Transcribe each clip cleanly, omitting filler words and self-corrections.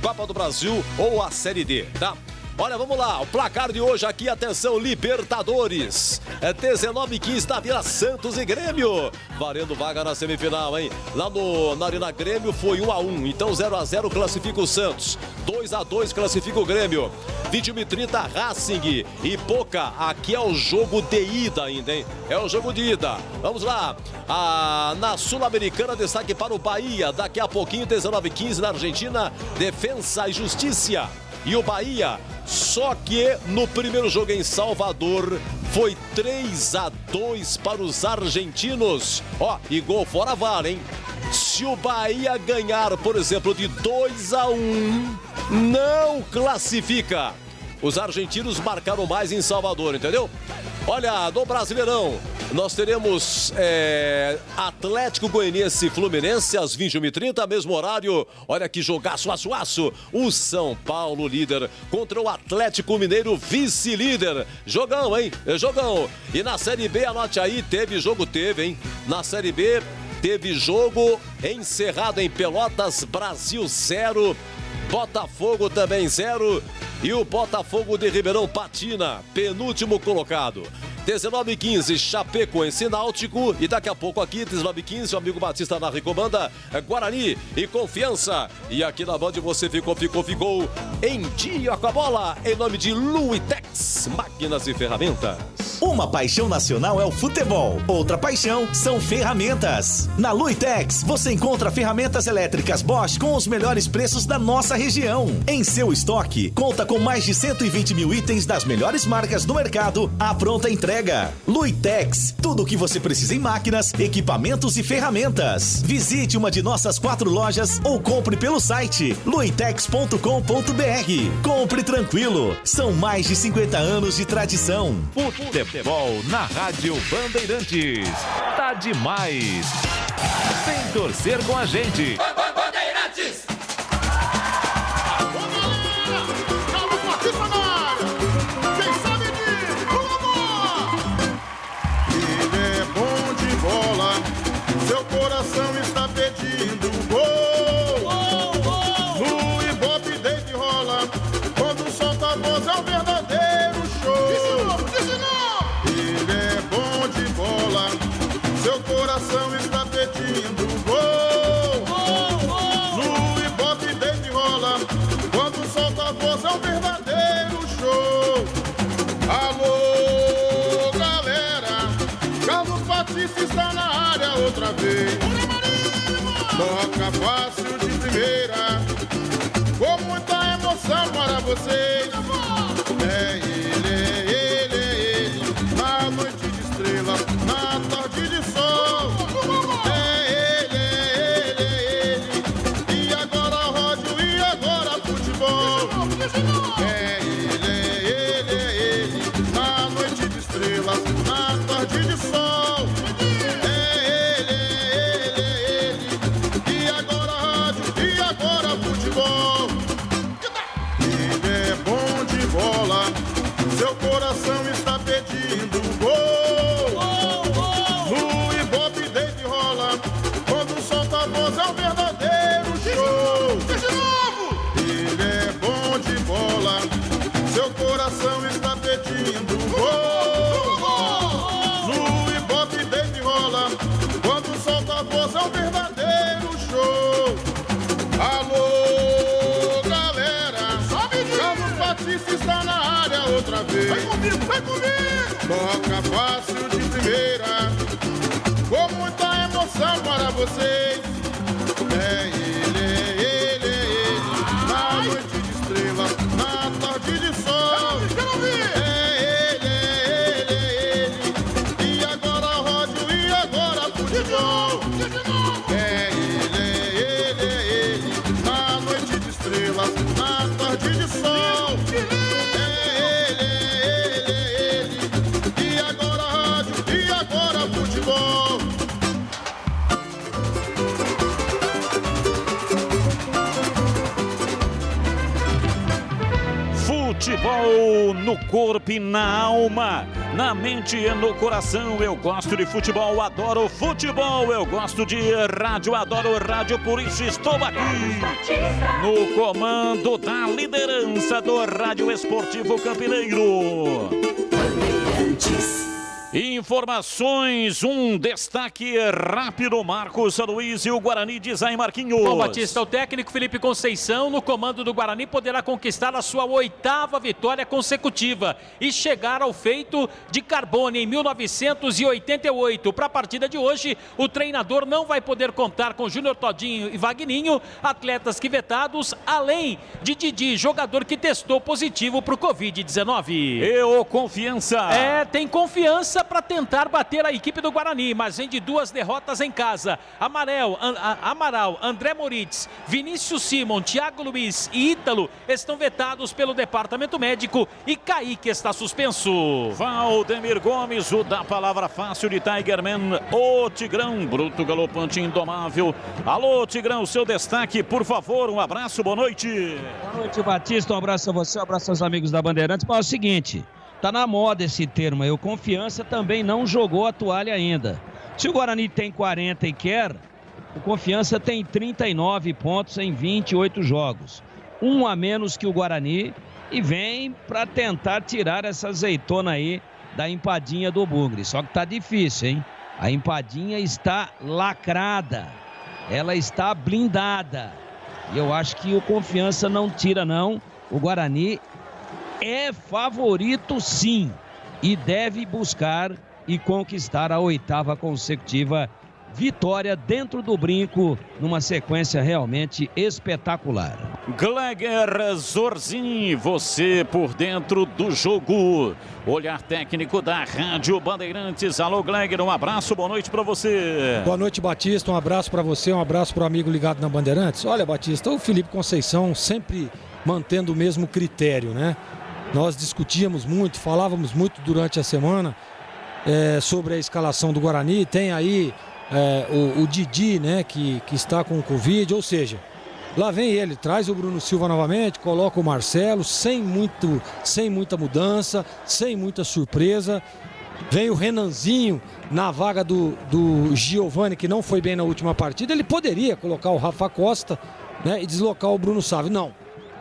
Copa do Brasil ou a Série D, tá? Olha, vamos lá, o placar de hoje aqui, atenção, Libertadores. 19h15 na Vila Santos e Grêmio. Valendo vaga na semifinal, hein? Lá na Arena Grêmio foi 1-1, então 0-0 classifica o Santos. 2-2 classifica o Grêmio. 21h30, Racing e Boca. Aqui é o jogo de ida ainda, hein? É o jogo de ida. Vamos lá. Na Sul-Americana, destaque para o Bahia. Daqui a pouquinho, 19h15 na Argentina, Defensa e Justiça. E o Bahia, só que no primeiro jogo em Salvador, foi 3-2 para os argentinos. Ó, e gol fora VAR, hein? Se o Bahia ganhar, por exemplo, de 2-1, não classifica. Os argentinos marcaram mais em Salvador, entendeu? Olha, no Brasileirão, nós teremos Atlético Goianiense e Fluminense às 21h30, mesmo horário. Olha que jogaço, aço. O São Paulo líder contra o Atlético Mineiro vice-líder. Jogão, hein? Jogão. E na Série B, anote aí, teve, hein? Na Série B, teve jogo encerrado em Pelotas, Brasil 0, Botafogo também 0. E o Botafogo de Ribeirão patina, penúltimo colocado. 19h15, Chapecoense Náutico. E daqui a pouco aqui, 19h15, o amigo Batista na recomanda, Guarani e Confiança. E aqui na Band você ficou em dia com a bola, em nome de Luitex, máquinas e ferramentas. Uma paixão nacional é o futebol, outra paixão são ferramentas. Na Luitex, você encontra ferramentas elétricas Bosch com os melhores preços da nossa região. Em seu estoque, conta com mais de 120 mil itens das melhores marcas do mercado à pronta entrega. Luitex, tudo o que você precisa em máquinas, equipamentos e ferramentas. Visite uma de nossas 4 lojas ou compre pelo site luitex.com.br. Compre tranquilo, são mais de 50 anos de tradição. Futebol na Rádio Bandeirantes. Tá demais. Vem torcer com a gente. Bandeirantes! Seu coração está pedindo gol. No Ibope desde rola, quando solta a voz é um verdadeiro show. Ele é bom de bola, seu coração está pedindo gol. No Ibope desde rola, quando solta a voz é um verdadeiro show. Alô, galera, Carlos Batista está na área outra vez. Toca fácil de primeira, com muita emoção para vocês. É ele, na noite de estrela, na tarde de sol. É ele, e agora rádio, e agora futebol. É ele, na noite de estrelas, na tarde de sol. Ele é bom de bola, seu coração está pedindo gol. No Ibope desde rola, quando solta a voz é um verdadeiro show. Ele é bom de bola, seu coração está pedindo gol. No Ibope desde rola, quando solta a voz é um verdadeiro show. Alô, galera, Carlos Batista está na área outra vez. Vai comigo. Toca fácil de primeira, com muita emoção para vocês. É ele, na noite de estrela, na tarde de sol. É ele, e agora rádio, e agora futebol. É ele, na noite de estrelas, na tarde de sol. É ele, e agora rádio, e agora futebol. Futebol no corpo e na alma, na mente e no coração. Eu gosto de futebol, adoro futebol. Eu gosto de rádio, adoro rádio, por isso estou aqui no comando da liderança do Rádio Esportivo Campineiro. Informações, um destaque rápido, Marcos Luiz e o Guarani diz aí, Marquinhos. Bom, Batista, o técnico Felipe Conceição, no comando do Guarani, poderá conquistar a sua 8ª vitória consecutiva e chegar ao feito de Carbone em 1988. Para a partida de hoje, o treinador não vai poder contar com Júnior Todinho e Vagninho, atletas que vetados, além de Didi, jogador que testou positivo para o Covid-19. E o Confiança? Tem confiança para tentar bater a equipe do Guarani, mas vem de 2 derrotas em casa. Amaral, André Moritz, Vinícius Simon, Thiago Luiz e Ítalo estão vetados pelo departamento médico e Kaique está suspenso. Valdemir Gomes, o da palavra fácil de Tigerman, o Tigrão, bruto, galopante, indomável. Alô, Tigrão, seu destaque, por favor, um abraço, boa noite. Boa noite, Batista, um abraço a você, um abraço aos amigos da Bandeirantes. Mas é o seguinte, tá na moda esse termo aí, o Confiança também não jogou a toalha ainda. Se o Guarani tem 40 e quer, o Confiança tem 39 pontos em 28 jogos. Um a menos que o Guarani e vem para tentar tirar essa azeitona aí da empadinha do Bugre. Só que tá difícil, hein? A empadinha está lacrada, ela está blindada. E eu acho que o Confiança não tira não, o Guarani é favorito sim e deve buscar e conquistar a 8ª consecutiva vitória dentro do brinco, numa sequência realmente espetacular. Gleger Zorzin, você por dentro do jogo, olhar técnico da Rádio Bandeirantes. Alô, Gleger, um abraço, boa noite para você. Boa noite, Batista, um abraço para você, um abraço para o amigo ligado na Bandeirantes. Olha, Batista, o Felipe Conceição sempre mantendo o mesmo critério, né? Nós discutíamos muito, falávamos muito durante a semana sobre a escalação do Guarani. Tem aí o Didi, né, que está com o Covid, ou seja, lá vem ele, traz o Bruno Silva novamente, coloca o Marcelo, sem muita mudança, sem muita surpresa. Vem o Renanzinho na vaga do Giovani, que não foi bem na última partida. Ele poderia colocar o Rafa Costa, né, e deslocar o Bruno Sávio. Não.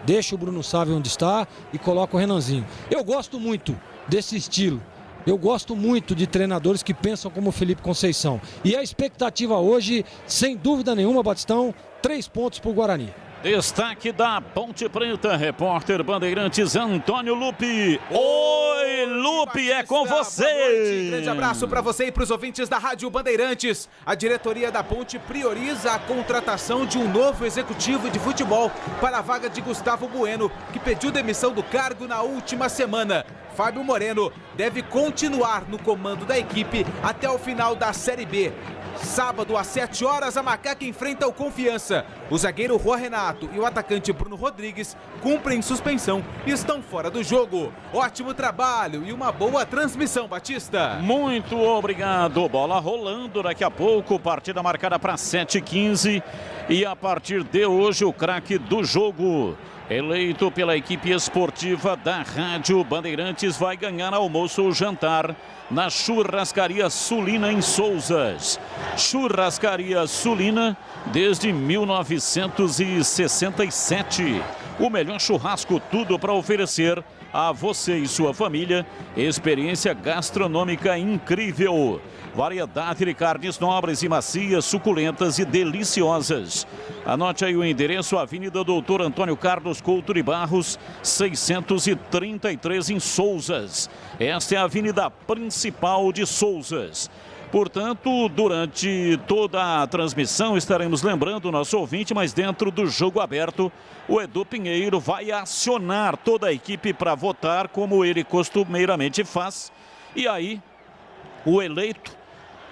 Deixa o Bruno Sávio onde está e coloca o Renanzinho. Eu gosto muito desse estilo. Eu gosto muito de treinadores que pensam como o Felipe Conceição. E a expectativa hoje, sem dúvida nenhuma, Batistão, 3 pontos para o Guarani. Destaque da Ponte Preta, repórter Bandeirantes Antônio Lupi. Oi, Lupi, é com você. Boa noite, grande abraço para você e para os ouvintes da Rádio Bandeirantes. A diretoria da Ponte prioriza a contratação de um novo executivo de futebol para a vaga de Gustavo Bueno, que pediu demissão do cargo na última semana. Fábio Moreno deve continuar no comando da equipe até o final da Série B. Sábado, às 7 horas, a Macaca enfrenta o Confiança. O zagueiro Juan Renato e o atacante Bruno Rodrigues cumprem suspensão e estão fora do jogo. Ótimo trabalho e uma boa transmissão, Batista. Muito obrigado. Bola rolando daqui a pouco. Partida marcada para 7h15. E a partir de hoje, o craque do jogo, eleito pela equipe esportiva da Rádio Bandeirantes, vai ganhar almoço ou jantar na Churrascaria Sulina em Souzas. Churrascaria Sulina desde 1967. O melhor churrasco, tudo para oferecer a você e sua família. Experiência gastronômica incrível. Variedade de carnes nobres e macias, suculentas e deliciosas. Anote aí o endereço: Avenida Doutor Antônio Carlos Couto de Barros, 633 em Souzas. Esta é a avenida principal de Souzas. Portanto, durante toda a transmissão estaremos lembrando o nosso ouvinte, mas dentro do jogo aberto, o Edu Pinheiro vai acionar toda a equipe para votar, como ele costumeiramente faz. E aí, o eleito,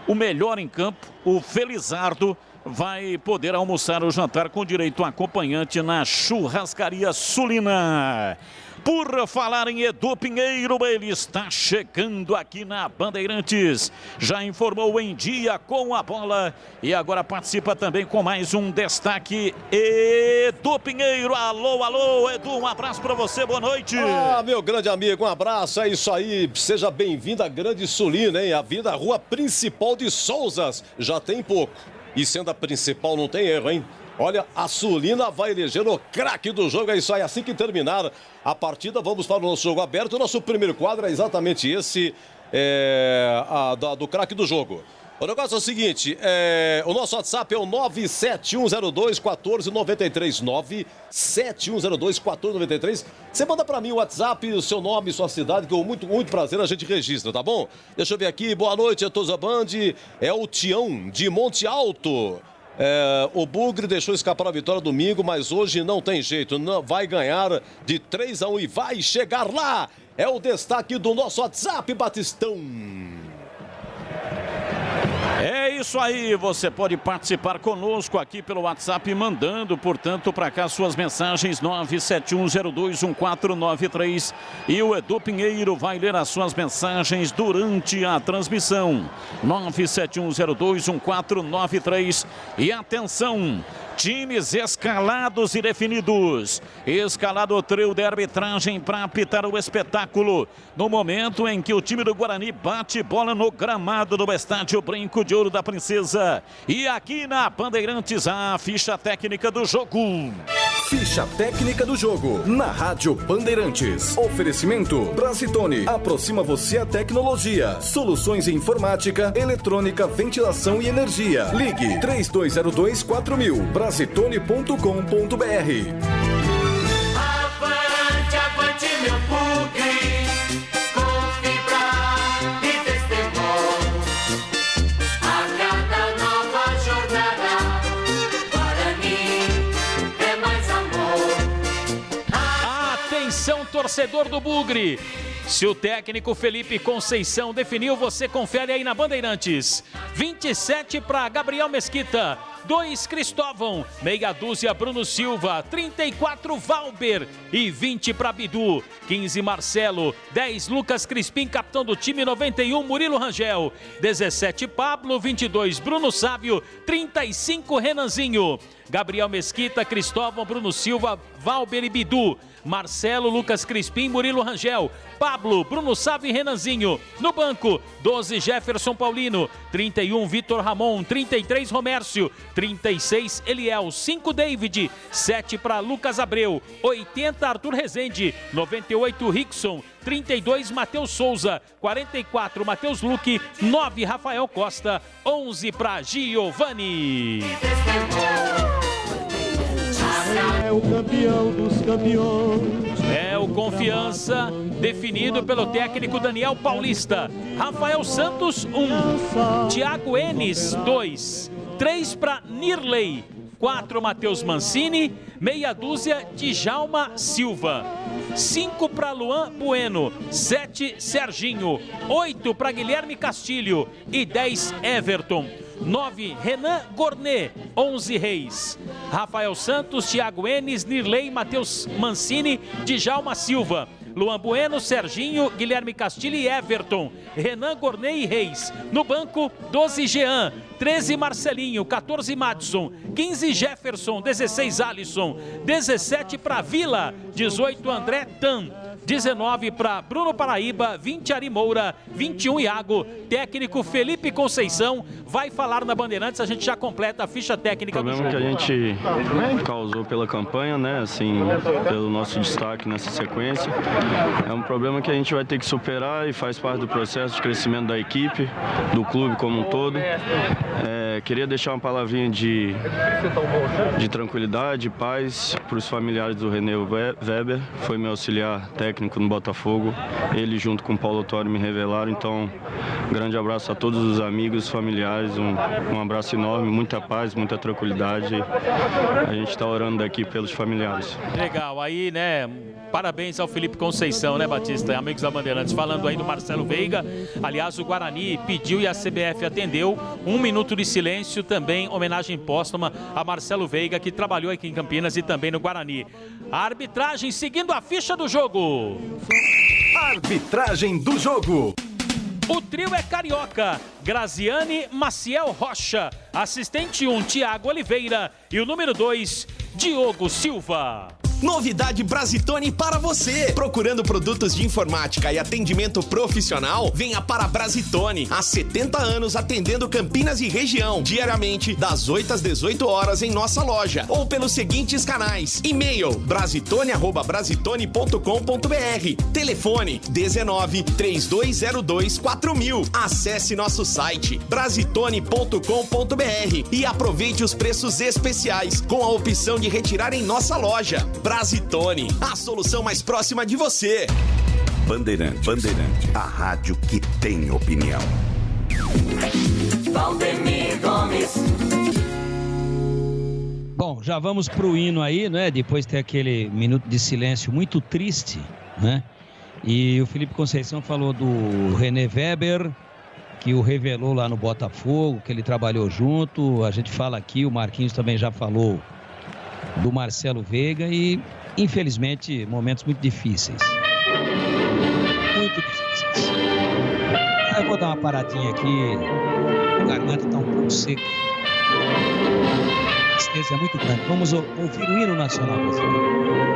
o melhor em campo, o Felizardo, vai poder almoçar ou jantar com direito a acompanhante na Churrascaria Sulina. Por falar em Edu Pinheiro, ele está chegando aqui na Bandeirantes. Já informou em dia com a bola e agora participa também com mais um destaque. Edu Pinheiro, alô, alô, Edu, um abraço para você, boa noite. Ah, meu grande amigo, um abraço, é isso aí. Seja bem-vindo à Grande Sulina, hein? A vida, a rua principal de Souzas, já tem pouco. E sendo a principal, não tem erro, hein? Olha, a Sulina vai eleger o craque do jogo, é isso aí. Assim que terminar a partida, vamos para o nosso jogo aberto. O nosso primeiro quadro é exatamente esse, do craque do jogo. O negócio é o seguinte, o nosso WhatsApp é o 97102-1493, 97102-1493. Você manda para mim o WhatsApp, o seu nome, sua cidade, que com muito prazer a gente registra, tá bom? Deixa eu ver aqui, boa noite a todos a Band, é o Tião de Monte Alto. O Bugre deixou escapar a vitória domingo, mas hoje não tem jeito, não vai ganhar de 3-1 e vai chegar lá. É o destaque do nosso WhatsApp, Batistão. É isso aí, você pode participar conosco aqui pelo WhatsApp, mandando, portanto, para cá suas mensagens 971021493 e o Edu Pinheiro vai ler as suas mensagens durante a transmissão 971021493 e atenção, times escalados e definidos. Escalado o trio de arbitragem para apitar o espetáculo. No momento em que o time do Guarani bate bola no gramado do estádio Brinco de Ouro da Princesa. E aqui na Bandeirantes, a ficha técnica do jogo. Ficha técnica do jogo, na Rádio Bandeirantes. Oferecimento Brasitone, aproxima você a tecnologia. Soluções em informática, eletrônica, ventilação e energia. Ligue 3202-4000, brasitone.com.br. Avante, avante meu bugre, com fibra e destemor. A cada nova jornada, Guarani é mais amor. Atenção, torcedor do Bugre. Se o técnico Felipe Conceição definiu, você confere aí na Bandeirantes. 27 para Gabriel Mesquita, 2 Cristóvão, meia dúzia Bruno Silva, 34 Valber e 20 para Bidu, 15 Marcelo, 10 Lucas Crispim, capitão do time, 91 Murilo Rangel, 17 Pablo, 22 Bruno Sávio, 35 Renanzinho. Gabriel Mesquita, Cristóvão, Bruno Silva, Valber e Bidu, Marcelo, Lucas Crispim, Murilo Rangel, Pablo, Bruno Sávio e Renanzinho. No banco, 12 Jefferson Paulino, 31 Vitor Ramon, 33 Romércio, 36 Eliel, 5 David, 7 para Lucas Abreu, 80 Arthur Rezende, 98 Rickson, 32 Matheus Souza, 44 Matheus Luque, 9 Rafael Costa, 11 para Giovani. É o campeão dos campeões. É o Confiança, definido pelo técnico Daniel Paulista. Rafael Santos, 1. Thiago Enes, 2. 3 para Nirley. 4 Matheus Mancini. Meia dúzia Djalma Silva. 5 para Luan Bueno. 7 Serginho. 8 para Guilherme Castilho. E 10 Everton. 9, Renan Gornet, 11 Reis. Rafael Santos, Thiago Enes, Nirley, Matheus Mancini, Djalma Silva. Luan Bueno, Serginho, Guilherme Castilho e Everton. Renan Gornet e Reis. No banco, 12 Jean, 13 Marcelinho, 14 Madison, 15 Jefferson, 16 Alisson, 17 para Vila, 18 André Tan. 19 para Bruno Paraíba, 20 Ari Moura, 21 Iago. Técnico Felipe Conceição vai falar na Bandeirantes, a gente já completa a ficha técnica do jogo. O problema que a gente causou pela campanha, né, assim, pelo nosso destaque nessa sequência, é um problema que a gente vai ter que superar e faz parte do processo de crescimento da equipe, do clube como um todo. Queria deixar uma palavrinha de tranquilidade, paz para os familiares do René Weber, foi meu auxiliar técnico no Botafogo, ele junto com o Paulo Autório me revelaram, então um grande abraço a todos os amigos, familiares, um abraço enorme, muita paz, muita tranquilidade, a gente está orando daqui pelos familiares. Legal, aí, né, parabéns ao Felipe Conceição, né, Batista, amigos da Bandeirantes, falando aí do Marcelo Veiga. Aliás, o Guarani pediu e a CBF atendeu, 1 minuto de silêncio silêncio, também homenagem póstuma a Marcelo Veiga, que trabalhou aqui em Campinas e também no Guarani. A arbitragem seguindo a ficha do jogo. Arbitragem do jogo. O trio é carioca, Graziane Maciel Rocha, assistente 1, Thiago Oliveira e o número 2, Diogo Silva. Novidade Brasitone para você. Procurando produtos de informática e atendimento profissional? Venha para Brasitone. Há 70 anos atendendo Campinas e região. Diariamente, das 8 às 18 horas em nossa loja. Ou pelos seguintes canais. E-mail brasitone@brasitone.com.br. Telefone 19 3202 4000. Acesse nosso site brasitone.com.br e aproveite os preços especiais com a opção de retirar em nossa loja. Brasitone, a solução mais próxima de você. Bandeirante, a rádio que tem opinião. Valdemir Gomes. Bom, já vamos pro hino aí, né? Depois de ter aquele minuto de silêncio muito triste, né? E o Felipe Conceição falou do René Weber, que o revelou lá no Botafogo, que ele trabalhou junto. A gente fala aqui, o Marquinhos também já falou do Marcelo Veiga e, infelizmente, momentos muito difíceis. Muito difíceis. Eu vou dar uma paradinha aqui. A garganta está um pouco seca. A tristeza é muito grande. Vamos ouvir o hino nacional brasileiro.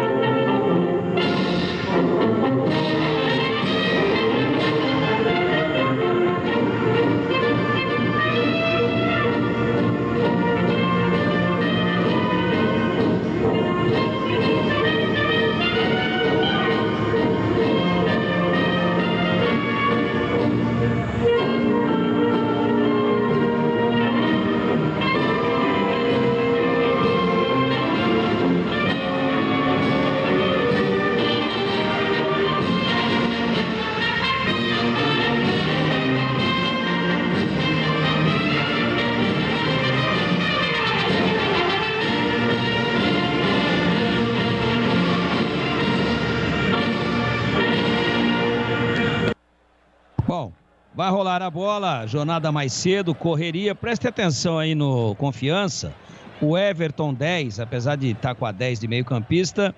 Vai rolar a bola, jornada mais cedo, correria. Preste atenção aí no Confiança. O Everton 10, apesar de estar com a 10 de meio campista,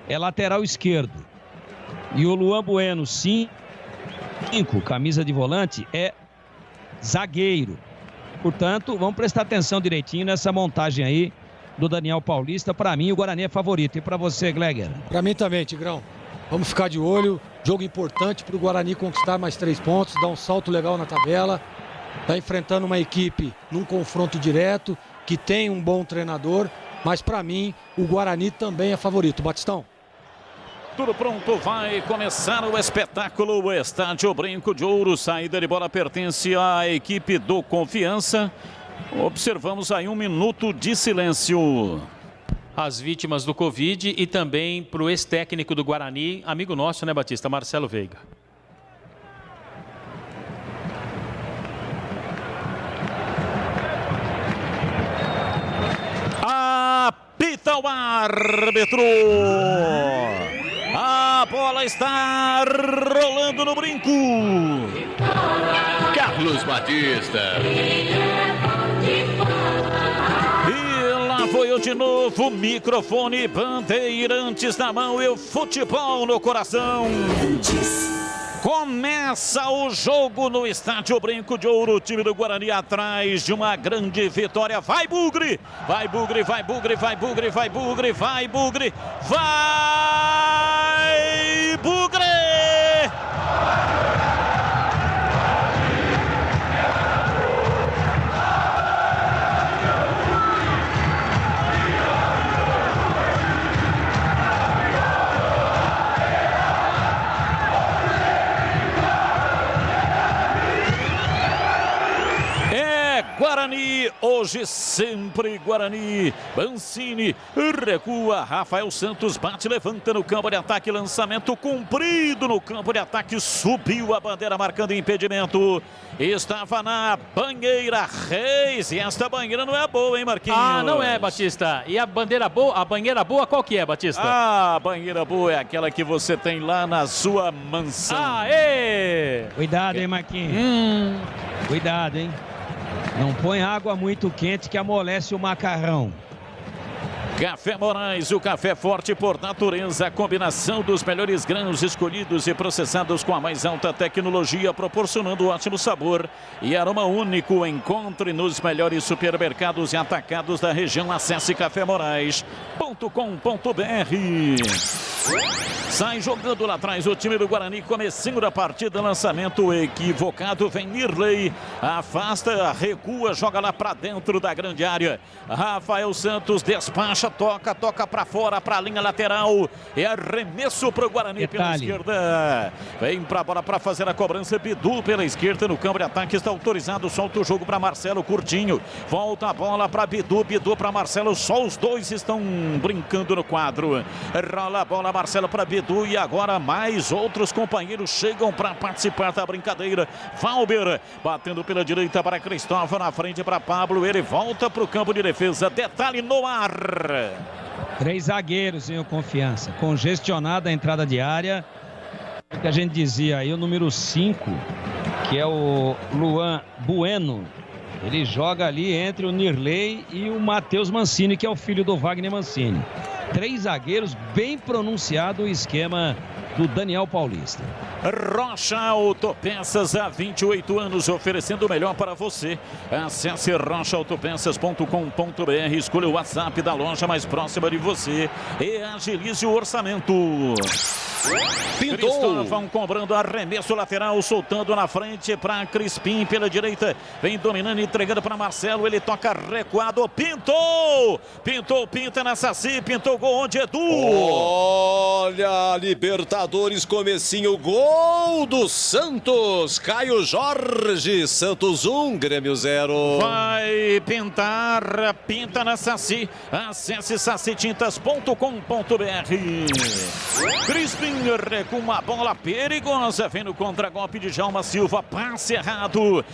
é lateral esquerdo. E o Luan Bueno 5, camisa de volante, é zagueiro. Portanto, vamos prestar atenção direitinho nessa montagem aí do Daniel Paulista. Para mim, o Guarani é favorito. E para você, Gleger? Para mim também, Tigrão. Vamos ficar de olho. Jogo importante para o Guarani conquistar mais 3 pontos, dar um salto legal na tabela. Está enfrentando uma equipe num confronto direto, que tem um bom treinador. Mas para mim, o Guarani também é favorito. Batistão. Tudo pronto, vai começar o espetáculo. O Estádio Brinco de Ouro. Saída de bola pertence à equipe do Confiança. Observamos aí 1 minuto de silêncio. As vítimas do Covid e também para o ex-técnico do Guarani, amigo nosso, né, Batista? Marcelo Veiga. Apita o árbitro. A bola está rolando no brinco. Carlos Batista. Foi eu de novo, microfone, Bandeirantes na mão e o futebol no coração. Começa o jogo no Estádio Brinco de Ouro, o time do Guarani atrás de uma grande vitória. Vai Bugre, vai Bugre, vai Bugre, vai Bugre, vai Bugre, vai Bugre, vai Bugre! Guarani, hoje sempre Guarani. Mancini recua, Rafael Santos bate, levanta no campo de ataque, lançamento cumprido no campo de ataque, subiu a bandeira marcando impedimento. Estava na banheira Reis, e esta banheira não é boa, hein, Marquinhos? Ah, não é, Batista. E a bandeira boa, a banheira boa qual que é, Batista? A banheira boa é aquela que você tem lá na sua mansão. Aê! Cuidado, hein, Marquinhos? Cuidado, hein? Não põe água muito quente que amolece o macarrão. Café Moraes, o café forte por natureza, a combinação dos melhores grãos escolhidos e processados com a mais alta tecnologia, proporcionando ótimo sabor e aroma único. Encontre nos melhores supermercados e atacados da região. Acesse cafémorais.com.br. Sai jogando lá atrás o time do Guarani, comecinho da partida, lançamento equivocado, vem Nirley, afasta, recua, joga lá para dentro da grande área. Rafael Santos despacha, toca para fora, para a linha lateral, é arremesso para o Guarani pela esquerda. Vem para a bola para fazer a cobrança, Bidu pela esquerda no campo de ataque, está autorizado, solta o jogo para Marcelo Curtinho, volta a bola para Bidu para Marcelo, só os dois estão brincando no quadro. Rola a bola, Marcelo para Bidu e agora mais outros companheiros chegam para participar da brincadeira. Valber batendo pela direita para Cristóvão, na frente para Pablo, ele volta para o campo de defesa, detalhe no ar. 3 zagueiros em confiança, congestionada a entrada de área, o que a gente dizia aí, o número 5, que é o Luan Bueno, ele joga ali entre o Nirley e o Matheus Mancini, que é o filho do Wagner Mancini. 3 zagueiros, bem pronunciado o esquema do Daniel Paulista. Rocha Autopeças, há 28 anos, oferecendo o melhor para você. Acesse rochaautopeças.com.br, escolha o WhatsApp da loja mais próxima de você e agilize o orçamento. Pintou. Cristóvão cobrando arremesso lateral, soltando na frente para Crispim pela direita, vem dominando, entregando para Marcelo, ele toca recuado, pinta na Saci, pintou gol onde Edu. Olha, Libertadores, comecinho, gol do Santos, Caio Jorge, Santos 1, Grêmio 0. Vai pinta na Saci, acesse sacitintas.com.br. Crispim com uma bola perigosa, vem no contragolpe de Djalma Silva, passe errado,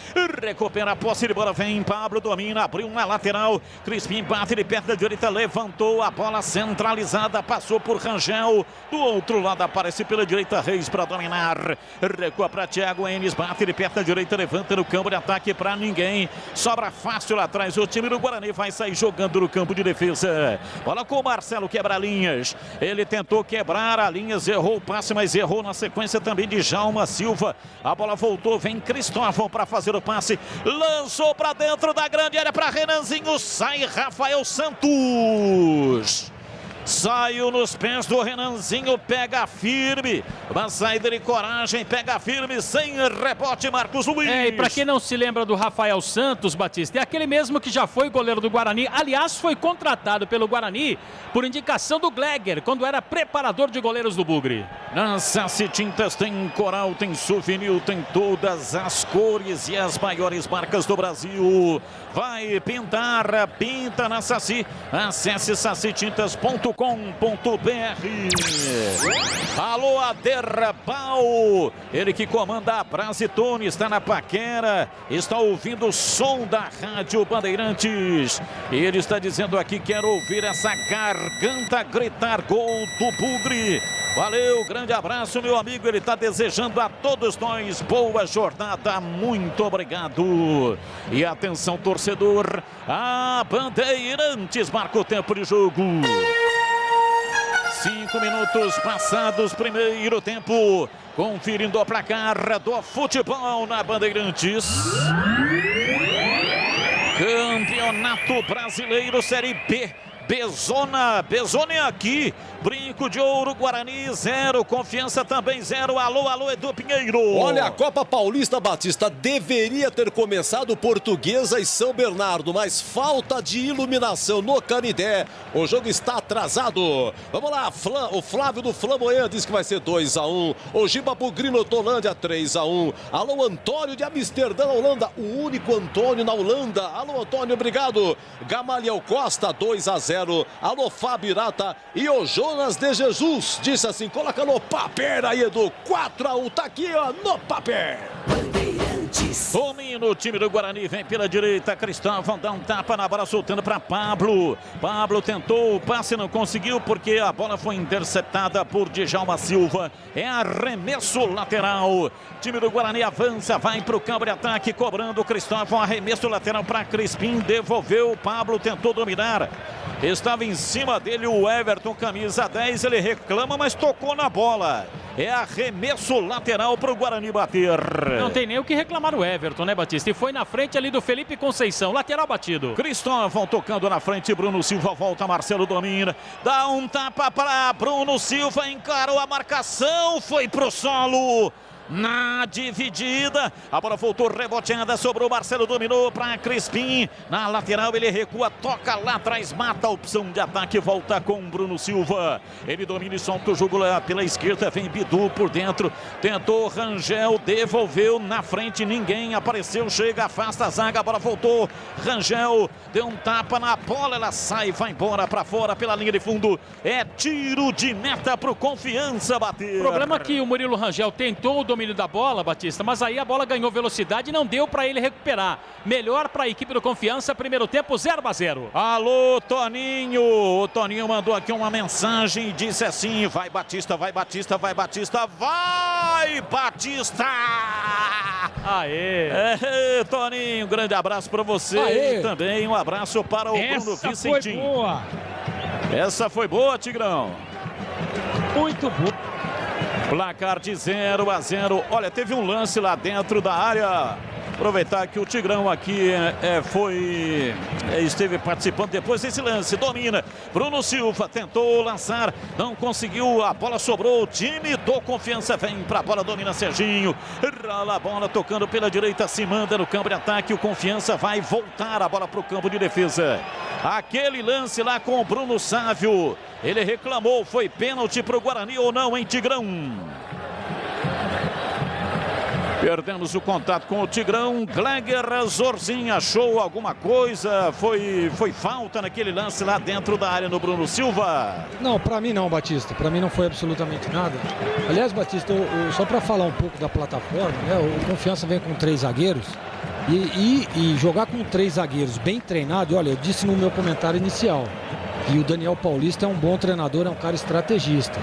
recupera a posse de bola, vem Pablo, domina, abriu na lateral, Crispim bate de perto da direita, levantou a bola centralizada, passou por Rangel, do outro lado aparece pela direita Reis para dominar, recua para Thiago Enes, bate de perto da direita, levanta no campo de ataque para ninguém, sobra fácil lá atrás, o time do Guarani vai sair jogando no campo de defesa, bola com o Marcelo, quebra linhas, ele tentou quebrar a linhas, errou o passe, mas errou na sequência também de Djalma Silva. A bola voltou, vem Cristóvão para fazer o passe, lançou para dentro da grande área para Renanzinho, sai Rafael Santos. Saiu nos pés do Renanzinho, pega firme, uma saída de coragem, pega firme, sem rebote, Marcos Luiz. E para quem não se lembra do Rafael Santos, Batista, é aquele mesmo que já foi goleiro do Guarani, aliás foi contratado pelo Guarani por indicação do Gleger, quando era preparador de goleiros do Bugre. Na Saci Tintas tem coral, tem souvenir, tem todas as cores e as maiores marcas do Brasil. Vai pintar, pinta na Saci, acesse sacitintas.com.br. Alô, Aderbal, ele que comanda a Brasitone, está na paquera, está ouvindo o som da Rádio Bandeirantes. Ele está dizendo aqui, quero ouvir essa garganta gritar gol do Bugre. Valeu, grande abraço, meu amigo. Ele está desejando a todos nós boa jornada. Muito obrigado. E atenção, torcedor. A Bandeirantes marca o tempo de jogo. 5 minutos passados, primeiro tempo. Conferindo o placar do futebol na Bandeirantes. Campeonato Brasileiro Série B. Bezone aqui, Brinco de Ouro, Guarani 0, Confiança também 0, alô Edu Pinheiro. Olha, a Copa Paulista, Batista, deveria ter começado Portuguesa e São Bernardo, mas falta de iluminação no Canidé, o jogo está atrasado. Vamos lá, o Flávio do Flamboyant diz que vai ser 2-1, o Giba Bugrino Tolândia 3-1, alô Antônio de Amsterdã, Holanda, o único Antônio na Holanda, alô Antônio, obrigado. Gamaliel Costa 2-0. Alô, Fábio Irata e o Jonas de Jesus disse assim, coloca no papel aí, Edu, 4-1, tá aqui, ó, no papel. Bandeirantes. Domina o time do Guarani, vem pela direita, Cristóvão dá um tapa na bola, soltando para Pablo. Pablo tentou o passe, não conseguiu porque a bola foi interceptada por Djalma Silva. É arremesso lateral. Time do Guarani avança, vai para o campo de ataque, cobrando o Cristóvão, arremesso lateral para Crispim, devolveu, Pablo tentou dominar. Estava em cima dele o Everton, camisa 10, ele reclama, mas tocou na bola. É arremesso lateral para o Guarani bater. Não tem nem o que reclamar o Everton, né, Batista? E foi na frente ali do Felipe Conceição, lateral batido. Cristóvão tocando na frente, Bruno Silva volta, Marcelo domina, dá um tapa para Bruno Silva, encarou a marcação, foi pro solo. Na dividida, a bola voltou reboteada, sobrou, Marcelo dominou para Crispim, na lateral ele recua, toca lá atrás, mata a opção de ataque, volta com Bruno Silva, ele domina e solta o jogo lá pela esquerda, vem Bidu por dentro, tentou Rangel, devolveu na frente, ninguém apareceu, chega, afasta a zaga, a bola voltou, Rangel deu um tapa na bola, ela sai, vai embora para fora pela linha de fundo, é tiro de meta para o Confiança bater. O problema é que o Murilo Rangel tentou o domínio da bola, Batista, mas aí a bola ganhou velocidade e não deu para ele recuperar. Melhor para a equipe do Confiança, primeiro tempo 0-0. Alô, Toninho! O Toninho mandou aqui uma mensagem e disse assim: vai Batista, vai Batista, vai Batista, vai Batista! Aê! É, Toninho, grande abraço para você. Aê. E também um abraço para o Bruno Vicentinho. Foi boa. Essa foi boa, Tigrão. Muito boa. Placar de 0-0. Olha, teve um lance lá dentro da área. Aproveitar que o Tigrão aqui esteve participando depois desse lance. Domina. Bruno Silva tentou lançar, não conseguiu. A bola sobrou. O time do Confiança vem para a bola. Domina Serginho. Rola a bola tocando pela direita. Se manda no campo de ataque. O Confiança vai voltar a bola para o campo de defesa. Aquele lance lá com o Bruno Sávio. Ele reclamou. Foi pênalti para o Guarani ou não, hein, Tigrão? Perdemos o contato com o Tigrão. Gleger Zorzinho achou alguma coisa? Foi falta naquele lance lá dentro da área no Bruno Silva? Não, para mim não, Batista. Para mim não foi absolutamente nada. Aliás, Batista, só para falar um pouco da plataforma, né? O Confiança vem com 3 zagueiros e jogar com 3 zagueiros bem treinados. Olha, eu disse no meu comentário inicial que o Daniel Paulista é um bom treinador, é um cara estrategista.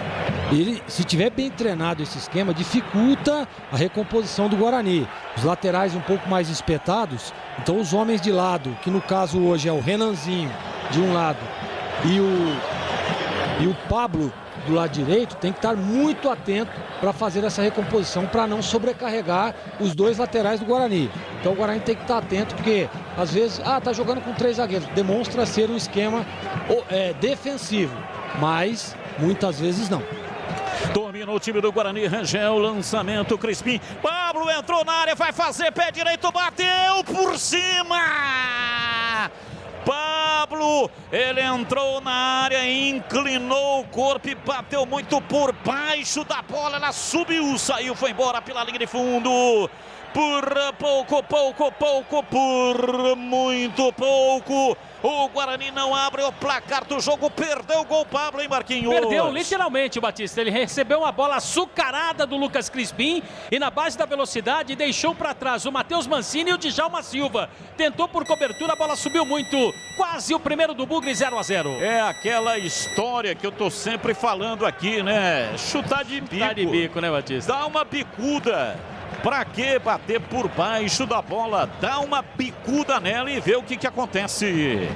Ele, se tiver bem treinado esse esquema, dificulta a recomposição do Guarani. Os laterais um pouco mais espetados, então os homens de lado, que no caso hoje é o Renanzinho de um lado e o Pablo do lado direito, tem que estar muito atento para fazer essa recomposição, para não sobrecarregar os 2 laterais do Guarani. Então o Guarani tem que estar atento, porque às vezes, tá jogando com 3 zagueiros, demonstra ser um esquema defensivo, mas muitas vezes não. Domina o time do Guarani, Rangel, lançamento, Crispim, Pablo entrou na área, vai fazer pé direito, bateu por cima! Pablo, ele entrou na área, inclinou o corpo e bateu muito por baixo da bola, ela subiu, saiu, foi embora pela linha de fundo. Por muito pouco, o Guarani não abre o placar do jogo, perdeu o gol, Pablo, hein, Marquinhos? Perdeu literalmente, Batista. Ele recebeu uma bola açucarada do Lucas Crispim e na base da velocidade deixou para trás o Matheus Mancini e o Djalma Silva. Tentou por cobertura, a bola subiu muito, quase o primeiro do Bugre, 0-0. É aquela história que eu tô sempre falando aqui, né? Chutar de bico. Chutar de bico, né, Batista? Dá uma bicuda. Pra que bater por baixo da bola? Dá uma bicuda nela e vê o que acontece.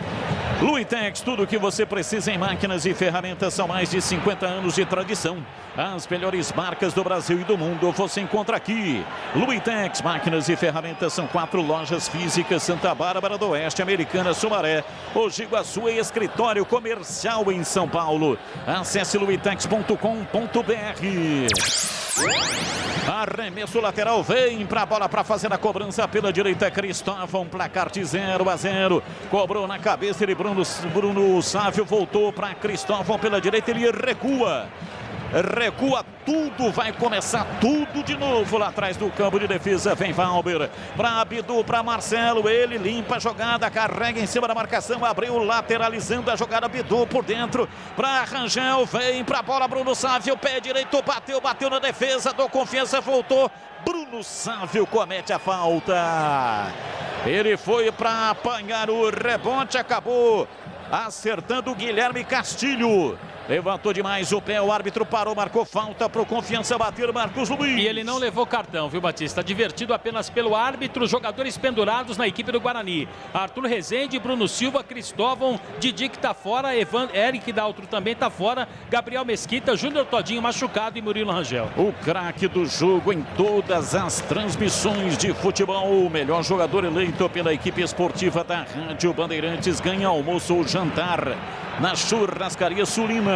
Luitex, tudo o que você precisa em máquinas e ferramentas, são mais de 50 anos de tradição. As melhores marcas do Brasil e do mundo você encontra aqui. Luitex, máquinas e ferramentas, são 4 lojas físicas: Santa Bárbara do Oeste, Americana, Sumaré, Mogi Guaçu e escritório comercial em São Paulo. Acesse luitex.com.br. Arremesso lateral, vem pra bola para fazer a cobrança pela direita, Cristóvão, placar de 0-0. Cobrou na cabeça ele, Bruno Sávio, voltou para Cristóvão pela direita, ele recua. recua tudo, vai começar tudo de novo lá atrás do campo de defesa. Vem Valber para Bidu, para Marcelo, ele limpa a jogada, carrega em cima da marcação, abriu lateralizando a jogada, Bidu por dentro para Rangel, vem para a bola, Bruno Sávio, pé direito, bateu na defesa, do Confiança, voltou, Bruno Sávio comete a falta, ele foi para apanhar o rebote, acabou acertando o Guilherme Castilho. Levantou demais o pé, o árbitro parou, marcou falta para o Confiança bater, Marcos Luiz. E ele não levou cartão, viu, Batista? Divertido apenas pelo árbitro, jogadores pendurados na equipe do Guarani. Arthur Rezende, Bruno Silva, Cristóvão, Didi que tá fora, Eric Daltro também tá fora, Gabriel Mesquita, Júnior Todinho machucado e Murilo Rangel. O craque do jogo em todas as transmissões de futebol, o melhor jogador eleito pela equipe esportiva da Rádio Bandeirantes, ganha almoço ou jantar na Churrascaria Sulina.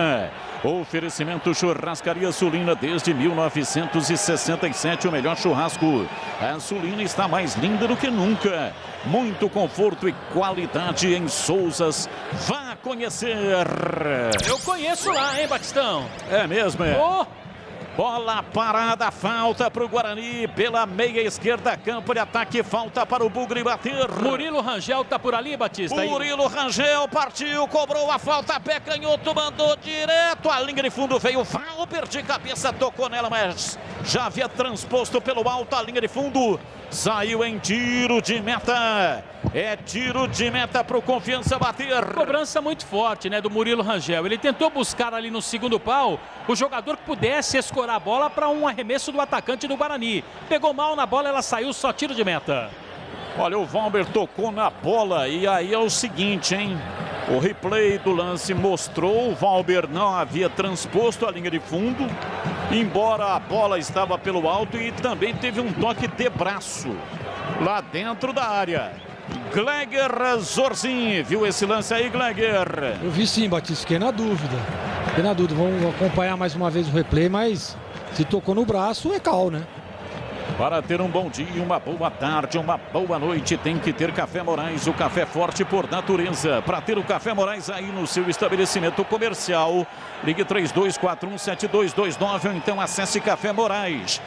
Oferecimento Churrascaria Sulina desde 1967, o melhor churrasco. A Sulina está mais linda do que nunca. Muito conforto e qualidade em Souzas. Vá conhecer. Eu conheço lá, hein, Batistão? É mesmo, é? Oh! Bola parada, falta para o Guarani pela meia esquerda, campo de ataque, falta para o Bugre bater. Murilo Rangel tá por ali, Batista. Murilo Rangel partiu, cobrou a falta, pé canhoto, mandou direto, a linha de fundo veio, Valber de cabeça, tocou nela, mas já havia transposto pelo alto a linha de fundo, saiu em tiro de meta. É tiro de meta para o Confiança bater. Cobrança muito forte, né, do Murilo Rangel. Ele tentou buscar ali no segundo pau o jogador que pudesse escorar a bola para um arremesso do atacante do Guarani. Pegou mal na bola, ela saiu, só tiro de meta. Olha, o Valber tocou na bola e aí é o seguinte, hein? O replay do lance mostrou, o Valber não havia transposto a linha de fundo, embora a bola estava pelo alto, e também teve um toque de braço lá dentro da área. Gleger Zorzin, viu esse lance aí, Gleger? Eu vi sim, Batista, fiquei na dúvida. Vamos acompanhar mais uma vez o replay, mas se tocou no braço é cal, né? Para ter um bom dia, uma boa tarde, uma boa noite, tem que ter Café Moraes, o café forte por natureza. Para ter o Café Moraes aí no seu estabelecimento comercial, ligue 32417229 ou então acesse cafémorais.com.br.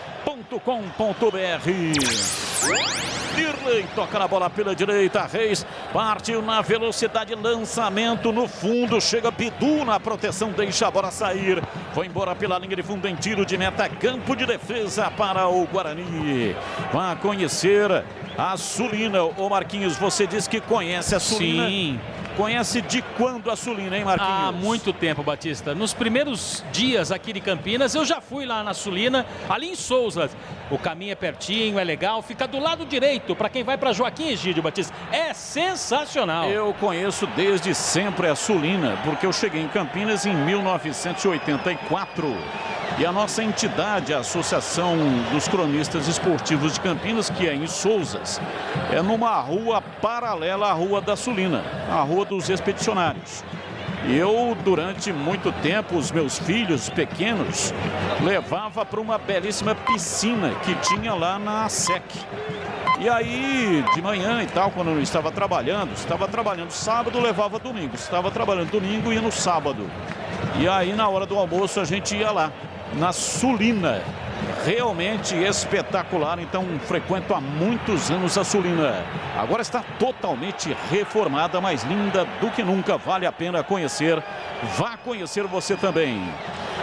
Dirley toca na bola pela direita, Reis partiu na velocidade, lançamento no fundo, chega Bidu na proteção, deixa a bola sair, foi embora pela linha de fundo em tiro de meta, campo de defesa para o Guarani. Vai conhecer a Sulina. Ô Marquinhos, você disse que conhece a Sulina. Sim. Conhece de quando a Sulina, hein, Marquinhos? Há muito tempo, Batista. Nos primeiros dias aqui de Campinas, eu já fui lá na Sulina, ali em Souzas. O caminho é pertinho, é legal, fica do lado direito, para quem vai para Joaquim Egídio, Batista. É sensacional. Eu conheço desde sempre a Sulina, porque eu cheguei em Campinas em 1984. E a nossa entidade, a Associação dos Cronistas Esportivos de Campinas, que é em Souzas, é numa rua paralela à Rua da Sulina, a Rua dos Expedicionários. Eu, durante muito tempo, os meus filhos pequenos, levava para uma belíssima piscina que tinha lá na SEC. E aí, de manhã e tal, quando eu estava trabalhando sábado, levava domingo. Estava trabalhando domingo, ia no sábado. E aí, na hora do almoço, a gente ia lá, na Sulina. Realmente espetacular, então frequento há muitos anos a Sulina. Agora está totalmente reformada, mais linda do que nunca, vale a pena conhecer. Vá conhecer você também.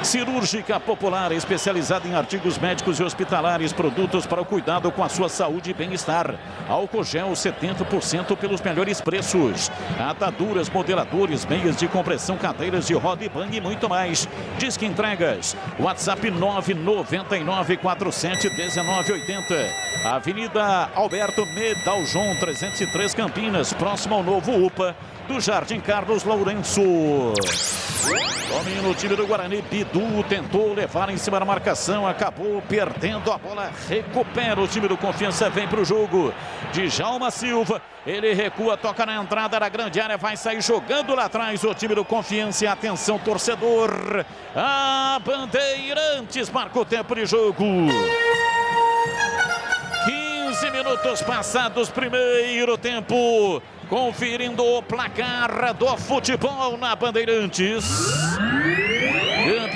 Cirúrgica Popular, especializada em artigos médicos e hospitalares, produtos para o cuidado com a sua saúde e bem-estar. Álcool gel 70% pelos melhores preços. Ataduras, modeladores, meias de compressão, cadeiras de roda e banho e muito mais. Disque entregas. WhatsApp 999471980. Avenida Alberto Medaljon 303 Campinas, próximo ao novo UPA do Jardim Carlos Lourenço. Domínio no time do Guarani, Bidu tentou levar em cima da marcação, acabou perdendo a bola, recupera o time do Confiança, vem para o jogo. Djalma Silva, ele recua, toca na entrada da grande área, vai sair jogando lá atrás o time do Confiança. Atenção, torcedor, a Bandeirantes marca o tempo de jogo. 15 minutos passados, primeiro tempo. Conferindo o placar do futebol na Bandeirantes.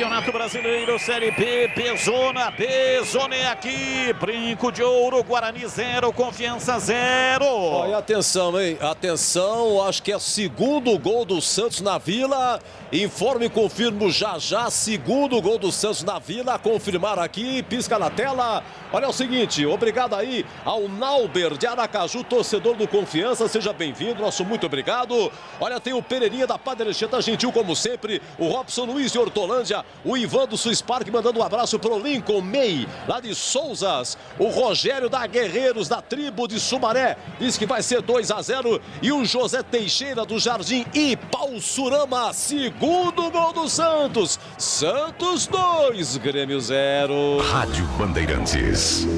Campeonato Brasileiro, Série B, P-Zona, B-Zona é aqui. Brinco de Ouro, Guarani 0, Confiança 0. Olha, atenção, hein? Atenção, acho que é o segundo gol do Santos na Vila. Informe e confirmo já. Segundo gol do Santos na Vila. Confirmar aqui, pisca na tela. Olha o seguinte, obrigado aí ao Nauber de Aracaju, torcedor do Confiança. Seja bem-vindo, nosso muito obrigado. Olha, tem o Pereirinha da Padre Anchieta, gentil como sempre. O Robson Luiz de Hortolândia. O Ivan do Swiss Park mandando um abraço pro Lincoln May, lá de Souzas. O Rogério da Guerreiros, da tribo de Sumaré, diz que vai ser 2-0. E o José Teixeira do Jardim Ipauçurama, segundo gol do Santos. Santos 2, Grêmio 0. Rádio Bandeirantes.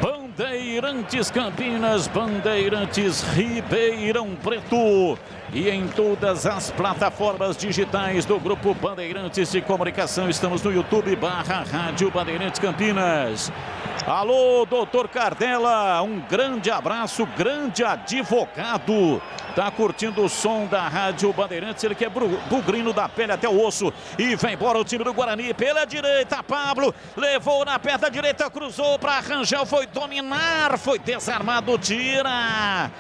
Bandeirantes Campinas, Bandeirantes Ribeirão Preto e em todas as plataformas digitais do Grupo Bandeirantes de Comunicação. Estamos no YouTube /Rádio Bandeirantes Campinas. Alô, doutor Cardella, um grande abraço, grande advogado. Tá curtindo o som da Rádio Bandeirantes, ele que é bugrino da pele até o osso. E vem embora o time do Guarani pela direita, Pablo levou na perna direita, cruzou para Rangel, foi dominar, foi desarmado, tira,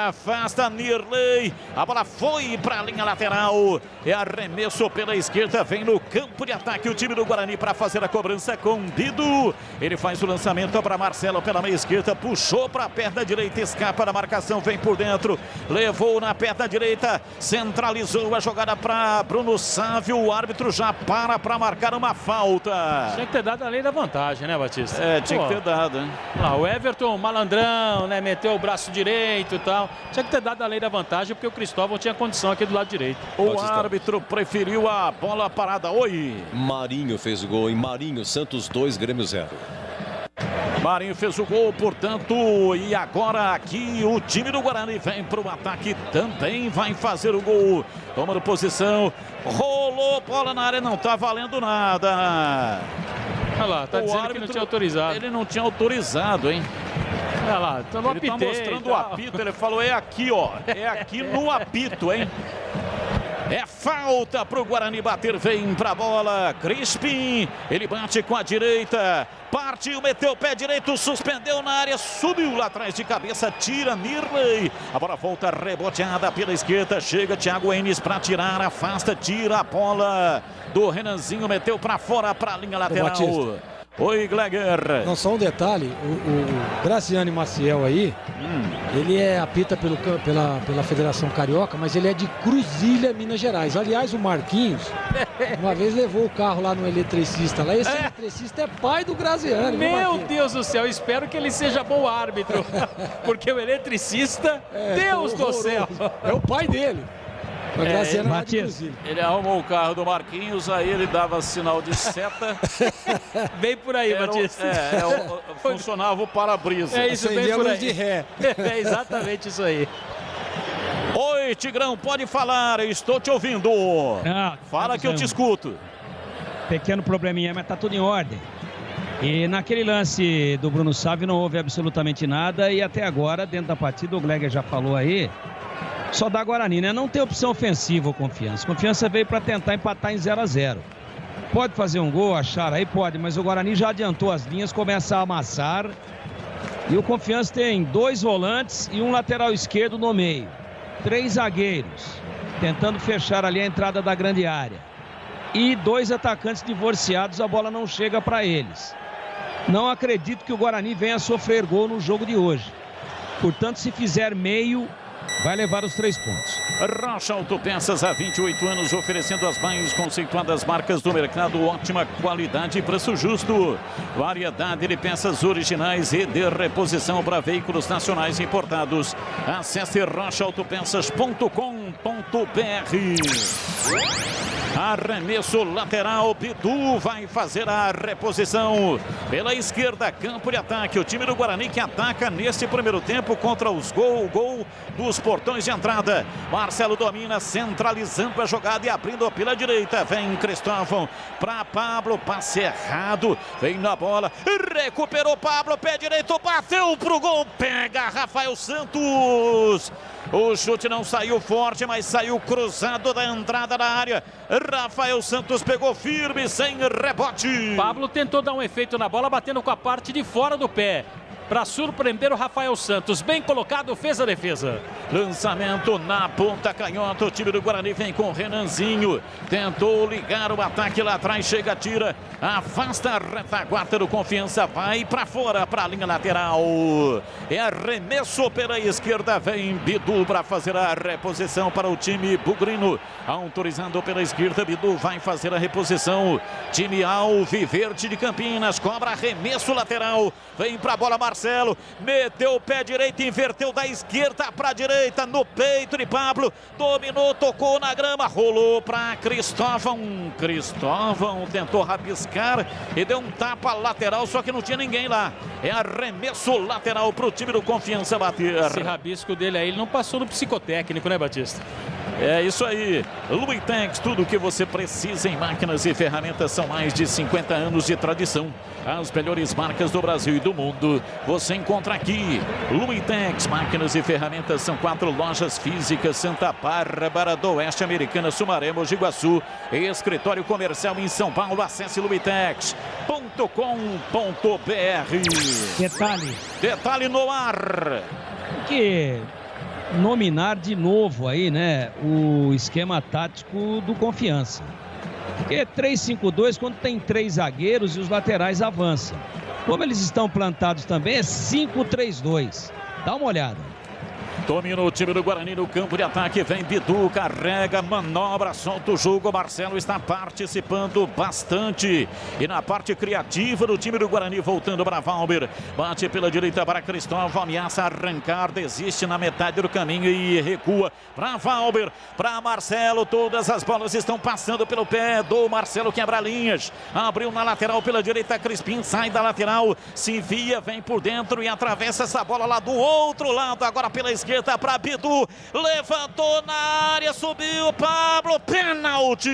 afasta Nirley, a bola foi para a linha lateral, é arremesso pela esquerda, vem no campo de ataque o time do Guarani para fazer a cobrança com Bidu. Ele faz o lançamento para Marcelo pela meia esquerda, puxou para a perna direita, escapa da marcação, vem por dentro, levou na perna direita, centralizou a jogada para Bruno Sávio, o árbitro já para marcar uma falta. Tinha que ter dado a lei da vantagem, né, Batista? É, tinha que ter dado, hein? Lá, o Everton, malandrão, né, meteu o braço direito e tal. Tinha que ter dado a lei da vantagem, porque o Cristóvão tinha condição aqui do lado direito. O árbitro preferiu a bola parada. Oi! Marinho fez o gol, em Marinho, Santos 2, Grêmio 0. Marinho fez o gol, portanto, e agora aqui o time do Guarani vem para o ataque, também vai fazer o gol, tomando posição, rolou bola na área, não tá valendo nada. Olha lá, tá dizendo que não tinha autorizado. Ele não tinha autorizado, hein? Olha lá, tá no apitei, ele tá mostrando o apito, ele falou, é aqui, ó, é aqui no apito, hein? É falta para o Guarani bater, vem para a bola, Crispim, ele bate com a direita, partiu, meteu o pé direito, suspendeu na área, subiu lá atrás de cabeça, tira Nirley, a bola volta reboteada pela esquerda, chega Thiago Enes para tirar, afasta, tira a bola do Renanzinho, meteu para fora, para a linha lateral. Oi, Gleger. Não, só um detalhe, o Graziani Maciel aí, ele apita pela Federação Carioca, mas ele é de Cruzilha, Minas Gerais. Aliás, o Marquinhos, uma vez levou o carro lá no eletricista, lá esse eletricista é pai do Graziani. Meu Deus do céu, espero que ele seja bom árbitro, porque o eletricista, Deus do céu. É o pai dele. Ele arrumou o carro do Marquinhos, aí ele dava sinal de seta. Bem por aí, Batista. Funcionava o para-brisa. É isso, bem por aí. De ré. É exatamente isso aí. Oi, Tigrão, pode falar, eu estou te ouvindo. Fala que eu te escuto. Pequeno probleminha, mas tá tudo em ordem. E naquele lance do Bruno Sávio não houve absolutamente nada e até agora, dentro da partida, o Gleger já falou aí, só dá Guarani, né? Não tem opção ofensiva o Confiança. Confiança veio para tentar empatar em 0-0. Pode fazer um gol, achar aí? Pode, mas o Guarani já adiantou as linhas, começa a amassar. E o Confiança tem 2 volantes e um lateral esquerdo no meio. 3 zagueiros, tentando fechar ali a entrada da grande área. E 2 atacantes divorciados, a bola não chega para eles. Não acredito que o Guarani venha a sofrer gol no jogo de hoje. Portanto, se fizer meio, vai levar os 3 pontos. Rocha Autopeças, há 28 anos, oferecendo as mais conceituadas marcas do mercado, ótima qualidade e preço justo. Variedade de peças originais e de reposição para veículos nacionais importados. Acesse rochaautopeças.com.br. Arremesso lateral, Bidu vai fazer a reposição pela esquerda, campo de ataque. O time do Guarani que ataca neste primeiro tempo contra os gol dos portões de entrada. Marcelo domina, centralizando a jogada e abrindo pela direita. Vem Cristóvão para Pablo, passe errado, vem na bola, recuperou Pablo, pé direito, bateu pro gol, pega Rafael Santos. O chute não saiu forte, mas saiu cruzado da entrada da área. Rafael Santos pegou firme, sem rebote. Pablo tentou dar um efeito na bola, batendo com a parte de fora do pé, para surpreender o Rafael Santos. Bem colocado, fez a defesa. Lançamento na ponta canhota. O time do Guarani vem com o Renanzinho. Tentou ligar o ataque lá atrás. Chega, tira. Afasta a retaguarda do Confiança. Vai para fora, para a linha lateral. É arremesso pela esquerda. Vem Bidu para fazer a reposição para o time bugrino. Autorizado pela esquerda. Bidu vai fazer a reposição. Time Alviverde de Campinas. Cobra arremesso lateral. Vem para a bola Marcelo. Meteu o pé direito. Inverteu da esquerda para a direita. No peito de Pablo. Dominou, tocou na grama. Rolou para Cristóvão. Cristóvão tentou rabiscar e deu um tapa lateral, só que não tinha ninguém lá. É arremesso lateral para o time do Confiança bater. Esse rabisco dele aí, ele não passou no psicotécnico, né, Batista? É isso aí. Luitex, tudo o que você precisa em máquinas e ferramentas. São mais de 50 anos de tradição. As melhores marcas do Brasil e do mundo você encontra aqui. Luitex, máquinas e ferramentas. São 4 lojas físicas: Santa Bárbara do Oeste, Americana, Sumaré, Mogi Guaçu. Escritório comercial em São Paulo. Acesse luitex.com.br. Detalhe no ar. Que nominar de novo aí, né, o esquema tático do Confiança. Porque 3-5-2 quando tem 3 zagueiros e os laterais avançam. Como eles estão plantados também, é 5-3-2. Dá uma olhada. Domina o time do Guarani no campo de ataque. Vem Bidu, carrega, manobra, solta o jogo. Marcelo está participando bastante. E na parte criativa do time do Guarani, voltando para Valber. Bate pela direita para Cristóvão. Ameaça arrancar, desiste na metade do caminho e recua para Valber. Para Marcelo, todas as bolas estão passando pelo pé do Marcelo, quebra linhas. Abriu na lateral pela direita, Crispim sai da lateral, se envia, vem por dentro e atravessa essa bola lá do outro lado. Agora pela esquerda para Bidu, levantou na área, subiu Pablo, pênalti!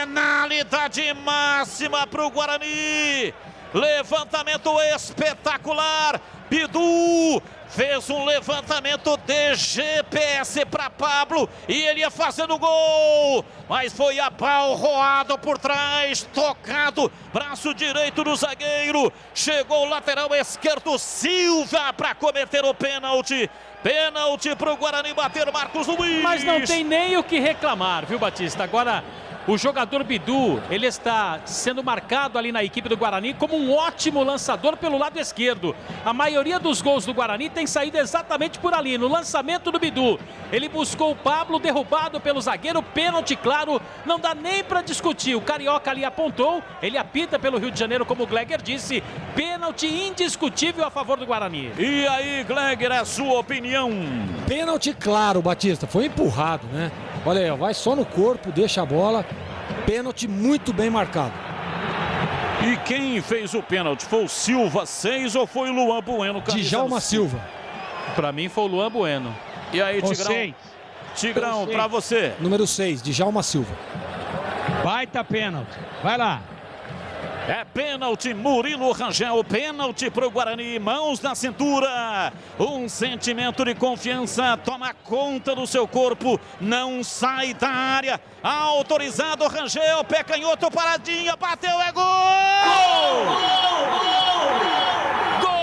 Penalidade máxima para o Guarani. Levantamento espetacular. Bidu fez um levantamento de GPS para Pablo e ele ia fazendo gol, mas foi abalroado por trás, tocado, braço direito do zagueiro, chegou o lateral esquerdo Silva para cometer o pênalti. Pênalti para o Guarani bater, Marcos Luiz. Mas não tem nem o que reclamar, viu, Batista? Agora, o jogador Bidu, ele está sendo marcado ali na equipe do Guarani como um ótimo lançador pelo lado esquerdo. A maioria dos gols do Guarani tem saído exatamente por ali, no lançamento do Bidu. Ele buscou o Pablo, derrubado pelo zagueiro, pênalti claro, não dá nem para discutir. O Carioca ali apontou, ele apita pelo Rio de Janeiro, como o Gleger disse, pênalti indiscutível a favor do Guarani. E aí, Gleger, a sua opinião? Pênalti claro, Batista, foi empurrado, né? Olha aí, vai só no corpo, deixa a bola. Pênalti muito bem marcado. E quem fez o pênalti? Foi o Silva 6 ou foi o Luan Bueno? Djalma Silva. Pra mim foi o Luan Bueno. E aí, Tigrão? Tigrão, pra você. Número 6, Djalma Silva. Baita pênalti. Vai lá. É pênalti, Murilo Rangel, pênalti para o Guarani, mãos na cintura, um sentimento de confiança, toma conta do seu corpo, não sai da área, autorizado Rangel, pé canhoto, paradinha, bateu, é gol! Gol! Gol!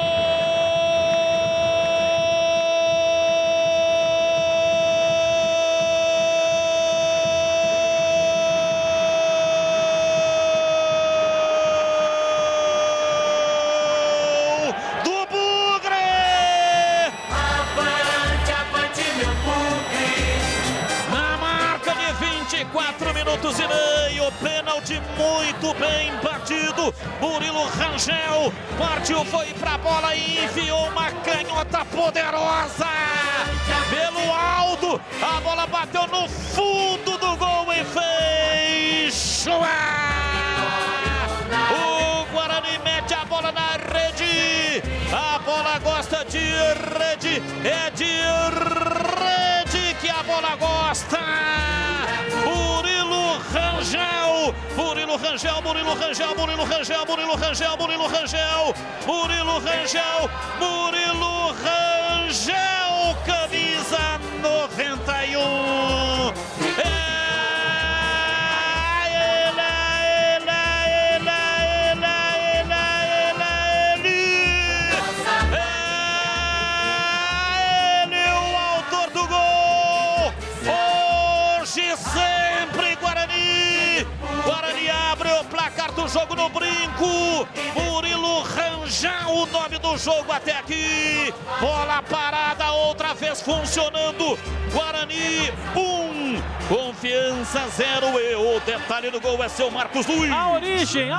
Minutos e meio, pênalti muito bem batido. Murilo Rangel partiu, foi pra bola e enfiou uma canhota poderosa pelo alto. A bola bateu no fundo do gol e fez o Guarani mete a bola na rede. A bola gosta de rede, é de rede que a bola gosta. Rangel Murilo Rangel, Murilo Rangel, Murilo Rangel, Murilo Rangel, Murilo Rangel, Murilo Rangel, Murilo Rangel, camisa 91. Jogo no brinco, Murilo Rangel, o nome do jogo até aqui, bola parada, outra vez funcionando, Guarani 1, Confiança 0, e o detalhe do gol é seu Marcos Luiz. A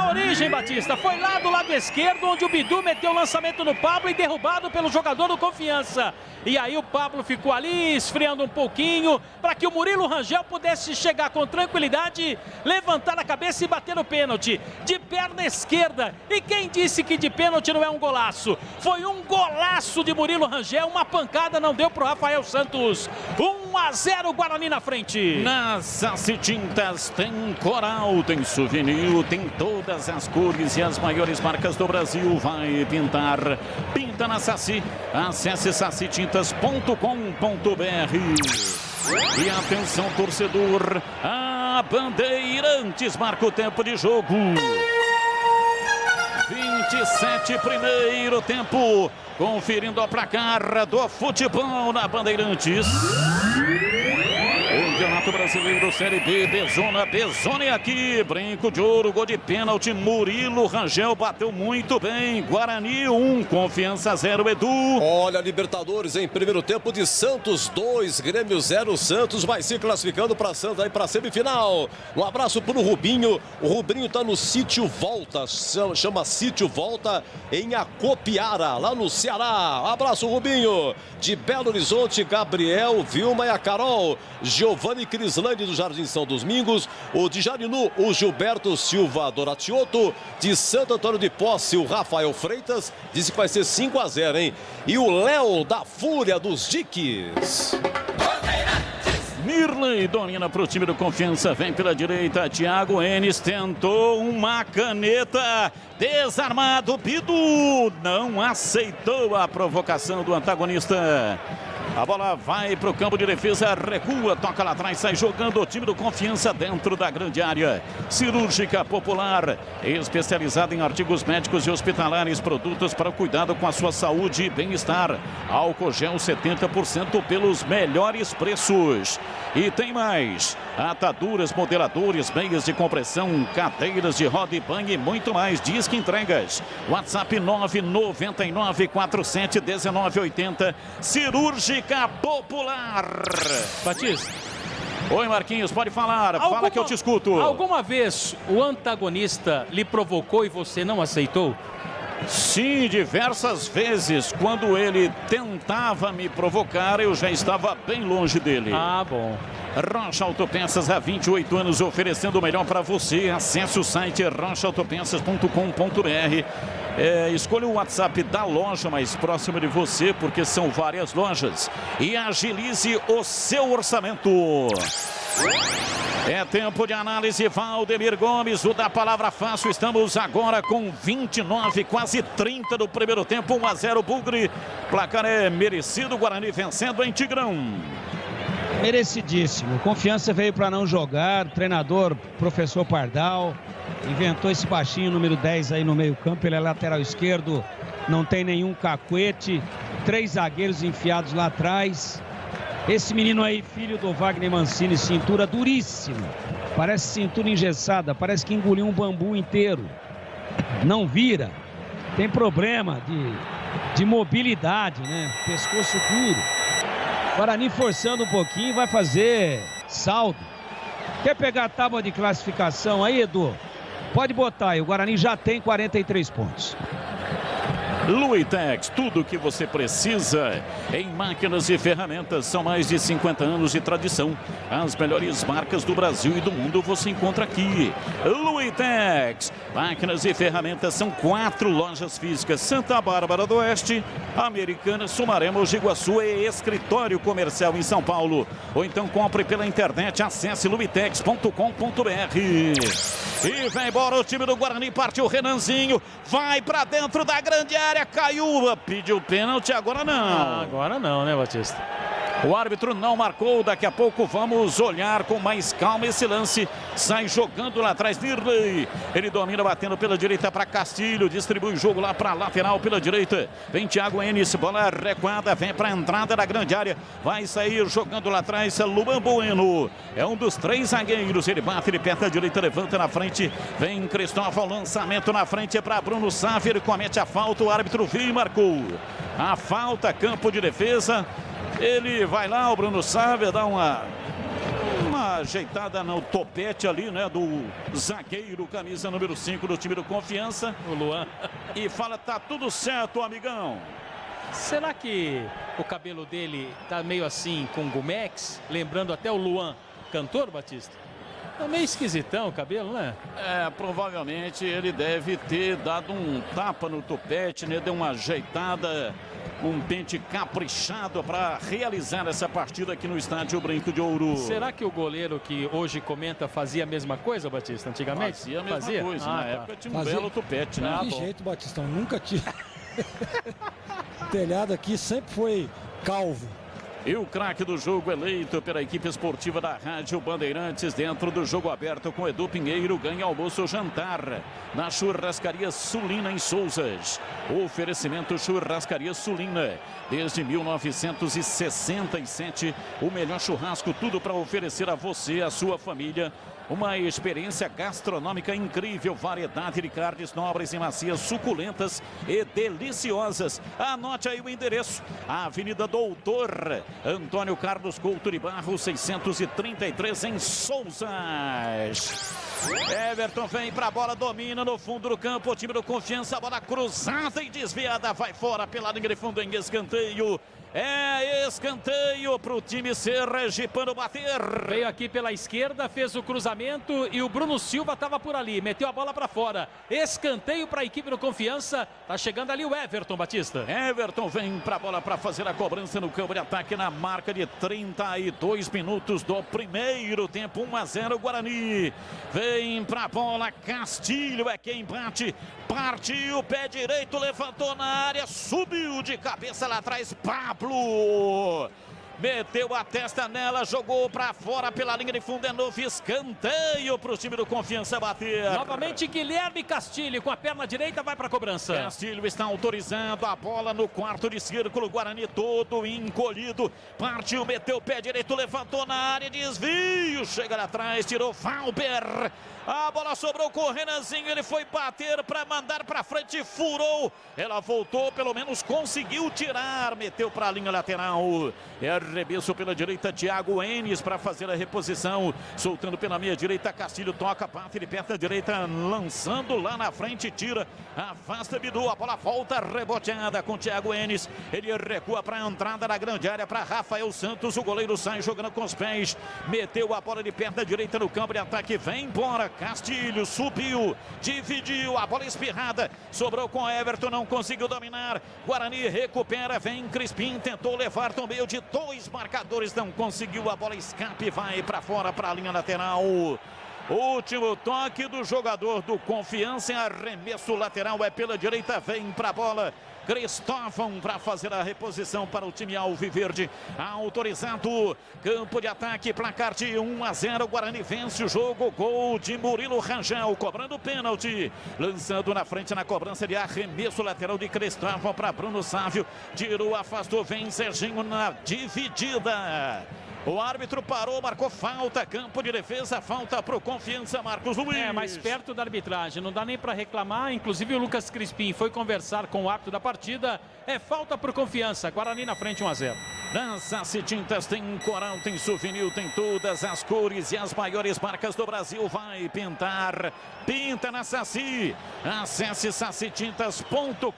origem, Batista, foi lá do lado esquerdo, onde o Bidu meteu o lançamento no Pablo e derrubado pelo jogador do Confiança. E aí o Pablo ficou ali, esfriando um pouquinho, para que o Murilo Rangel pudesse chegar com tranquilidade, levantar a cabeça e bater o pênalti. De perna esquerda. E quem disse que de pênalti não é um golaço? Foi um golaço de Murilo Rangel, uma pancada não deu pro Rafael Santos. 1-0 Guarani na frente. Na Saci Tintas tem coral, tem souvenir, tem todas as cores e as maiores marcas do Brasil. Vai pintar, pinta na Saci. Acesse sacitintas.com.br. E atenção, torcedor, a Bandeirantes marca o tempo de jogo. 27, primeiro tempo, conferindo a placar do futebol na Bandeirantes. Campeonato Brasileiro Série B, Bezone aqui, brinco de ouro, gol de pênalti, Murilo Rangel bateu muito bem, Guarani 1, Confiança 0, Edu. Olha, Libertadores em primeiro tempo de Santos 2, Grêmio 0, Santos vai se classificando para Santos aí para semifinal. Um abraço para o Rubinho está no Sítio Volta, chama Sítio Volta em Acopiara, lá no Ceará. Abraço, Rubinho. De Belo Horizonte, Gabriel, Vilma e a Carol, Giovanni Crislane do Jardim São Domingos, o de Jarinu, o Gilberto Silva Doratioto, de Santo Antônio de Posse, o Rafael Freitas, disse que vai ser 5-0, hein? E o Léo da Fúria dos Diques. Mirley domina para o time do Confiança, vem pela direita, Thiago Enes tentou uma caneta, desarmado, Bidu não aceitou a provocação do antagonista. A bola vai para o campo de defesa, recua, toca lá atrás, sai jogando o time do Confiança dentro da grande área. Cirúrgica Popular, especializada em artigos médicos e hospitalares, produtos para o cuidado com a sua saúde e bem-estar. Álcool gel 70% pelos melhores preços. E tem mais, ataduras, modeladores, meias de compressão, cadeiras de roda e banho e muito mais. Disque entregas, WhatsApp 999471980, Cirúrgica Popular. Batista. Oi, Marquinhos, pode falar, fala que eu te escuto. Alguma vez o antagonista lhe provocou e você não aceitou? Sim, diversas vezes. Quando ele tentava me provocar, eu já estava bem longe dele. Ah, bom. Rocha Autopeças, há 28 anos, oferecendo o melhor para você. Acesse o site rochaautopeças.com.br. Escolha o WhatsApp da loja mais próxima de você, porque são várias lojas. E agilize o seu orçamento. É tempo de análise, Valdemir Gomes, o da palavra fácil. Estamos agora com 29, quase 30 do primeiro tempo, 1-0 Bugre. Placar é merecido, Guarani vencendo em Tigrão. Merecidíssimo. Confiança veio para não jogar. Treinador, professor Pardal, inventou esse baixinho número 10 aí no meio campo. Ele é lateral esquerdo, não tem nenhum cacuete. 3 zagueiros enfiados lá atrás. Esse menino aí, filho do Wagner Mancini, cintura duríssima. Parece cintura engessada, parece que engoliu um bambu inteiro. Não vira. Tem problema de mobilidade, né? Pescoço duro. Guarani forçando um pouquinho, vai fazer saldo. Quer pegar a tábua de classificação aí, Edu? Pode botar aí, o Guarani já tem 43 pontos. Luitex, tudo o que você precisa em máquinas e ferramentas. São mais de 50 anos de tradição. As melhores marcas do Brasil e do mundo você encontra aqui. Luitex, máquinas e ferramentas, são 4 lojas físicas: Santa Bárbara do Oeste, Americana, Sumaré, Mogi Guaçu e escritório comercial em São Paulo. Ou então compre pela internet, acesse luitex.com.br. E vem embora o time do Guarani, partiu o Renanzinho, vai pra dentro da grande área, caiu, pediu pênalti, agora não. Agora não, né, Batista? O árbitro não marcou, daqui a pouco vamos olhar com mais calma esse lance. Sai jogando lá atrás, Dirley. Ele domina, batendo pela direita para Castilho, distribui o jogo lá para lateral pela direita. Vem Thiago Enes, bola recuada, vem para a entrada da grande área. Vai sair jogando lá atrás, Luan Bueno. É um dos 3 zagueiros, ele bate, ele perto da direita, levanta na frente. Vem Cristóvão, lançamento na frente para Bruno Sávio, ele comete a falta, o árbitro viu e marcou. A falta, campo de defesa. Ele vai lá, o Bruno Sávio, dá uma ajeitada no topete ali, né, do zagueiro, camisa número 5 do time do Confiança, o Luan. E fala, tá tudo certo, amigão. Será que o cabelo dele tá meio assim com Gumex, lembrando até o Luan, cantor, Batista? É meio esquisitão o cabelo, né? É, provavelmente ele deve ter dado um tapa no topete, né, deu uma ajeitada, um pente caprichado para realizar essa partida aqui no estádio Brinco de Ouro. Será que o goleiro que hoje comenta fazia a mesma coisa, Batista, antigamente? Fazia a mesma coisa, na época tinha um belo topete, né? De jeito, Batistão, nunca tive. O telhado aqui sempre foi calvo. E o craque do jogo eleito pela equipe esportiva da Rádio Bandeirantes, dentro do jogo aberto com Edu Pinheiro, ganha almoço jantar na Churrascaria Sulina em Souzas. Oferecimento Churrascaria Sulina, desde 1967, o melhor churrasco, tudo para oferecer a você, a sua família. Uma experiência gastronômica incrível, variedade de carnes nobres e macias, suculentas e deliciosas. Anote aí o endereço, a Avenida Doutor Antônio Carlos Couto de Barros, 633 em Souzas. Everton vem para a bola, domina no fundo do campo, o time do Confiança, bola cruzada e desviada, vai fora pela linha de fundo em escanteio. É escanteio para o time sergipano bater. Veio aqui pela esquerda, fez o cruzamento e o Bruno Silva estava por ali, meteu a bola para fora. Escanteio para a equipe do Confiança. Tá chegando ali o Everton, Batista. Everton vem para a bola para fazer a cobrança no campo de ataque na marca de 32 minutos do primeiro tempo. 1-0 Guarani. Vem para a bola, Castilho é quem bate. Partiu, pé direito, levantou na área, subiu de cabeça lá atrás, Pablo. Meteu a testa nela, jogou para fora pela linha de fundo, é novo escanteio para o time do Confiança bater. Novamente Guilherme Castilho com a perna direita vai para a cobrança. Castilho está autorizando a bola no quarto de círculo, Guarani todo encolhido, partiu, meteu o pé direito, levantou na área, desvio, chega lá atrás, tirou Valber. A bola sobrou com o Renanzinho, ele foi bater para mandar para frente, furou. Ela voltou, pelo menos conseguiu tirar, meteu para a linha lateral. É arremesso pela direita, Thiago Enes para fazer a reposição. Soltando pela meia direita, Castilho toca, bate de perto da direita, lançando lá na frente, tira, afasta Bidu, a bola volta reboteada com Thiago Enes. Ele recua para a entrada da grande área para Rafael Santos, o goleiro sai jogando com os pés, meteu a bola de perto da direita no campo de ataque, vem embora. Castilho subiu, dividiu, a bola espirrada, sobrou com Everton, não conseguiu dominar. Guarani recupera, vem Crispim, tentou levar no meio de 2 marcadores, não conseguiu, a bola escape, vai para fora, para a linha lateral. Último toque do jogador do Confiança, arremesso lateral é pela direita, vem para a bola. Cristóvão para fazer a reposição para o time alviverde. Autorizado, campo de ataque, placar de 1-0. Guarani vence o jogo, gol de Murilo Rangel, cobrando pênalti. Lançando na frente na cobrança de arremesso lateral de Cristóvão para Bruno Sávio. Tirou, afastou, vem Serginho na dividida. O árbitro parou, marcou falta, campo de defesa, falta para o Confiança, Marcos Luiz. É, mais perto da arbitragem, não dá nem para reclamar, inclusive o Lucas Crispim foi conversar com o árbitro da partida, é falta para o Confiança, Guarani na frente 1-0. Na Saci Tintas tem coral, tem souvenir, tem todas as cores e as maiores marcas do Brasil, vai pintar, pinta na Saci, acesse sacitintas.com.br.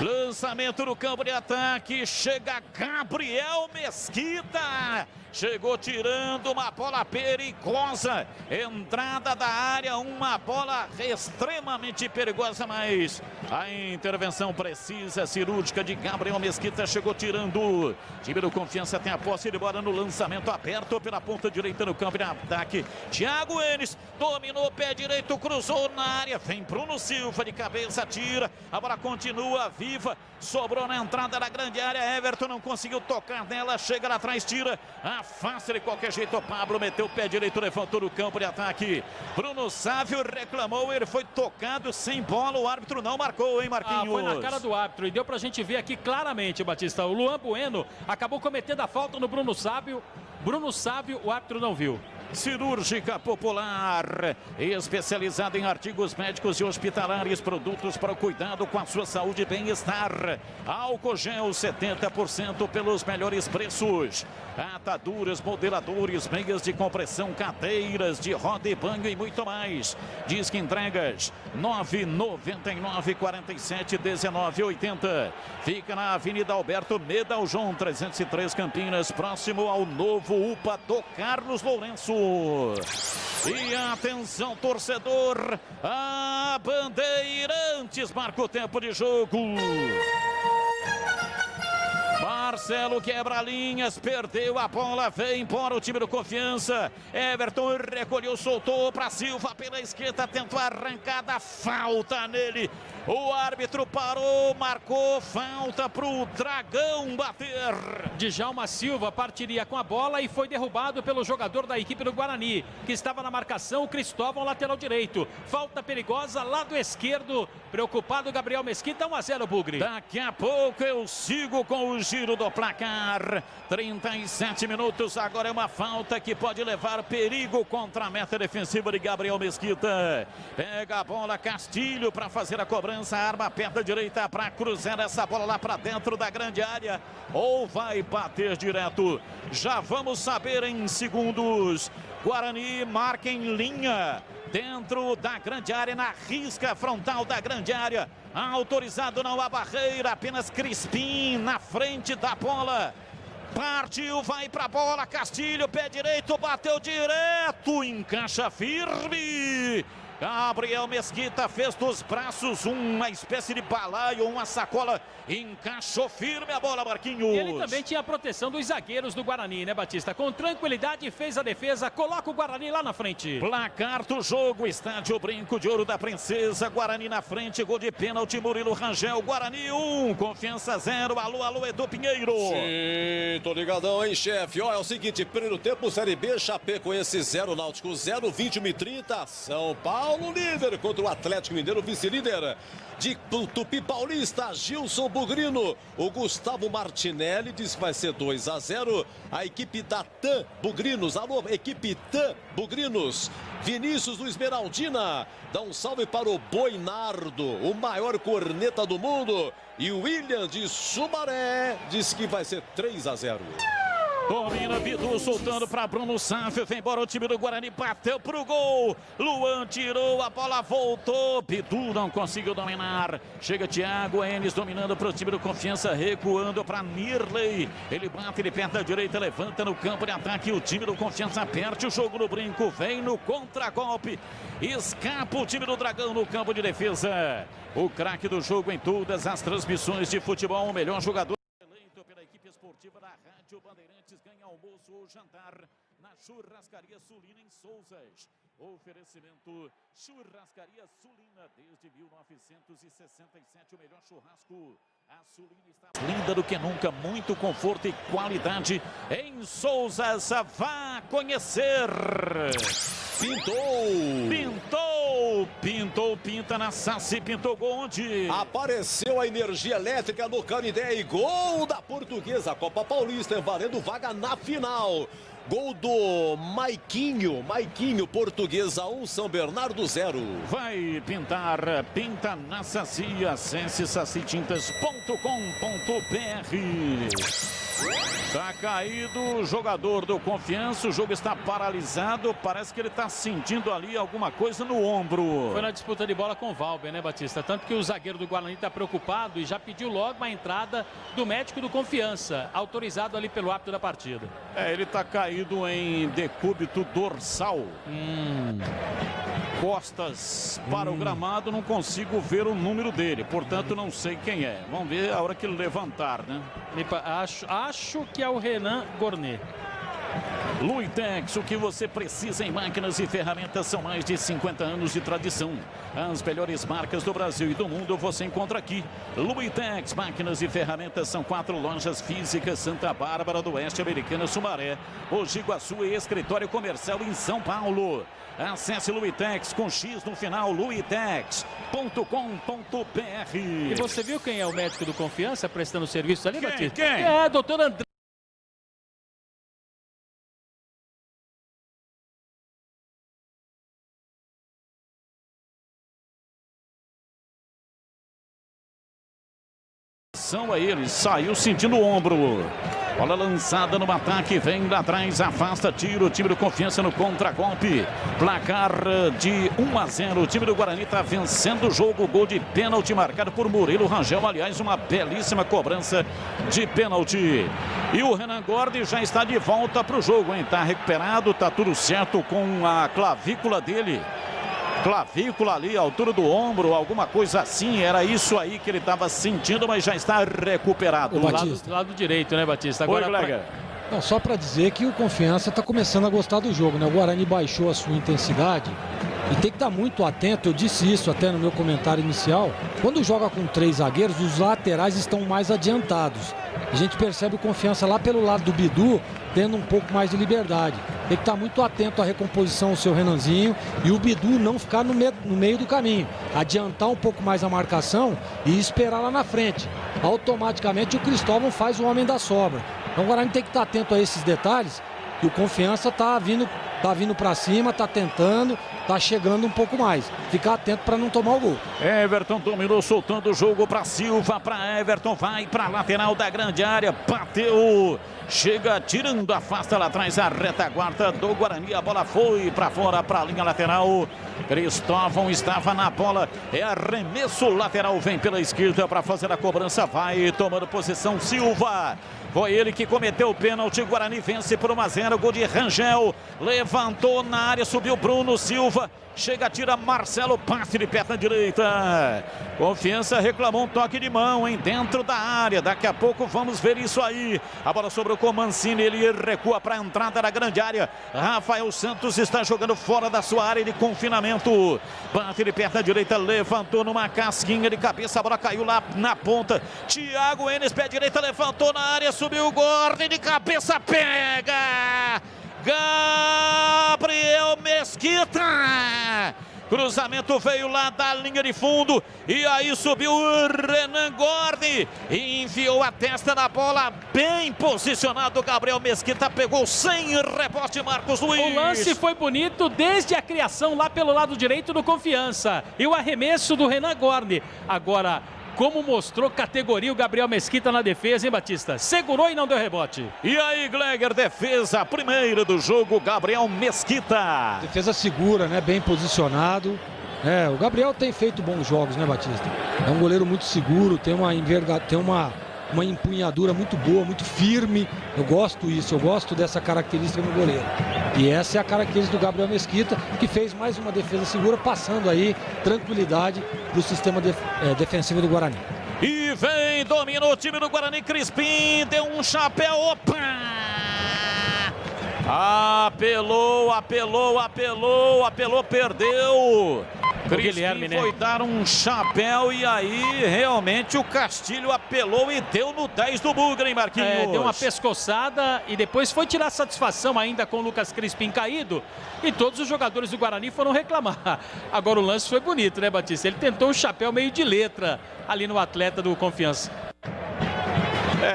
Lançamento no campo de ataque, chega Gabriel Mesquita, chegou tirando uma bola perigosa, entrada da área, uma bola extremamente perigosa, mas a intervenção precisa, cirúrgica de Gabriel Mesquita, chegou tirando. Time do Confiança tem a posse de bola no lançamento aberto pela ponta direita no campo de ataque. Thiago Enes dominou, pé direito, cruzou na área, vem Bruno Silva de cabeça, tira, a bola continua viva, sobrou na entrada da grande área, Everton não conseguiu tocar nela, chega lá atrás, tira, afasta de qualquer jeito, o Pablo meteu o pé direito, levantou no campo de ataque. Bruno Sávio reclamou, ele foi tocado sem bola, o árbitro não marcou, hein, Marquinhos? Foi na cara do árbitro e deu pra gente ver aqui claramente, Batista. O Luan Bueno acabou cometendo a falta no Bruno Sávio. Bruno Sávio, o árbitro não viu. Cirúrgica Popular, especializada em artigos médicos e hospitalares, produtos para o cuidado com a sua saúde e bem-estar. Álcool gel 70% pelos melhores preços. Ataduras, modeladores, meias de compressão, cadeiras de roda e banho e muito mais. Disque entregas 999 47 19 80. Fica na Avenida Alberto Medaljon 303 Campinas, próximo ao novo UPA do Carlos Lourenço. E atenção, torcedor, a Bandeirantes marca o tempo de jogo. Marcelo quebra linhas, perdeu a bola, vem embora o time do Confiança. Everton recolheu, soltou para Silva pela esquerda, tentou a arrancada, falta nele. O árbitro parou, marcou falta para o Dragão bater. Djalma Silva partiria com a bola e foi derrubado pelo jogador da equipe do Guarani, que estava na marcação, o Cristóvão, lateral direito. Falta perigosa, lado esquerdo, preocupado Gabriel Mesquita, 1-0 Bugre. Daqui a pouco eu sigo com o giro do placar. 37 minutos, agora é uma falta que pode levar perigo contra a meta defensiva de Gabriel Mesquita. Pega a bola Castilho para fazer a cobrança, arma a perna direita para cruzar essa bola lá para dentro da grande área, ou vai bater direto. Já vamos saber em segundos. Guarani marca em linha dentro da grande área, na risca frontal da grande área. Autorizado, não há barreira, apenas Crispim na frente da bola. Partiu, vai pra bola, Castilho, pé direito, bateu direto, encaixa firme. Gabriel Mesquita fez dos braços uma espécie de balaio, uma sacola, encaixou firme a bola, Marquinhos. E ele também tinha a proteção dos zagueiros do Guarani, né, Batista? Com tranquilidade fez a defesa, coloca o Guarani lá na frente. Placar do jogo, estádio Brinco de Ouro da Princesa, Guarani na frente, gol de pênalti, Murilo Rangel, Guarani 1, Confiança 0, alô, Edu Pinheiro. Sim, tô ligadão, hein, chefe? Ó, é o seguinte, primeiro tempo, Série B, Chapecoense 0, Náutico 0, 21h30, São Paulo líder contra o Atlético Mineiro, vice-líder de Tupi Paulista, Gilson Bugrino. O Gustavo Martinelli diz que vai ser 2-0. A equipe da TAM Bugrinos, alô, equipe TAM Bugrinos. Vinícius do Esmeraldina dá um salve para o Boinardo, o maior corneta do mundo. E o William de Sumaré diz que vai ser 3-0. Domina Bidu, soltando para Bruno Sávio, vem embora o time do Guarani, bateu pro gol, Luan tirou, a bola voltou, Bidu não conseguiu dominar, chega Thiago Enes dominando para o time do Confiança, recuando para Nirley, ele bate, ele perna direita, levanta no campo de ataque, o time do Confiança perde o jogo no brinco, vem no contragolpe, escapa o time do Dragão no campo de defesa, o craque do jogo em todas as transmissões de futebol, o melhor jogador pela equipe esportiva da Rádio Bandeirantes, ganha almoço ou jantar na Churrascaria Sulina em Souzas. Oferecimento Churrascaria Sulina, desde 1967, o melhor churrasco. A Sulina está linda do que nunca, muito conforto e qualidade em Souzas. Vá conhecer. Pinta na Saci, pintou gol onde? Apareceu a energia elétrica no Canindé e gol da Portuguesa, Copa Paulista, valendo vaga na final. Gol do Maiquinho, Portuguesa 1, São Bernardo 0. Vai pintar, pinta na Saci, acesse sacitintas.com.br. Tá caído o jogador do Confiança, o jogo está paralisado, parece que ele está sentindo ali alguma coisa no ombro. Foi na disputa de bola com o Valber, né, Batista? Tanto que o zagueiro do Guarani está preocupado e já pediu logo a entrada do médico do Confiança, autorizado ali pelo árbitro da partida. Ele está caído em decúbito dorsal. Costas para o gramado, não consigo ver o número dele, portanto não sei quem é. Vamos ver a hora que ele levantar, né? Acho que é o Renan Gornet. Luitex, o que você precisa em máquinas e ferramentas são mais de 50 anos de tradição. As melhores marcas do Brasil e do mundo você encontra aqui. Luitex, máquinas e ferramentas, são 4 lojas físicas: Santa Bárbara do Oeste, Americana, Sumaré, Mogi Guaçu e escritório comercial em São Paulo. Acesse Luitex com X no final, luitex.com.br. E você viu quem é o médico do Confiança prestando serviço ali, Batista? Quem? É, doutor André. A ele, saiu sentindo o ombro. Bola lançada no ataque, vem lá atrás, afasta, tira o time do Confiança no contra-golpe. Placar de 1-0. O time do Guarani está vencendo o jogo. Gol de pênalti marcado por Murilo Rangel. Aliás, uma belíssima cobrança de pênalti. E o Renan Gordi já está de volta para o jogo, hein? Está recuperado, está tudo certo com a clavícula dele. Clavícula ali, altura do ombro, alguma coisa assim, era isso aí que ele estava sentindo, mas já está recuperado. Lado direito, né, Batista? Agora, Não, só para dizer que o Confiança está começando a gostar do jogo, né? O Guarani baixou a sua intensidade e tem que estar muito atento. Eu disse isso até no meu comentário inicial. Quando joga com 3 zagueiros, os laterais estão mais adiantados. A gente percebe o Confiança lá pelo lado do Bidu tendo um pouco mais de liberdade. Tem que estar muito atento à recomposição do seu Renanzinho e o Bidu não ficar no meio do caminho. Adiantar um pouco mais a marcação e esperar lá na frente. Automaticamente o Cristóvão faz o homem da sobra. Então agora a gente tem que estar atento a esses detalhes, que o Confiança está vindo para cima, está tentando, está chegando um pouco mais. Ficar atento para não tomar o gol. Everton dominou, soltando o jogo para Silva, para Everton, vai para a lateral da grande área, bateu, chega tirando, afasta lá atrás a retaguarda do Guarani, a bola foi para fora, para a linha lateral. Cristóvão estava na bola, é arremesso lateral, vem pela esquerda para fazer a cobrança, vai tomando posição Silva. Foi ele que cometeu o pênalti. O Guarani vence por 1-0. Gol de Rangel. Levantou na área, subiu Bruno Silva. Chega, tira Marcelo, passe de perna direita. Confiança reclamou um toque de mão, hein, dentro da área. Daqui a pouco vamos ver isso aí. A bola sobre o Comancini, ele recua para a entrada da grande área. Rafael Santos está jogando fora da sua área de confinamento. Bate de perna direita, levantou numa casquinha de cabeça. A bola caiu lá na ponta. Thiago Enes, pé direita, levantou na área, subiu o Gordi de cabeça, pega! Gabriel Mesquita, cruzamento veio lá da linha de fundo e aí subiu o Renan Gordi e enfiou a testa na bola, bem posicionado. Gabriel Mesquita pegou sem rebote, Marcos Luiz. O lance foi bonito desde a criação lá pelo lado direito do Confiança e o arremesso do Renan Gordi. Agora, como mostrou categoria o Gabriel Mesquita na defesa, hein, Batista? Segurou e não deu rebote. E aí, Gleger, defesa primeira do jogo, Gabriel Mesquita. Defesa segura, né? Bem posicionado. O Gabriel tem feito bons jogos, né, Batista? É um goleiro muito seguro, tem uma empunhadura muito boa, muito firme. Eu gosto dessa característica no goleiro. E essa é a característica do Gabriel Mesquita, que fez mais uma defesa segura, passando aí tranquilidade para o sistema defensivo do Guarani. E vem, domina o time do Guarani, Crispim, deu um chapéu, opa! Apelou, perdeu. Crispim foi dar um chapéu e aí realmente o Castilho apelou e deu no 10 do Bugre, hein, Marquinhos? Deu uma pescoçada e depois foi tirar satisfação ainda com o Lucas Crispim caído e todos os jogadores do Guarani foram reclamar. Agora o lance foi bonito, né, Batista? Ele tentou um chapéu meio de letra ali no atleta do Confiança.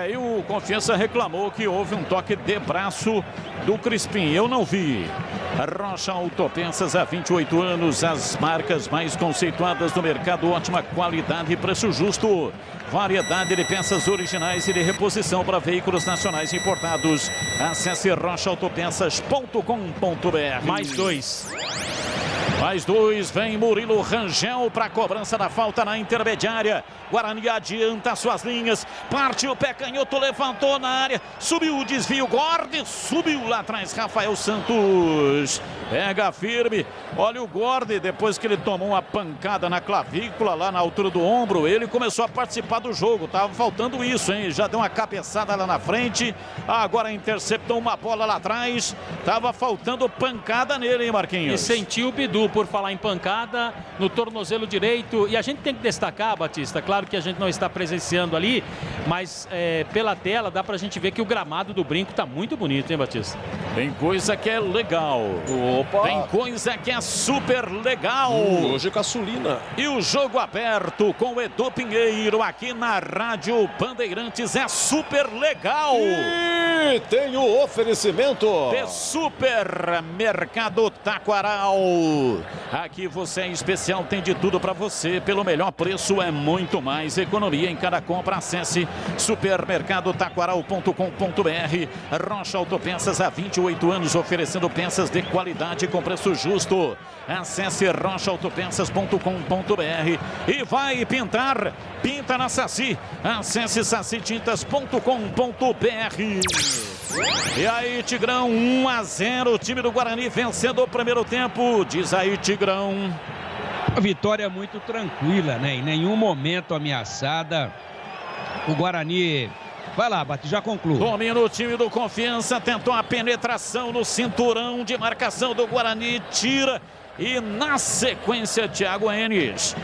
E o Confiança reclamou que houve um toque de braço do Crispim. Eu não vi. Rocha Autopeças, há 28 anos, as marcas mais conceituadas do mercado, ótima qualidade e preço justo. Variedade de peças originais e de reposição para veículos nacionais importados. Acesse rochaautopeças.com.br. Mais 2. Mais 2, vem Murilo Rangel para a cobrança da falta na intermediária. Guarani adianta suas linhas, partiu o pé canhoto, levantou na área, subiu o desvio, Gorde, subiu lá atrás, Rafael Santos. Pega firme, olha o Gorde, depois que ele tomou uma pancada na clavícula, lá na altura do ombro, ele começou a participar do jogo, tava faltando isso, hein? Já deu uma cabeçada lá na frente, agora interceptou uma bola lá atrás, tava faltando pancada nele, hein, Marquinhos? E sentiu o Bidu, por falar em pancada, no tornozelo direito, e a gente tem que destacar, Batista, claro que a gente não está presenciando ali, mas pela tela dá pra gente ver que o gramado do Brinco tá muito bonito, hein, Batista? Tem coisa que é legal. Opa! Tem coisa que é super legal. Hoje caçulina. E o jogo aberto com o Edu Pinheiro aqui na Rádio Bandeirantes é super legal. E tem o oferecimento de Supermercado Taquaral. Aqui você é especial, tem de tudo para você. Pelo melhor preço é muito mais economia em cada compra. Acesse supermercadotaquaral.com.br. Rocha Autopeças, há 28 anos oferecendo peças de qualidade com preço justo. Acesse rochaautopeças.com.br e vai pintar. Pinta na Saci. Acesse sacitintas.com.br. E aí, Tigrão, 1-0, o time do Guarani vencendo o primeiro tempo. Diz aí, Tigrão. A vitória muito tranquila, né? Em nenhum momento ameaçada. O Guarani... Vai lá, Bate, já conclui. Domina o time do Confiança, tentou a penetração no cinturão de marcação do Guarani, tira. E na sequência, Thiago Enes.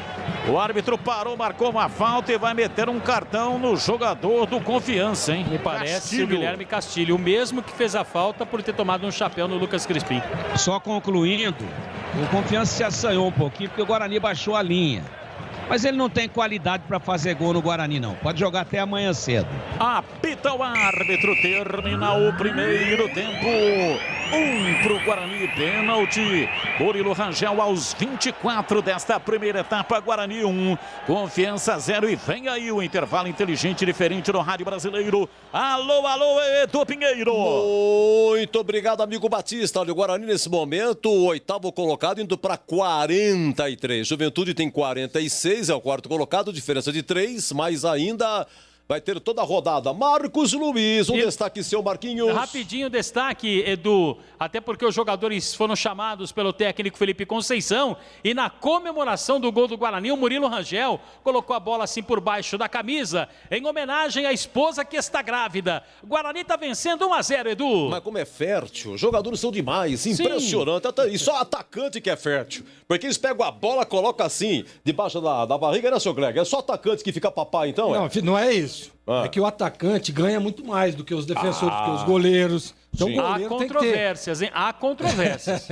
O árbitro parou, marcou uma falta e vai meter um cartão no jogador do Confiança, hein? Me parece o Guilherme Castilho, o mesmo que fez a falta por ter tomado um chapéu no Lucas Crispim. Só concluindo, o Confiança se assanhou um pouquinho porque o Guarani baixou a linha. Mas ele não tem qualidade para fazer gol no Guarani, não. Pode jogar até amanhã cedo. Apita o árbitro, termina o primeiro tempo. 1 para o Guarani, pênalti. Murilo Rangel aos 24 desta primeira etapa. Guarani 1, Confiança 0. E vem aí o intervalo inteligente e diferente no Rádio Brasileiro. Alô, alô, Edu Pinheiro. Muito obrigado, amigo Batista. Olha, o Guarani nesse momento, o oitavo colocado, indo para 43. Juventude tem 46, é o quarto colocado, diferença de 3, mas ainda... vai ter toda a rodada. Marcos Luiz, destaque seu, Marquinhos. Rapidinho destaque, Edu, até porque os jogadores foram chamados pelo técnico Felipe Conceição e na comemoração do gol do Guarani, o Murilo Rangel colocou a bola assim por baixo da camisa, em homenagem à esposa que está grávida. O Guarani está vencendo 1-0, Edu. Mas como é fértil, os jogadores são demais, impressionante. E só atacante que é fértil, porque eles pegam a bola, colocam assim, debaixo da barriga, né, seu Greg? É só atacante que fica papai, então? Não é isso. É que o atacante ganha muito mais do que os defensores, do que os goleiros. Então, há controvérsias, hein? Há controvérsias.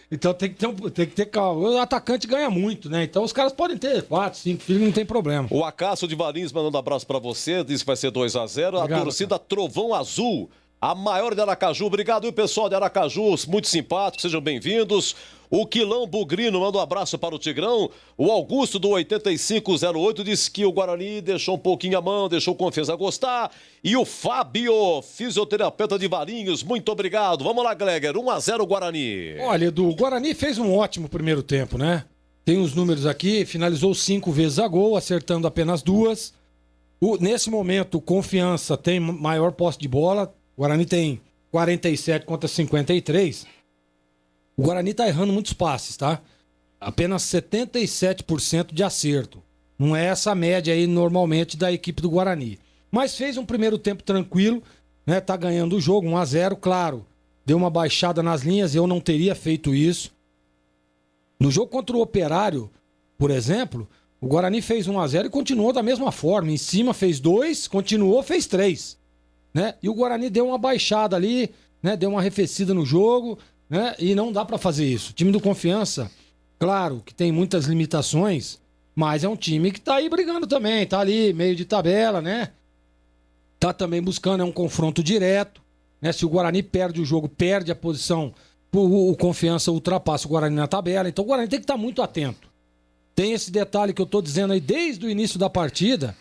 Então tem que ter calma. O atacante ganha muito, né? Então os caras podem ter 4, 5 filhos, não tem problema. O Acácio de Valinhos mandando um abraço pra você, disse que vai ser 2-0. A torcida Trovão Azul, a maior de Aracaju. Obrigado, pessoal de Aracaju, muito simpáticos, sejam bem-vindos. O Quilão Bugrino manda um abraço para o Tigrão. O Augusto do 8508 disse que o Guarani deixou um pouquinho a mão, deixou o Confiança gostar. E o Fábio, fisioterapeuta de Valinhos, muito obrigado. Vamos lá, Gleger, 1-0 Guarani. Olha, Edu, o Guarani fez um ótimo primeiro tempo, né? Tem os números aqui, finalizou 5 vezes a gol, acertando apenas 2. Nesse momento, o Confiança tem maior posse de bola. O Guarani tem 47 contra 53. O Guarani tá errando muitos passes, tá? Apenas 77% de acerto. Não é essa a média aí normalmente da equipe do Guarani. Mas fez um primeiro tempo tranquilo, né? Tá ganhando o jogo, 1-0, claro. Deu uma baixada nas linhas, eu não teria feito isso. No jogo contra o Operário, por exemplo, o Guarani fez 1-0 e continuou da mesma forma. Em cima fez 2, continuou, fez 3. Né? E o Guarani deu uma baixada ali, né? Deu uma arrefecida no jogo, né? E não dá pra fazer isso. O time do Confiança, claro que tem muitas limitações, mas é um time que tá aí brigando também, tá ali meio de tabela, né? Tá também buscando um confronto direto, né? Se o Guarani perde o jogo, perde a posição o Confiança ultrapassa o Guarani na tabela. Então o Guarani tem que estar muito atento. Tem esse detalhe que eu estou dizendo aí desde o início da partida,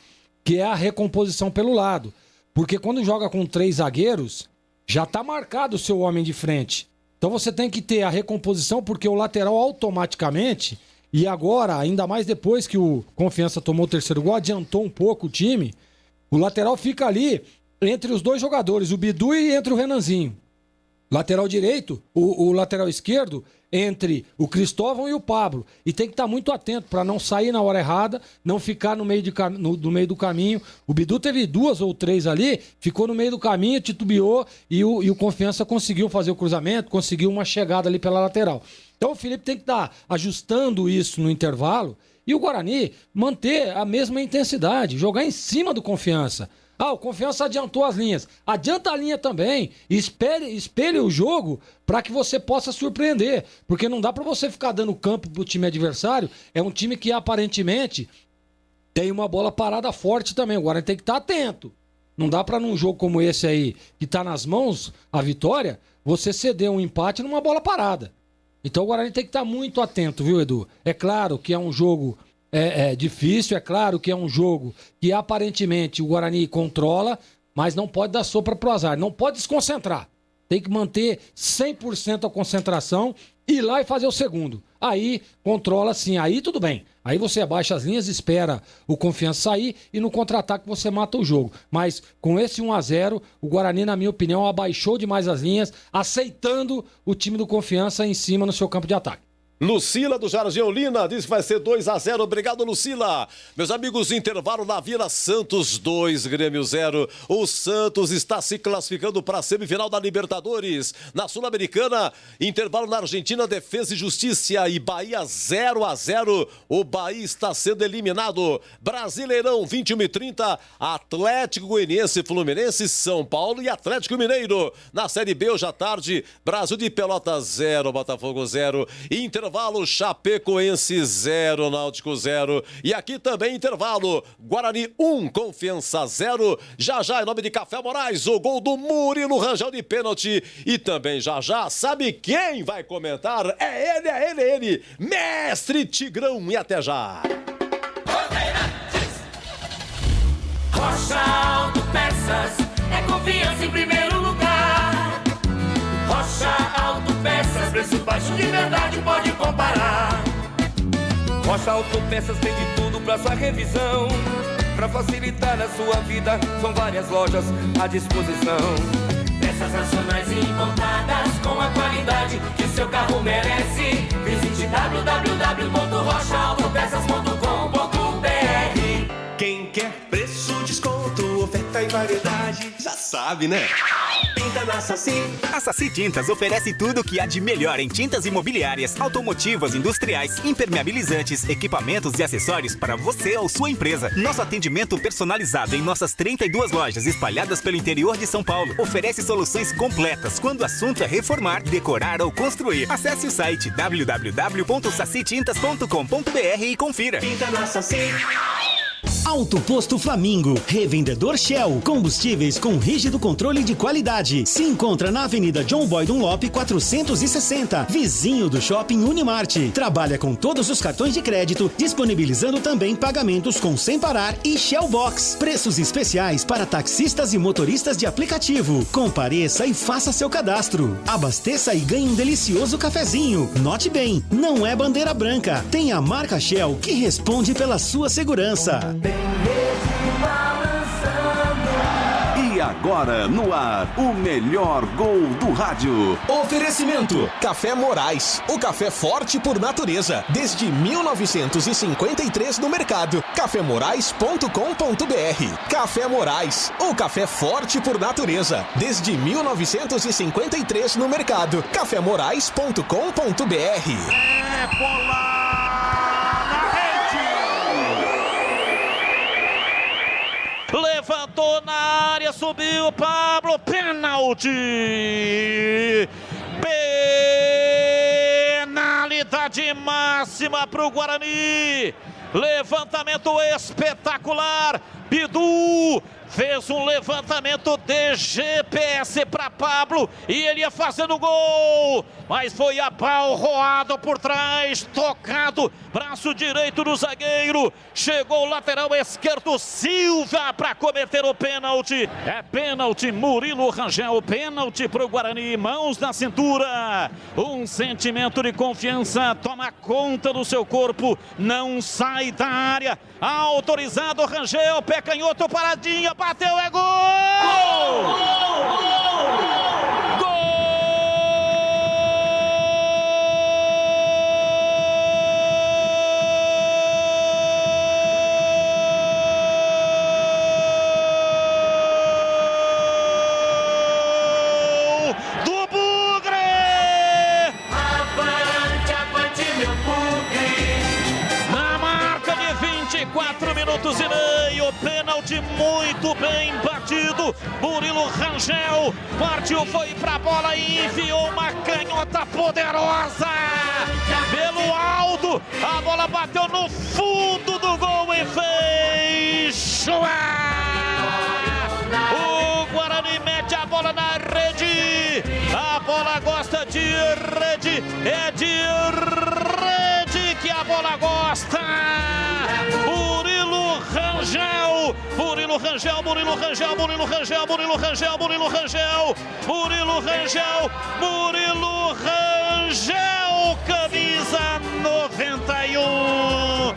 que é a recomposição pelo lado. Porque quando joga com 3 zagueiros, já está marcado o seu homem de frente. Então você tem que ter a recomposição, porque o lateral automaticamente, e agora, ainda mais depois que o Confiança tomou o 3º gol, adiantou um pouco o time, o lateral fica ali entre os 2 jogadores, o Bidu e entre o Renanzinho. Lateral direito, o lateral esquerdo, entre o Cristóvão e o Pablo. E tem que estar muito atento para não sair na hora errada, não ficar no meio do caminho. O Bidu teve 2 ou 3 ali, ficou no meio do caminho, titubeou e o Confiança conseguiu fazer o cruzamento, conseguiu uma chegada ali pela lateral. Então o Felipe tem que estar ajustando isso no intervalo e o Guarani manter a mesma intensidade, jogar em cima do Confiança. O Confiança adiantou as linhas. Adianta a linha também. Espelhe o jogo para que você possa surpreender. Porque não dá para você ficar dando campo pro time adversário. É um time que aparentemente tem uma bola parada forte também. O Guarani tem que estar atento. Não dá para num jogo como esse aí, que tá nas mãos a vitória, você ceder um empate numa bola parada. Então o Guarani tem que estar muito atento, viu, Edu? É claro que é um jogo... É difícil, é claro que é um jogo que aparentemente o Guarani controla, mas não pode dar sopa pro azar, não pode desconcentrar. Tem que manter 100% a concentração, ir lá e fazer o segundo. Aí controla sim, aí tudo bem. Aí você abaixa as linhas, espera o Confiança sair e no contra-ataque você mata o jogo. Mas com esse 1-0, o Guarani, na minha opinião, abaixou demais as linhas, aceitando o time do Confiança em cima no seu campo de ataque. Lucila do Jardim Olina diz que vai ser 2-0. Obrigado, Lucila. Meus amigos, intervalo na Vila, Santos 2, Grêmio 0. O Santos está se classificando para a semifinal da Libertadores. Na Sul-Americana, intervalo na Argentina, Defesa e Justiça e Bahia 0-0. O Bahia está sendo eliminado. Brasileirão 21h30, Atlético Goianiense, Fluminense, São Paulo e Atlético Mineiro. Na Série B, hoje à tarde, Brasil de Pelotas 0, Botafogo 0. Intervalo Chapecoense 0, Náutico 0. E aqui também intervalo Guarani 1, Confiança 0. Já em nome de Café Moraes, o gol do Murilo Rangel de pênalti. E também já, sabe quem vai comentar? É ele, Mestre Tigrão. E até já. Rocha Autopeças é confiança em primeiro lugar. Rocha Autopeças, preço baixo de verdade, pode comparar. Rocha Autopeças tem de tudo pra sua revisão. Pra facilitar a sua vida, são várias lojas à disposição. Peças nacionais e importadas com a qualidade que seu carro merece. Visite www.rochaautopeças.com.br. Quem quer preço, desconto, oferta e variedade, já sabe, né? Pinta na Saci. A Saci Tintas oferece tudo o que há de melhor em tintas imobiliárias, automotivas, industriais, impermeabilizantes, equipamentos e acessórios para você ou sua empresa. Nosso atendimento personalizado em nossas 32 lojas espalhadas pelo interior de São Paulo oferece soluções completas quando o assunto é reformar, decorar ou construir. Acesse o site www.sacitintas.com.br e confira. Pinta na Saci. Auto Posto Flamingo, revendedor Shell, combustíveis com rígido controle de qualidade. Se encontra na Avenida John Boy Dunlop 460, vizinho do Shopping Unimart. Trabalha com todos os cartões de crédito, disponibilizando também pagamentos com Sem Parar e Shell Box. Preços especiais para taxistas e motoristas de aplicativo. Compareça e faça seu cadastro. Abasteça e ganhe um delicioso cafezinho. Note bem, não é bandeira branca. Tem a marca Shell que responde pela sua segurança. E agora, no ar, o melhor gol do rádio. Oferecimento: Café Moraes, o café forte por natureza. Desde 1953 no mercado. cafemorais.com.br. Café Moraes, o café forte por natureza. Desde 1953 no mercado. cafemorais.com.br. É bola! Levantou na área, subiu Pablo, pênalti! Penalidade máxima para o Guarani! Levantamento espetacular! Bidu fez um levantamento de GPS para Pablo e ele ia fazendo gol, mas foi abalroado por trás, tocado, braço direito do zagueiro, chegou o lateral esquerdo Silva para cometer o pênalti. É pênalti, Murilo Rangel, pênalti para o Guarani, mãos na cintura, um sentimento de confiança toma conta do seu corpo, não sai da área, autorizado Rangel, pé canhoto, paradinha, bateu, é gol! Do Bugre! Avante, avante, meu Bugre! Na marca de 24 minutos e meio, pênalti muito bem batido. Murilo Rangel partiu, foi pra bola e enfiou uma canhota poderosa pelo alto. A bola bateu no fundo do gol e fez o Guarani mete a bola na rede. A bola gosta de rede, é de rede que a bola gosta. Murilo Rangel, Murilo Rangel, Murilo Rangel, Murilo Rangel, Murilo Rangel, Murilo Rangel, Murilo Rangel, Murilo Rangel, camisa 91.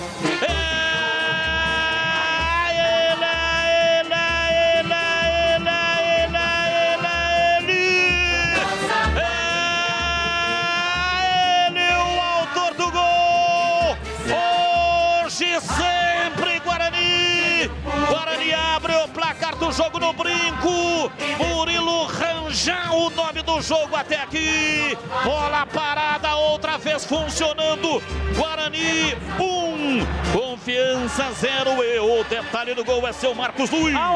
Guarani abre o placar do jogo no brinco. Murilo Rangel, o nome do jogo até aqui. Bola parada, outra vez funcionando. Guarani 1, Confiança 0. E o detalhe do gol é seu Marcos Luiz. A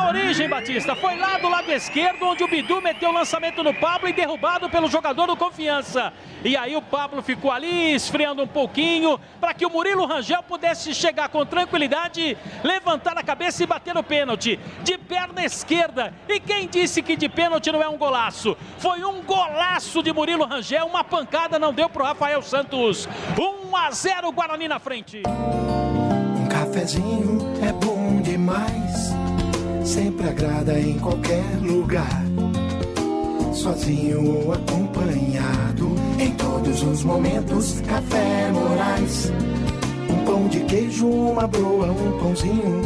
origem, Batista, foi lá do lado esquerdo, onde o Bidu meteu o lançamento no Pablo e derrubado pelo jogador do Confiança. E aí o Pablo ficou ali esfriando um pouquinho para que o Murilo Rangel pudesse chegar com tranquilidade, levantar a cabeça e bater no pênalti de perna esquerda. E quem disse que de pênalti não é um golaço? Foi um golaço de Murilo Rangel, uma pancada não deu pro Rafael Santos. 1-0 Guarani na frente. Um cafezinho é bom demais, sempre agrada em qualquer lugar. Sozinho ou acompanhado, em todos os momentos, Café Moraes. Um pão de queijo, uma broa, um pãozinho,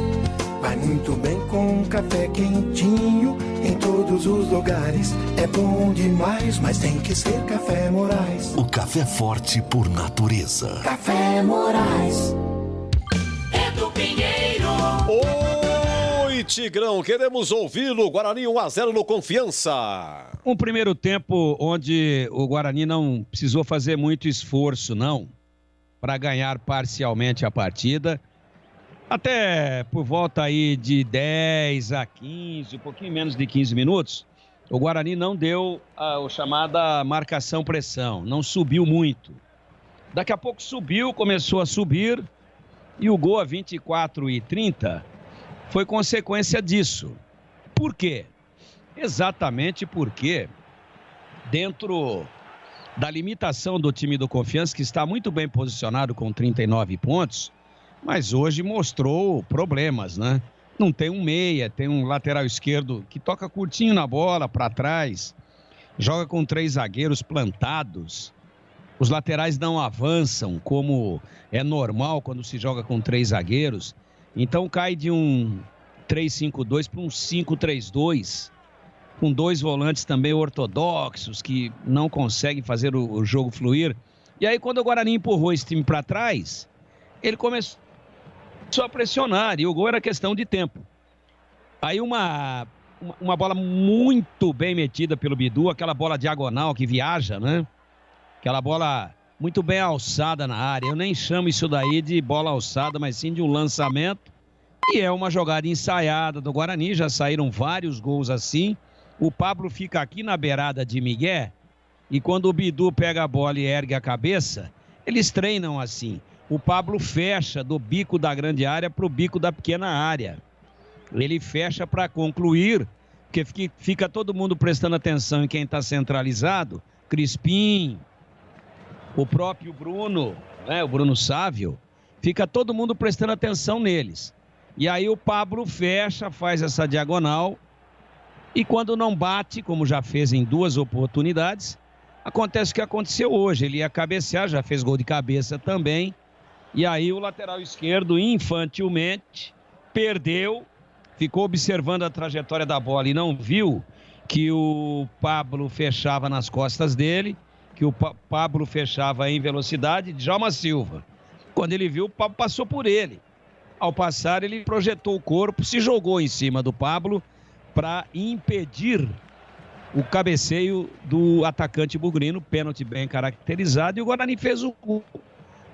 vai muito bem com um café quentinho. Em todos os lugares, é bom demais, mas tem que ser Café Moraes. O café forte por natureza. Café Moraes. Edu Pinheiro. Oi, Tigrão, queremos ouvi-lo. Guarani 1-0 no Confiança. Um primeiro tempo onde o Guarani não precisou fazer muito esforço, não, para ganhar parcialmente a partida. Até por volta aí de 10 a 15, um pouquinho menos de 15 minutos, o Guarani não deu a chamada marcação-pressão, não subiu muito. Daqui a pouco subiu, começou a subir, e o gol a 24 e 30 foi consequência disso. Por quê? Exatamente porque, dentro da limitação do time do Confiança, que está muito bem posicionado com 39 pontos, mas hoje mostrou problemas, né? Não tem um meia, tem um lateral esquerdo que toca curtinho na bola, para trás, joga com 3 zagueiros plantados. Os laterais não avançam, como é normal quando se joga com 3 zagueiros. Então cai de um 3-5-2 para um 5-3-2, com 2 volantes também ortodoxos, que não conseguem fazer o jogo fluir. E aí, quando o Guarani empurrou esse time para trás, ele começou a pressionar, e o gol era questão de tempo. Aí uma bola muito bem metida pelo Bidu, aquela bola diagonal que viaja, né? Aquela bola muito bem alçada na área. Eu nem chamo isso daí de bola alçada, mas sim de um lançamento. E é uma jogada ensaiada do Guarani, já saíram vários gols assim. O Pablo fica aqui na beirada de Miguel, e quando o Bidu pega a bola e ergue a cabeça, eles treinam assim. O Pablo fecha do bico da grande área para o bico da pequena área. ele fecha para concluir, porque fica todo mundo prestando atenção em quem está centralizado, Crispim, o próprio Bruno, né, o Bruno Sávio, fica todo mundo prestando atenção neles. E aí o Pablo fecha, faz essa diagonal, e quando não bate, como já fez em 2 oportunidades, acontece o que aconteceu hoje. Ele ia cabecear, já fez gol de cabeça também. E aí o lateral esquerdo, infantilmente, perdeu, ficou observando a trajetória da bola e não viu que o Pablo fechava nas costas dele, que o Pablo fechava em velocidade. Djalma Silva, quando ele viu, o Pablo passou por ele. Ao passar, ele projetou o corpo, se jogou em cima do Pablo para impedir o cabeceio do atacante bugrino, pênalti bem caracterizado, e o Guarani fez o gol.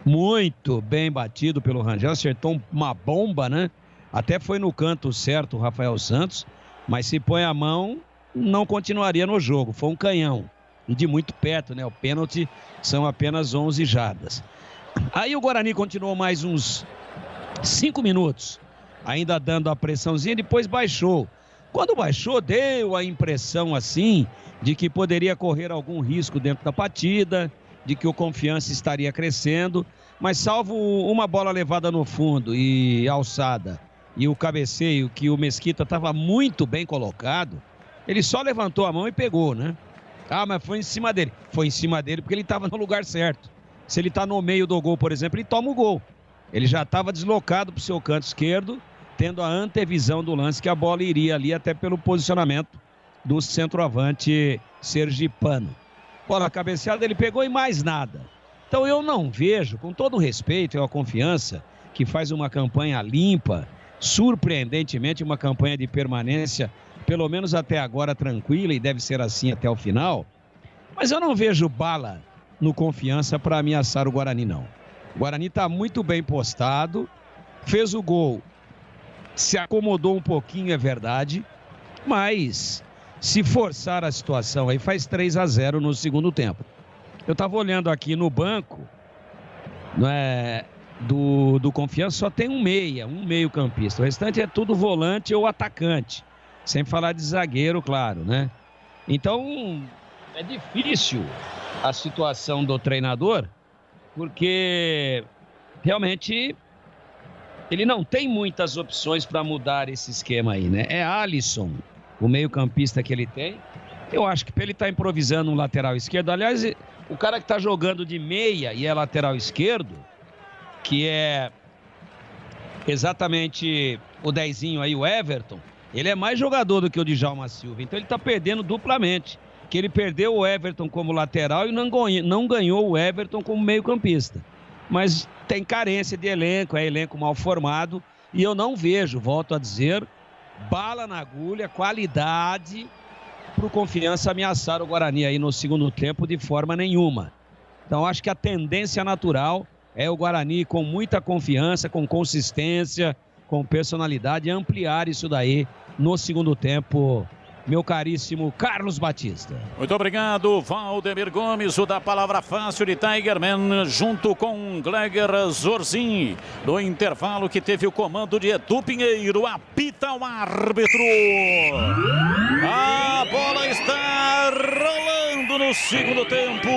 Muito bem batido pelo Rangel, acertou uma bomba, né? Até foi no canto certo o Rafael Santos, mas se põe a mão, não continuaria no jogo. Foi um canhão, e de muito perto, né? O pênalti são apenas 11 jardas. Aí o Guarani continuou mais uns 5 minutos, ainda dando a pressãozinha, depois baixou. Quando baixou, deu a impressão assim de que poderia correr algum risco dentro da partida, de que o Confiança estaria crescendo, mas salvo uma bola levada no fundo e alçada e o cabeceio que o Mesquita estava muito bem colocado, ele só levantou a mão e pegou, né? Ah, mas foi em cima dele. Foi em cima dele porque ele estava no lugar certo. Se ele está no meio do gol, por exemplo, ele toma o gol. Ele já estava deslocado para o seu canto esquerdo, tendo a antevisão do lance que a bola iria ali até pelo posicionamento do centroavante sergipano. Bola cabeceada, ele pegou e mais nada. Então eu não vejo, com todo o respeito e a Confiança, que faz uma campanha limpa, surpreendentemente uma campanha de permanência, pelo menos até agora tranquila, e deve ser assim até o final, mas eu não vejo bala no Confiança para ameaçar o Guarani, não. O Guarani está muito bem postado, fez o gol, se acomodou um pouquinho, é verdade, mas se forçar a situação aí faz 3-0 no segundo tempo. Eu estava olhando aqui no banco, né, do Confiança, só tem um meio campista, o restante é tudo volante ou atacante, sem falar de zagueiro, claro, né? Então é difícil a situação do treinador, porque realmente ele não tem muitas opções para mudar esse esquema aí, né? É Alisson, o meio-campista que ele tem. Eu acho que para ele estar improvisando um lateral esquerdo, aliás, o cara que está jogando de meia e é lateral esquerdo, que é exatamente o Dezinho aí, o Everton, ele é mais jogador do que o Djalma Silva, então ele está perdendo duplamente, que ele perdeu o Everton como lateral e não ganhou o Everton como meio-campista. Mas tem carência de elenco, é elenco mal formado, e eu não vejo, volto a dizer, bala na agulha, qualidade para o Confiança ameaçar o Guarani aí no segundo tempo de forma nenhuma. Então acho que a tendência natural é o Guarani com muita confiança, com consistência, com personalidade, ampliar isso daí no segundo tempo, meu caríssimo Carlos Batista. Muito obrigado, Valdemir Gomes, o da palavra fácil de Tigerman, junto com Gleger Zorzin. No intervalo que teve o comando de Edu Pinheiro, apita o árbitro. A bola está rolando no segundo tempo.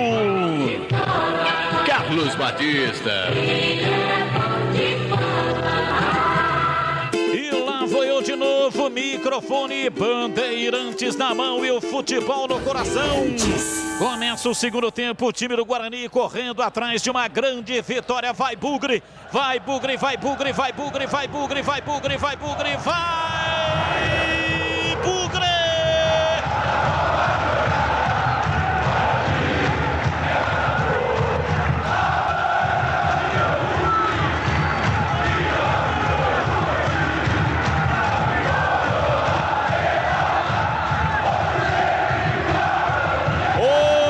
Carlos Batista. De novo, microfone, Bandeirantes na mão e o futebol no coração. Começa o segundo tempo, o time do Guarani correndo atrás de uma grande vitória. Vai Bugre, vai Bugre, vai Bugre, vai Bugre, vai Bugre, vai Bugre, vai Bugre, vai Bugre!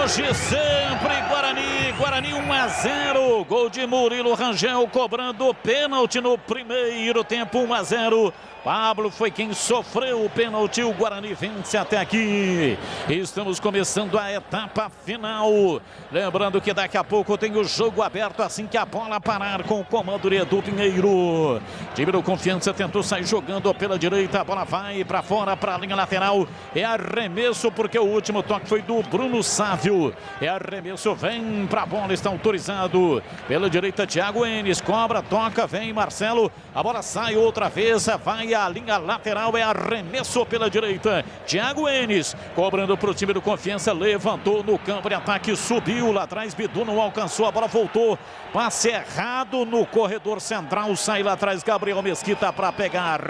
Hoje sempre Guarani 1-0, gol de Murilo Rangel cobrando pênalti no primeiro tempo, 1-0 Pablo foi quem sofreu o pênalti. O Guarani vence até aqui. Estamos começando a etapa final. Lembrando que daqui a pouco tem o jogo aberto assim que a bola parar com o comando de Edu Pinheiro. Time do Confiança tentou sair jogando pela direita. A bola vai para fora, para a linha lateral. É arremesso porque o último toque foi do Bruno Sávio. É arremesso, vem para a bola, está autorizado. Pela direita, Thiago Enes. Cobra, toca, vem Marcelo. A bola sai outra vez, vai a linha lateral, é arremesso pela direita. Thiago Enes cobrando para o time do Confiança, levantou no campo de ataque, subiu lá atrás, Bidu não alcançou, a bola voltou, passe errado no corredor central, sai lá atrás Gabriel Mesquita para pegar.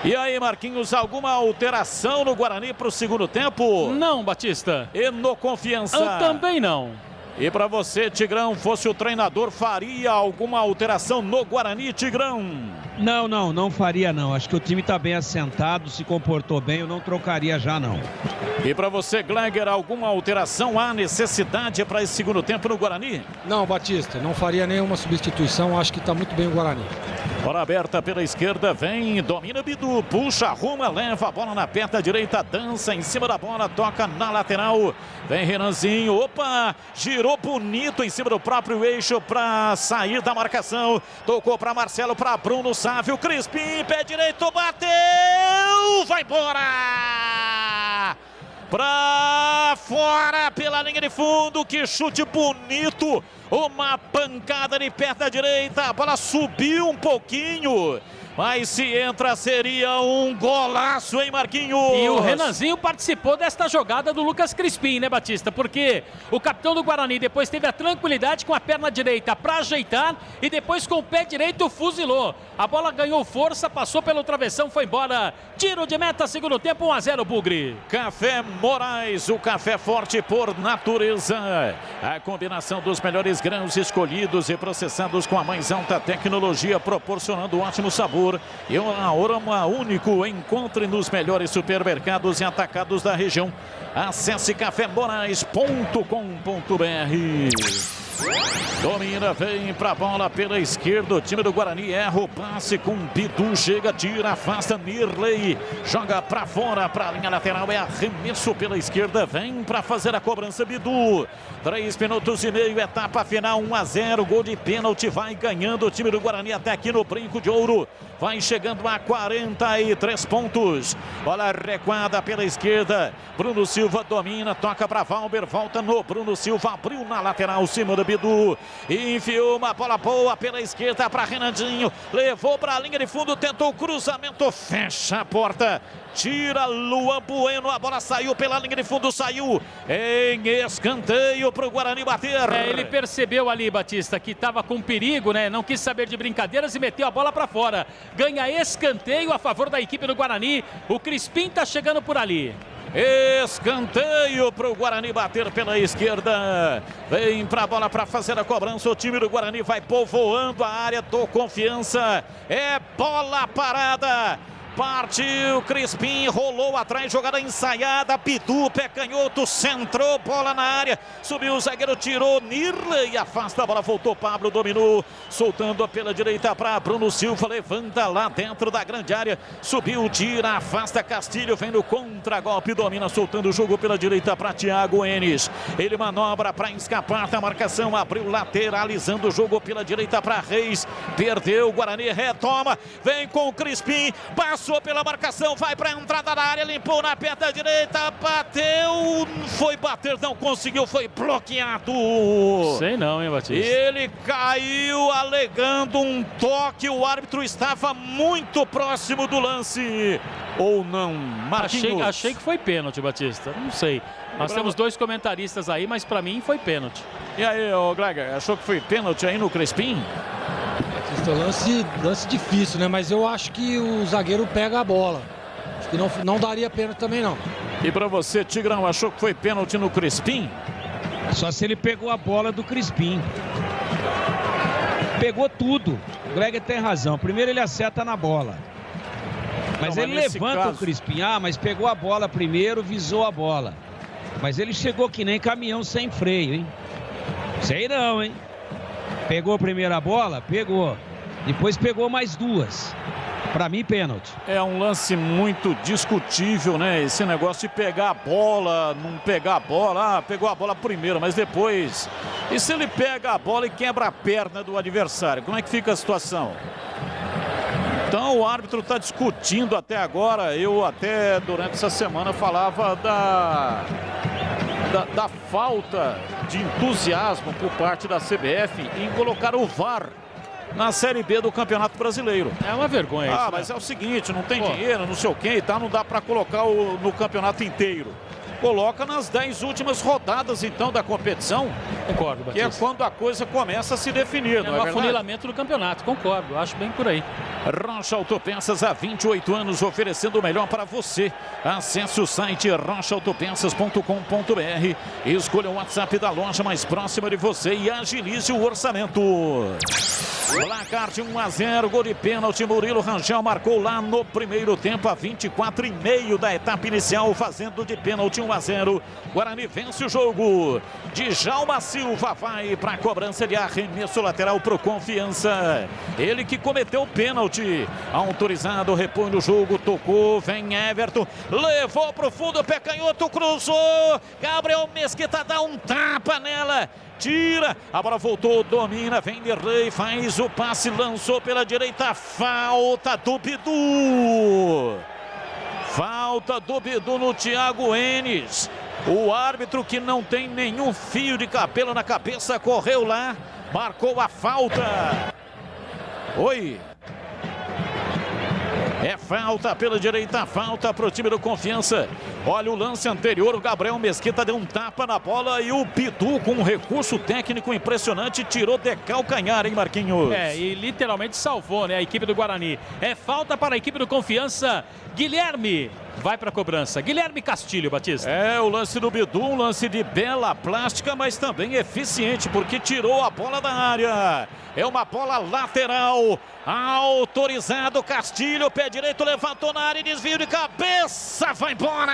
E aí, Marquinhos, alguma alteração no Guarani para o segundo tempo? Não, Batista. E no Confiança? Também não. E para você, Tigrão, fosse o treinador, faria alguma alteração no Guarani, Tigrão? Não faria não. Acho que o time está bem assentado, se comportou bem, eu não trocaria já não. E para você, Gleiger, alguma alteração? Há necessidade para esse segundo tempo no Guarani? Não, Batista, não faria nenhuma substituição, acho que está muito bem o Guarani. Bola aberta pela esquerda, vem, domina Bidu, puxa, arruma, leva a bola na perna direita, dança em cima da bola, toca na lateral, vem Renanzinho, opa, girou bonito em cima do próprio eixo para sair da marcação, tocou para Marcelo, para Bruno Sávio, Crispim, pé direito, bateu, vai embora! Pra fora pela linha de fundo, que chute bonito, uma pancada de perna direita, a bola subiu um pouquinho, mas se entra seria um golaço, hein, Marquinhos? E o Renanzinho participou desta jogada do Lucas Crispim, né, Batista? Porque o capitão do Guarani depois teve a tranquilidade com a perna direita para ajeitar e depois com o pé direito fuzilou. A bola ganhou força, passou pelo travessão, foi embora. Tiro de meta, segundo tempo, 1-0, Bugre. Café Moraes, o café forte por natureza. A combinação dos melhores grãos escolhidos e processados com a mais alta tecnologia, proporcionando um ótimo sabor. E um aroma único, encontre nos melhores supermercados e atacados da região. Acesse cafemorais.com.br. Domina, vem pra bola pela esquerda, o time do Guarani erra o passe com Bidu, chega, tira, afasta, Nirley, joga pra fora, pra linha lateral, é arremesso pela esquerda, vem pra fazer a cobrança Bidu, 3 minutos e meio, etapa final, 1-0, gol de pênalti, vai ganhando o time do Guarani até aqui no Brinco de Ouro, vai chegando a 43 pontos, bola recuada pela esquerda, Bruno Silva domina, toca pra Valber, volta no Bruno Silva, abriu na lateral, cima do Bidu, enfiou uma bola boa pela esquerda para Renandinho, levou para a linha de fundo, tentou o cruzamento, fecha a porta, tira Luan Bueno, a bola saiu pela linha de fundo, saiu em escanteio para o Guarani bater. Ele percebeu ali, Batista, que estava com perigo, né? Não quis saber de brincadeiras e meteu a bola para fora. Ganha escanteio a favor da equipe do Guarani. O Crispim está chegando por ali. Escanteio para o Guarani bater pela esquerda. Vem para a bola para fazer a cobrança. O time do Guarani vai povoando a área do Confiança. É bola parada. Partiu, Crispim, rolou atrás, jogada ensaiada, Bidu, pé canhoto, centrou, bola na área, subiu o zagueiro, tirou, Nirley, afasta a bola, voltou, Pablo, dominou, soltando pela direita para Bruno Silva, levanta lá dentro da grande área, subiu, tira, afasta, Castilho, vem no contragolpe, domina, soltando o jogo pela direita para Thiago Enes, ele manobra para escapar da marcação, abriu, lateralizando o jogo pela direita para Reis, perdeu, o Guarani retoma, vem com o Crispim, passou pela marcação, vai para a entrada da área, limpou na perna direita, bateu, foi bater, não conseguiu, foi bloqueado. Sei não, hein, Batista? Ele caiu alegando um toque, o árbitro estava muito próximo do lance, ou não, Marquinhos? Achei que foi pênalti, Batista, não sei. Nós temos dois comentaristas aí, mas para mim foi pênalti. E aí, ô Gleiger, achou que foi pênalti aí no Crispim? Lance difícil, né? Mas eu acho que o zagueiro pega a bola. Acho que não daria pênalti também, não. E pra você, Tigrão, achou que foi pênalti no Crispim? Só se ele pegou a bola do Crispim. Pegou tudo. O Gleiger tem razão. Primeiro ele acerta na bola. Mas ele levanta o Crispim. Ah, mas pegou a bola primeiro, visou a bola. Mas ele chegou que nem caminhão sem freio, hein? Sei não, hein? Pegou a primeira bola? Pegou. Depois pegou mais duas. Para mim, pênalti. É um lance muito discutível, né? Esse negócio de pegar a bola, não pegar a bola. Pegou a bola primeiro, mas depois... E se ele pega a bola e quebra a perna do adversário? Como é que fica a situação? Então o árbitro está discutindo até agora. Eu até durante essa semana falava da falta de entusiasmo por parte da CBF em colocar o VAR na Série B do Campeonato Brasileiro. É uma vergonha isso, mas né? é o seguinte, não tem dinheiro, não sei o que e tal, não dá para colocar no campeonato inteiro. Coloca nas 10 últimas rodadas, então, da competição. Concordo, que Batista. é quando a coisa começa a se definir, não é verdade? afunilamento do campeonato, concordo, acho bem por aí. Rocha Autopeças há 28 anos, oferecendo o melhor para você. Acesse o site rochaautopeças.com.br, escolha o WhatsApp da loja mais próxima de você e agilize o orçamento. Placar de 1-0, gol de pênalti. Murilo Rangel marcou lá no primeiro tempo, a 24,5 da etapa inicial, fazendo de pênalti 1-0. Guarani vence o jogo. Djalma Silva vai para a cobrança de arremesso lateral para o Confiança. Ele que cometeu o pênalti. Autorizado, repõe no jogo, tocou, vem Everton, levou para o fundo, pé canhoto, cruzou. Gabriel Mesquita dá um tapa nela. Tira, a bola voltou, domina, vem Derlei, faz o passe, lançou pela direita, falta do Bidu. Falta do Bidu no Thiago Enes. O árbitro, que não tem nenhum fio de cabelo na cabeça, correu lá, marcou a falta. Oi. É falta pela direita, falta para o time do Confiança. Olha o lance anterior, o Gabriel Mesquita deu um tapa na bola e o Bidu, com um recurso técnico impressionante, tirou de calcanhar, hein, Marquinhos? E literalmente salvou, né, a equipe do Guarani. É falta para a equipe do Confiança. Guilherme vai para a cobrança. Guilherme Castilho, Batista. É o lance do Bidu, um lance de bela plástica, mas também eficiente, porque tirou a bola da área. É uma bola lateral. Autorizado Castilho, pé direito, levantou na área, desvio de cabeça, vai embora!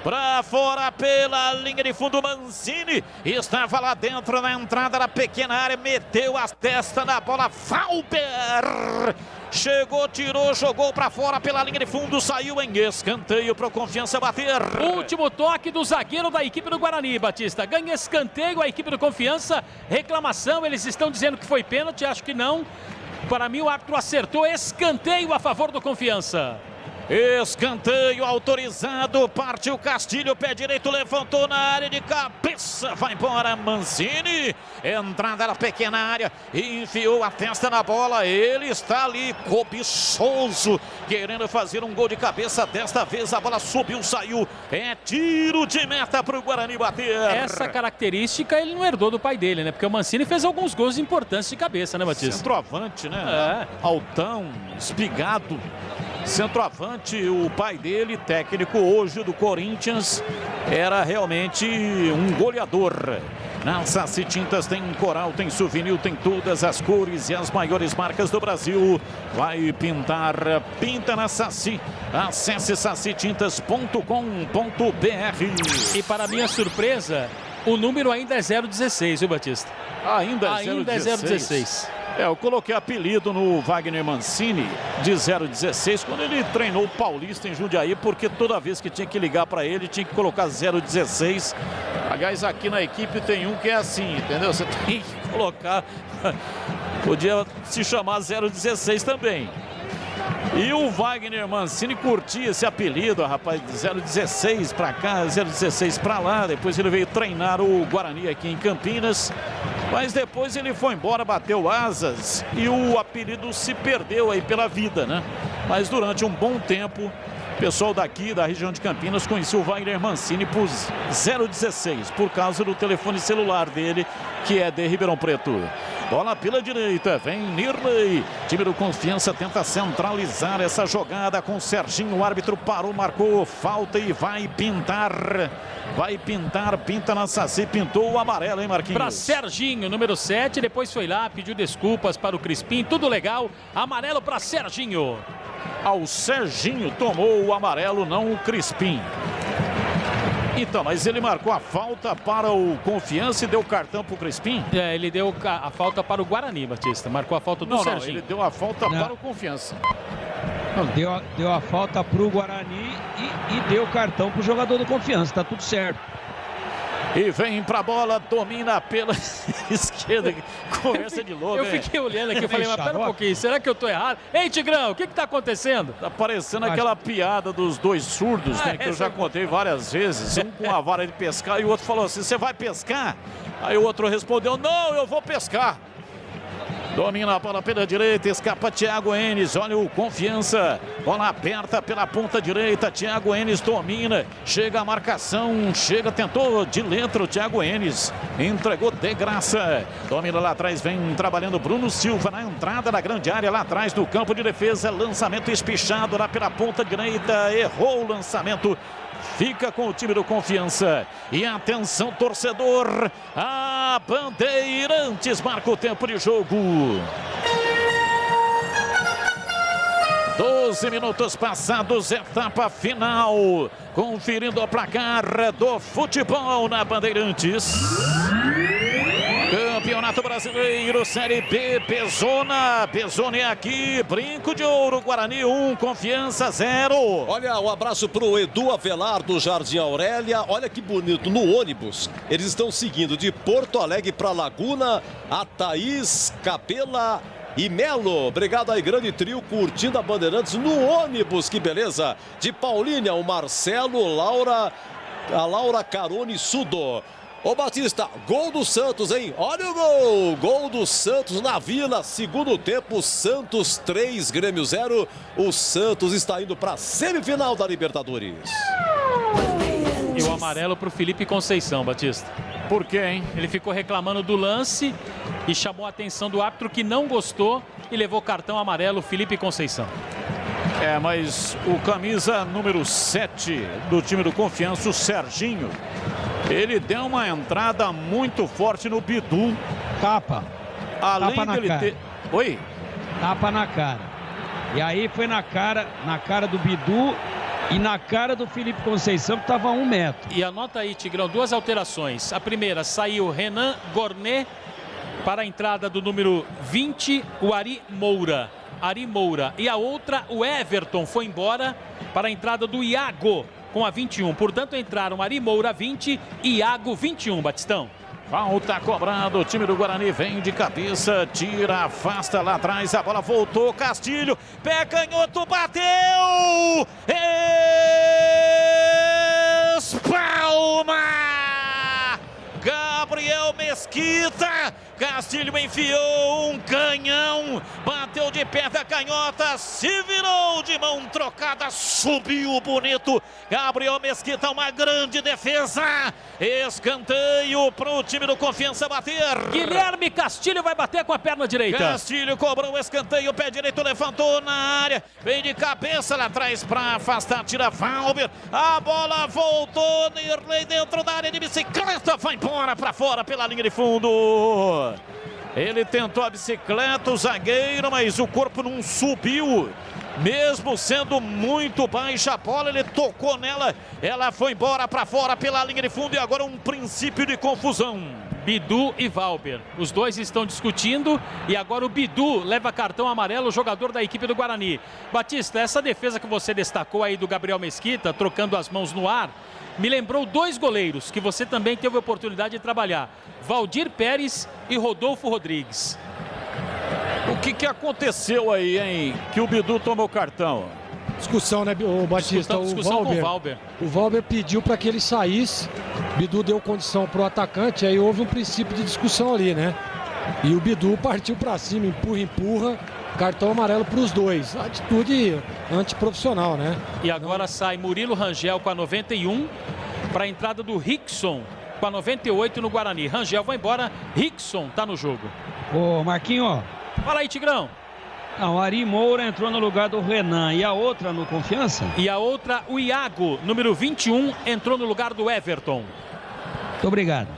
Para fora pela linha de fundo, Mancini estava lá dentro na entrada da pequena área, meteu a testa na bola, Valber chegou, tirou, jogou para fora pela linha de fundo, saiu em escanteio para o Confiança bater. Último toque do zagueiro da equipe do Guarani, Batista. Ganha escanteio a equipe do Confiança, reclamação, eles estão dizendo que foi pênalti, acho que não. Para mim o árbitro acertou, escanteio a favor do Confiança. Escanteio autorizado, partiu Castilho, pé direito, levantou na área de cabeça, vai embora Mancini, entrada na pequena área, enfiou a testa na bola, ele está ali cobiçoso, querendo fazer um gol de cabeça, desta vez a bola subiu, saiu, é tiro de meta para o Guarani bater. Essa característica ele não herdou do pai dele, né? Porque o Mancini fez alguns gols importantes de cabeça, né, Batista? Centroavante, né? Altão, espigado. Centroavante, o pai dele, técnico hoje do Corinthians, era realmente um goleador. Na Saci Tintas tem coral, tem souvenir, tem todas as cores e as maiores marcas do Brasil. Vai pintar, pinta na Saci. Acesse sacitintas.com.br. E para minha surpresa, o número ainda é 016, viu, Batista? Ainda é 016. Eu coloquei apelido no Wagner Mancini de 016 quando ele treinou o Paulista em Jundiaí, porque toda vez que tinha que ligar para ele tinha que colocar 016. Aliás, aqui na equipe tem um que é assim, entendeu? Você tem que colocar, podia se chamar 016 também. E o Wagner Mancini curtia esse apelido, rapaz, de 016 para cá, 016 para lá. Depois ele veio treinar o Guarani aqui em Campinas, mas depois ele foi embora, bateu asas e o apelido se perdeu aí pela vida, né? Mas durante um bom tempo, o pessoal daqui da região de Campinas conhecia o Wagner Mancini por 016, por causa do telefone celular dele, que é de Ribeirão Preto. Bola pela direita, vem Nirley. Time do Confiança tenta centralizar essa jogada com o Serginho. O árbitro parou, marcou falta e vai pintar. Vai pintar, pinta na Saci, pintou o amarelo, hein, Marquinhos? Para Serginho, número 7, depois foi lá, pediu desculpas para o Crispim, tudo legal. Amarelo para Serginho. Ao Serginho tomou o amarelo, não o Crispim. Então, mas ele marcou a falta para o Confiança e deu cartão para o Crispim? Ele deu a falta para o Guarani, Batista. Marcou a falta do Serginho. Não, ele deu a falta para o Confiança. Não, deu a falta para o Guarani e deu cartão para o jogador do Confiança. Tá tudo certo. E vem pra bola, domina pela esquerda. Conversa de louco. Eu fiquei olhando aqui e falei, mas pera um pouquinho, será que eu tô errado? Ei, Tigrão, o que tá acontecendo? Tá parecendo aquela piada dos dois surdos, né? Que eu já contei várias vezes. Um com a vara de pescar e o outro falou assim, você vai pescar? Aí o outro respondeu, não, eu vou pescar. Domina a bola pela direita, escapa Thiago Enes, olha o Confiança, bola aberta pela ponta direita, Thiago Enes domina, chega a marcação, tentou de letra o Thiago Enes, entregou de graça, domina lá atrás, vem trabalhando Bruno Silva na entrada da grande área, lá atrás do campo de defesa, lançamento espichado lá pela ponta direita, errou o lançamento. Fica com o time do Confiança. E atenção, torcedor. A Bandeirantes marca o tempo de jogo. 12 minutos passados, etapa final. Conferindo o placar do futebol na Bandeirantes. Campeonato Brasileiro, Série B, Bezona é aqui, Brinco de Ouro, Guarani 1, Confiança 0. Olha, um abraço pro Edu Avelar do Jardim Aurélia, olha que bonito, no ônibus, eles estão seguindo de Porto Alegre para Laguna, a Thaís, Capela e Melo. Obrigado aí, grande trio, curtindo a Bandeirantes no ônibus, que beleza. De Paulínia, o Marcelo, a Laura Carone Sudo. Ô Batista, gol do Santos, hein? Olha o gol! Gol do Santos na Vila, segundo tempo, Santos 3, Grêmio 0. O Santos está indo para a semifinal da Libertadores. E o amarelo para o Felipe Conceição, Batista. Por quê, hein? Ele ficou reclamando do lance e chamou a atenção do árbitro que não gostou e levou cartão amarelo, Felipe Conceição. Mas o camisa número 7 do time do Confiança, o Serginho, ele deu uma entrada muito forte no Bidu. Tapa. Além Tapa dele ter... Oi? Tapa na cara. E aí foi na cara do Bidu e na cara do Felipe Conceição, que estava a 1 metro. E anota aí, Tigrão, 2 alterações. A primeira, saiu Renan Gornet para a entrada do número 20, o Ari Moura. E a outra, o Everton, foi embora para a entrada do Iago com a 21. Portanto, entraram Ari Moura 20 e Iago 21, Batistão. Falta cobrado, o time do Guarani vem de cabeça, tira, afasta lá atrás, a bola voltou, Castilho, pé canhoto, bateu! Espalma! Gabriel Mesquita, Castilho enfiou um canhão, bateu de pé da canhota, se virou de mão trocada, subiu bonito. Gabriel Mesquita, uma grande defesa. Escanteio para o time do Confiança bater. Guilherme Castilho vai bater com a perna direita. Castilho cobrou o escanteio, pé direito levantou na área, vem de cabeça lá atrás para afastar, tira Valber. A bola voltou, Nirley dentro da área de bicicleta, vai embora para fora pela linha de fundo. Ele tentou a bicicleta, o zagueiro, mas o corpo não subiu. Mesmo sendo muito baixa a bola, ele tocou nela. Ela foi embora para fora pela linha de fundo e agora um princípio de confusão. Bidu e Valber, os dois estão discutindo e agora o Bidu leva cartão amarelo, o jogador da equipe do Guarani. Batista, essa defesa que você destacou aí do Gabriel Mesquita, trocando as mãos no ar, me lembrou 2 goleiros que você também teve a oportunidade de trabalhar. Valdir Pérez e Rodolfo Rodrigues. O que aconteceu aí, hein? Que o Bidu tomou cartão. Discussão, né, o Batista? Discussão com o Valber. O Valber pediu para que ele saísse. Bidu deu condição para o atacante. Aí houve um princípio de discussão ali, né? E o Bidu partiu para cima, empurra. Cartão amarelo para os dois. Atitude antiprofissional, né? E agora sai Murilo Rangel com a 91 para a entrada do Rickson com a 98 no Guarani. Rangel vai embora, Rickson tá no jogo. Ô, Marquinho. Fala aí, Tigrão. Não, o Ari Moura entrou no lugar do Renan. E a outra no Confiança? E a outra, o Iago, número 21, entrou no lugar do Everton. Muito obrigado.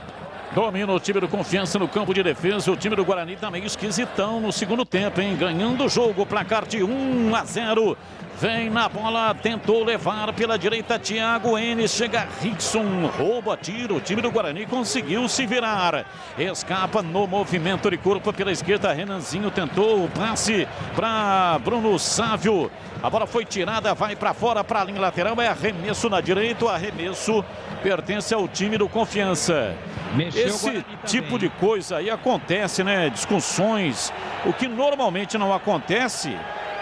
Domina o time do Confiança no campo de defesa. O time do Guarani tá meio esquisitão no segundo tempo, hein? Ganhando o jogo, placar de 1-0. Vem na bola, tentou levar pela direita Thiago Enes, chega Rickson, rouba, tiro, o time do Guarani conseguiu se virar. Escapa no movimento de corpo pela esquerda, Renanzinho tentou o passe para Bruno Sávio. A bola foi tirada, vai para fora, para a linha lateral, é arremesso na direita, o arremesso pertence ao time do Confiança. Esse tipo de coisa aí acontece, né? Discussões, o que normalmente não acontece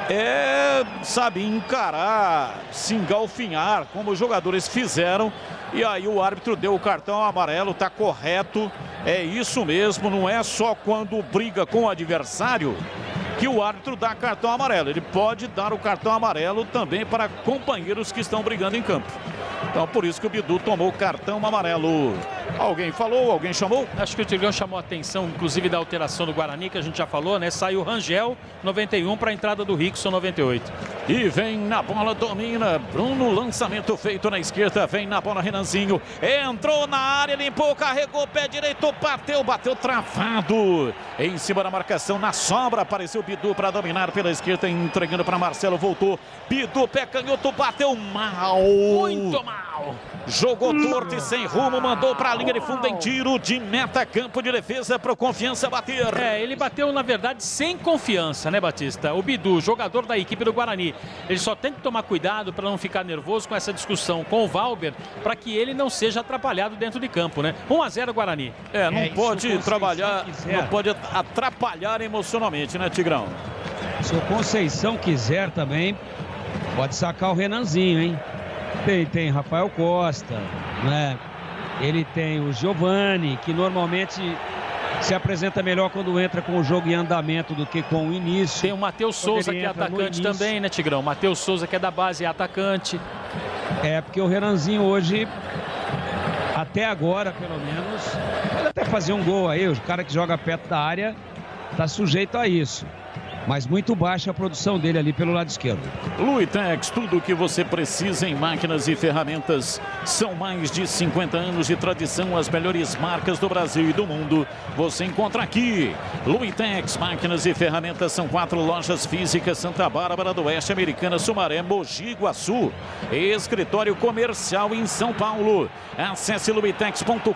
é, sabe, encarar, se engalfinhar, como os jogadores fizeram. E aí o árbitro deu o cartão amarelo, tá correto. É isso mesmo, não é só quando briga com o adversário que o árbitro dá cartão amarelo. Ele pode dar o cartão amarelo também para companheiros que estão brigando em campo. Então por isso que o Bidu tomou o cartão amarelo. Alguém falou? Alguém chamou? Acho que o Tigrão chamou a atenção, inclusive da alteração do Guarani, que a gente já falou, né? Saiu Rangel, 91, para a entrada do Rickson, 98. E vem na bola, domina. Bruno, lançamento feito na esquerda. Vem na bola, Renanzinho. Entrou na área, limpou, carregou, pé direito, bateu travado. Em cima da marcação, na sobra, apareceu Bidu para dominar pela esquerda, entregando para Marcelo, voltou. Bidu, pé canhoto, bateu mal. Muito mal. Jogou torto e sem rumo, mandou para a linha de fundo em tiro de meta, campo de defesa para o Confiança bater. Ele bateu, na verdade, sem confiança, né, Batista? O Bidu, jogador da equipe do Guarani, ele só tem que tomar cuidado para não ficar nervoso com essa discussão com o Valber, para que ele não seja atrapalhado dentro de campo, né? 1-0 Guarani. Não pode trabalhar, não pode atrapalhar emocionalmente, né, Tigrão? Se o Conceição quiser também, pode sacar o Renanzinho, hein? Tem Rafael Costa, né? Ele tem o Giovani, que normalmente se apresenta melhor quando entra com o jogo em andamento do que com o início. Tem o Matheus Souza, que é atacante também, né, Tigrão? Matheus Souza, que é da base, é atacante. Porque o Renanzinho hoje, até agora, pelo menos, pode até fazer um gol aí. O cara que joga perto da área tá sujeito a isso. Mas muito baixa a produção dele ali pelo lado esquerdo. Luitex, tudo o que você precisa em máquinas e ferramentas. São mais de 50 anos de tradição, as melhores marcas do Brasil e do mundo. Você encontra aqui. Luitex, máquinas e ferramentas, são 4 lojas físicas: Santa Bárbara do Oeste, Americana, Sumaré, Mogi Guaçu. Escritório comercial em São Paulo. Acesse luitex.com.br.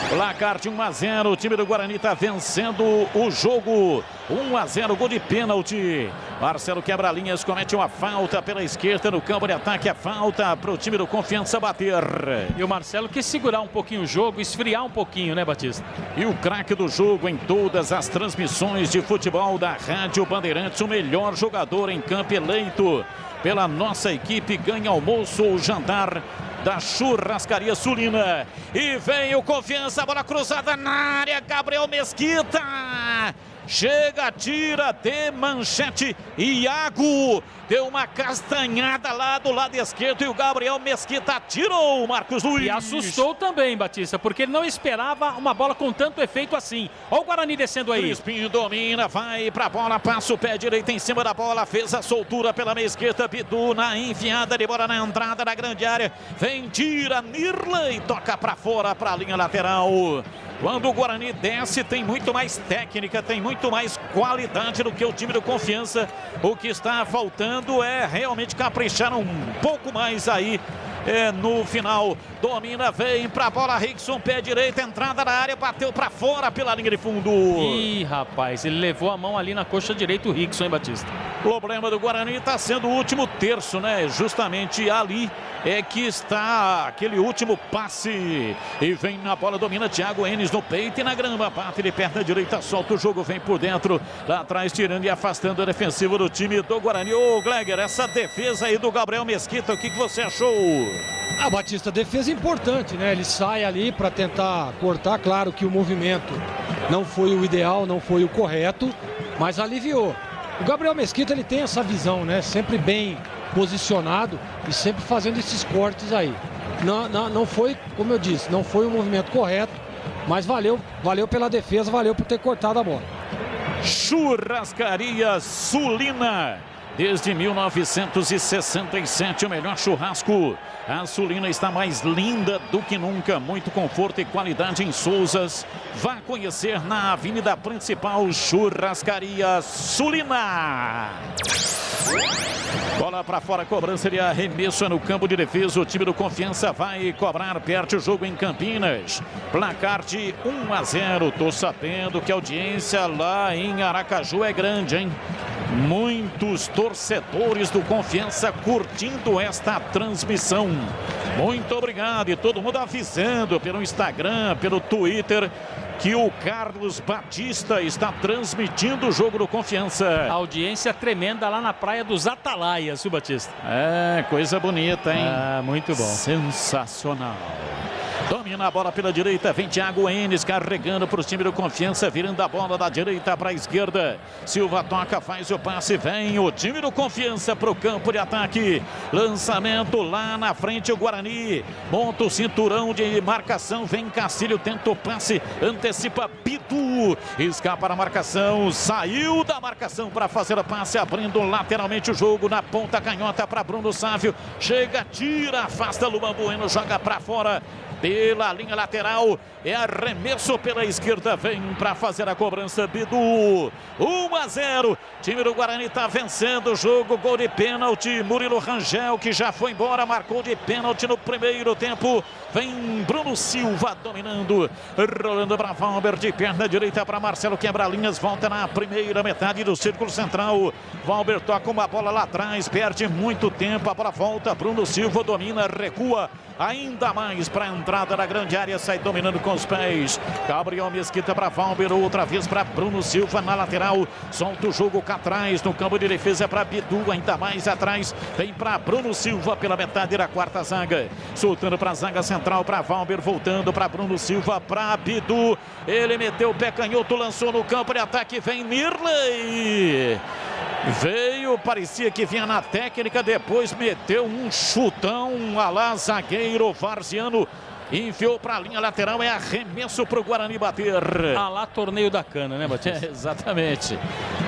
Placar de 1-0, o time do Guarani está vencendo o jogo. 1-0, gol de pênalti. Marcelo quebra linhas, comete uma falta pela esquerda no campo de ataque. A falta para o time do Confiança bater. E o Marcelo quer segurar um pouquinho o jogo, esfriar um pouquinho, né, Batista? E o craque do jogo em todas as transmissões de futebol da Rádio Bandeirantes, o melhor jogador em campo, eleito pela nossa equipe, ganha almoço ou jantar da Churrascaria Sulina. E vem o Confiança, bola cruzada na área, Gabriel Mesquita. Chega, tira de manchete. Iago deu uma castanhada lá do lado esquerdo e o Gabriel Mesquita tirou, Marcos Luiz. E assustou também, Batista, porque ele não esperava uma bola com tanto efeito assim. Olha o Guarani descendo aí. Crispim domina, vai pra bola, passa o pé direito em cima da bola, fez a soltura pela meia esquerda. Bidu na enfiada de bola na entrada da grande área. Vem, tira, Nirley, toca pra fora, pra linha lateral. Quando o Guarani desce, tem muito mais técnica, tem muito mais qualidade do que o time do Confiança. O que está faltando é realmente caprichar um pouco mais aí no final. Domina, vem pra bola, Rickson, pé direito, entrada na área, bateu pra fora pela linha de fundo. Ih, rapaz, ele levou a mão ali na coxa direita, o Rickson, hein, Batista? O problema do Guarani está sendo o último terço, né? Justamente ali é que está aquele último passe. E vem na bola, domina Thiago Enes no peito e na grama, bate de perna direita, solta o jogo, vem por dentro, lá atrás tirando e afastando o defensivo do time do Guarani. Ô, Gleger, essa defesa aí do Gabriel Mesquita, o que você achou? Batista, defesa importante, né? Ele sai ali para tentar cortar, claro que o movimento não foi o ideal, não foi o correto, mas aliviou. O Gabriel Mesquita, ele tem essa visão, né? Sempre bem posicionado e sempre fazendo esses cortes aí. Não foi, como eu disse, não foi o movimento correto, mas valeu pela defesa, valeu por ter cortado a bola. Churrascaria Sulina. desde 1967, o melhor churrasco. A Sulina está mais linda do que nunca, muito conforto e qualidade em Souzas. Vá conhecer na avenida principal, Churrascaria Sulina. Bola para fora, cobrança de arremesso no campo de defesa. O time do Confiança vai cobrar, perde o jogo em Campinas. Placar de 1-0. Tô sabendo que a audiência lá em Aracaju é grande, hein? Muitos torcedores do Confiança curtindo esta transmissão. Muito obrigado, e todo mundo avisando pelo Instagram, pelo Twitter, que o Carlos Batista está transmitindo o jogo do Confiança. A audiência tremenda lá na Praia dos Atalaias, viu, Batista? É, coisa bonita, hein? Ah, muito bom. Sensacional. Domina a bola pela direita, vem Thiago Enes carregando para o time do Confiança, virando a bola da direita para a esquerda. Silva toca, faz o passe, vem o time do Confiança para o campo de ataque. Lançamento lá na frente, o Guarani monta o cinturão de marcação, vem Castilho, tenta o passe, antecipa Bidu, escapa da marcação, saiu da marcação para fazer o passe, abrindo lateralmente o jogo na ponta canhota para Bruno Sávio. Chega, tira, afasta Luan Bueno, joga para fora. Pela linha lateral, é arremesso pela esquerda, vem para fazer a cobrança Bidu. 1-0, time do Guarani está vencendo o jogo, gol de pênalti, Murilo Rangel, que já foi embora, marcou de pênalti no primeiro tempo. Vem Bruno Silva dominando, rolando para Valber, de perna direita para Marcelo, quebra linhas, volta na primeira metade do círculo central. Valber toca uma bola lá atrás, perde muito tempo, a bola volta, Bruno Silva domina, recua ainda mais para a entrada da grande área, sai dominando com os pés. Gabriel Mesquita para Valber, outra vez para Bruno Silva na lateral, solta o jogo cá atrás, no campo de defesa para Bidu, ainda mais atrás, vem para Bruno Silva pela metade da quarta zaga, soltando para a zaga central para Valber, voltando para Bruno Silva, para Bidu, ele meteu o pé canhoto, lançou no campo de ataque, vem Mirley. Veio, parecia que vinha na técnica, depois meteu um chutão a lá, zagueiro Varziano, enfiou para a linha lateral, é arremesso para o Guarani bater. Ah lá, torneio da cana, né, Batista? Exatamente,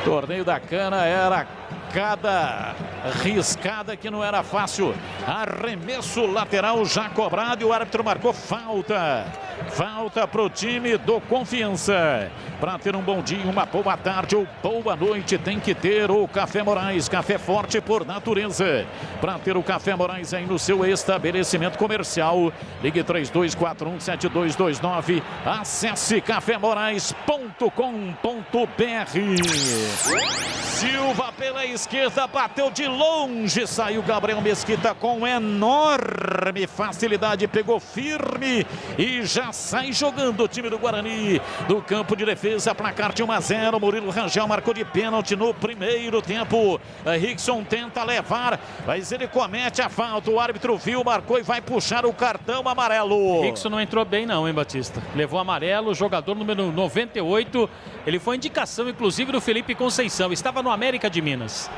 torneio da cana, era cada riscada que não era fácil. Arremesso lateral já cobrado e o árbitro marcou falta. Falta para o time do Confiança. Para ter um bom dia, uma boa tarde ou boa noite, tem que ter o Café Moraes, café forte por natureza. Para ter o Café Moraes aí no seu estabelecimento comercial, ligue 3241-7229, acesse cafemorais.com.br. Silva pela esquerda, bateu de longe, saiu Gabriel Mesquita com enorme facilidade, pegou firme e já sai jogando o time do Guarani do campo de defesa, placar de 1-0. Murilo Rangel marcou de pênalti no primeiro tempo. Rickson tenta levar, mas ele comete a falta, o árbitro viu, marcou e vai puxar o cartão amarelo. Rickson não entrou bem não, hein, Batista? Levou amarelo, jogador número 98, ele foi indicação inclusive do Felipe Conceição, estava no América de Minas.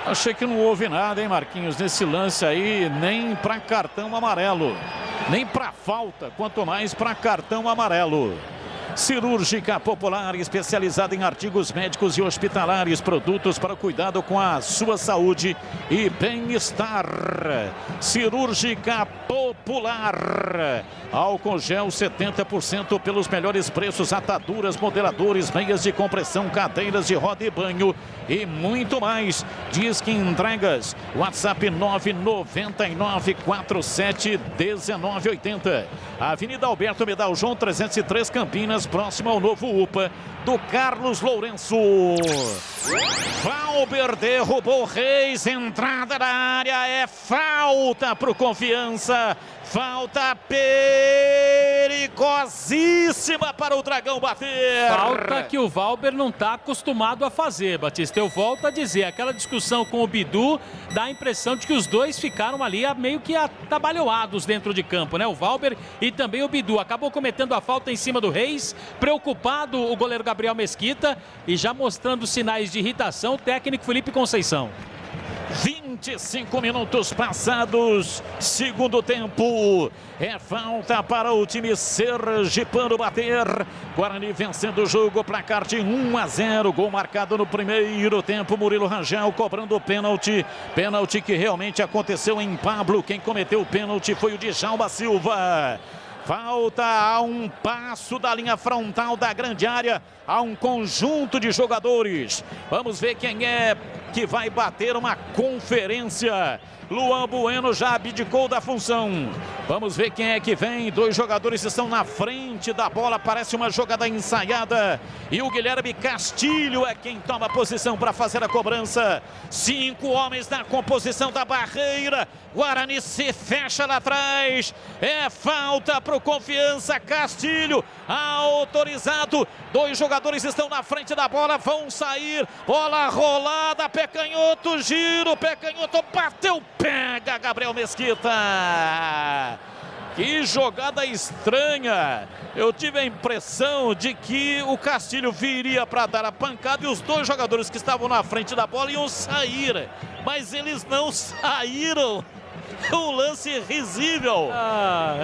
Achei que não houve nada, hein, Marquinhos, nesse lance aí, nem para cartão amarelo, nem para falta, quanto mais para cartão amarelo. Cirúrgica Popular, especializada em artigos médicos e hospitalares, produtos para cuidado com a sua saúde e bem-estar. Cirúrgica Popular, álcool gel 70% pelos melhores preços, ataduras, modeladores, meias de compressão, cadeiras de roda e banho e muito mais. Diz que entregas, WhatsApp 999471980. Avenida Alberto Medal João 303, Campinas, próximo ao novo UPA do Carlos Lourenço. Valber derrubou Reis, entrada da área, é falta para o Confiança. Falta perigosíssima para o Dragão bater. Falta que o Valber não está acostumado a fazer, Batista. Eu volto a dizer, aquela discussão com o Bidu dá a impressão de que os dois ficaram ali meio que atabalhoados dentro de campo, né? O Valber e também o Bidu. Acabou cometendo a falta em cima do Reis. Preocupado o goleiro Gabriel Mesquita e já mostrando sinais de irritação o técnico Felipe Conceição. 25 minutos passados, segundo tempo. É falta para o time sergipano bater. Guarani vencendo o jogo, placar de 1-0. Gol marcado no primeiro tempo. Murilo Rangel cobrando o pênalti. Pênalti que realmente aconteceu em Pablo. Quem cometeu o pênalti foi o Djalma Silva. Falta a um passo da linha frontal da grande área, a um conjunto de jogadores. Vamos ver quem é que vai bater uma conferência. Luan Bueno já abdicou da função. Vamos ver quem é que vem. 2 jogadores estão na frente da bola. Parece uma jogada ensaiada. E o Guilherme Castilho é quem toma a posição para fazer a cobrança. 5 homens na composição da barreira. Guarani se fecha lá atrás. É falta para o Confiança. Castilho autorizado. 2 jogadores estão na frente da bola. Vão sair. Bola rolada. Pé canhoto. Giro. Pé canhoto. Bateu. Pega Gabriel Mesquita. Que jogada estranha. Eu tive a impressão de que o Castilho viria para dar a pancada e os 2 jogadores que estavam na frente da bola iam sair. Mas eles não saíram. Um lance risível.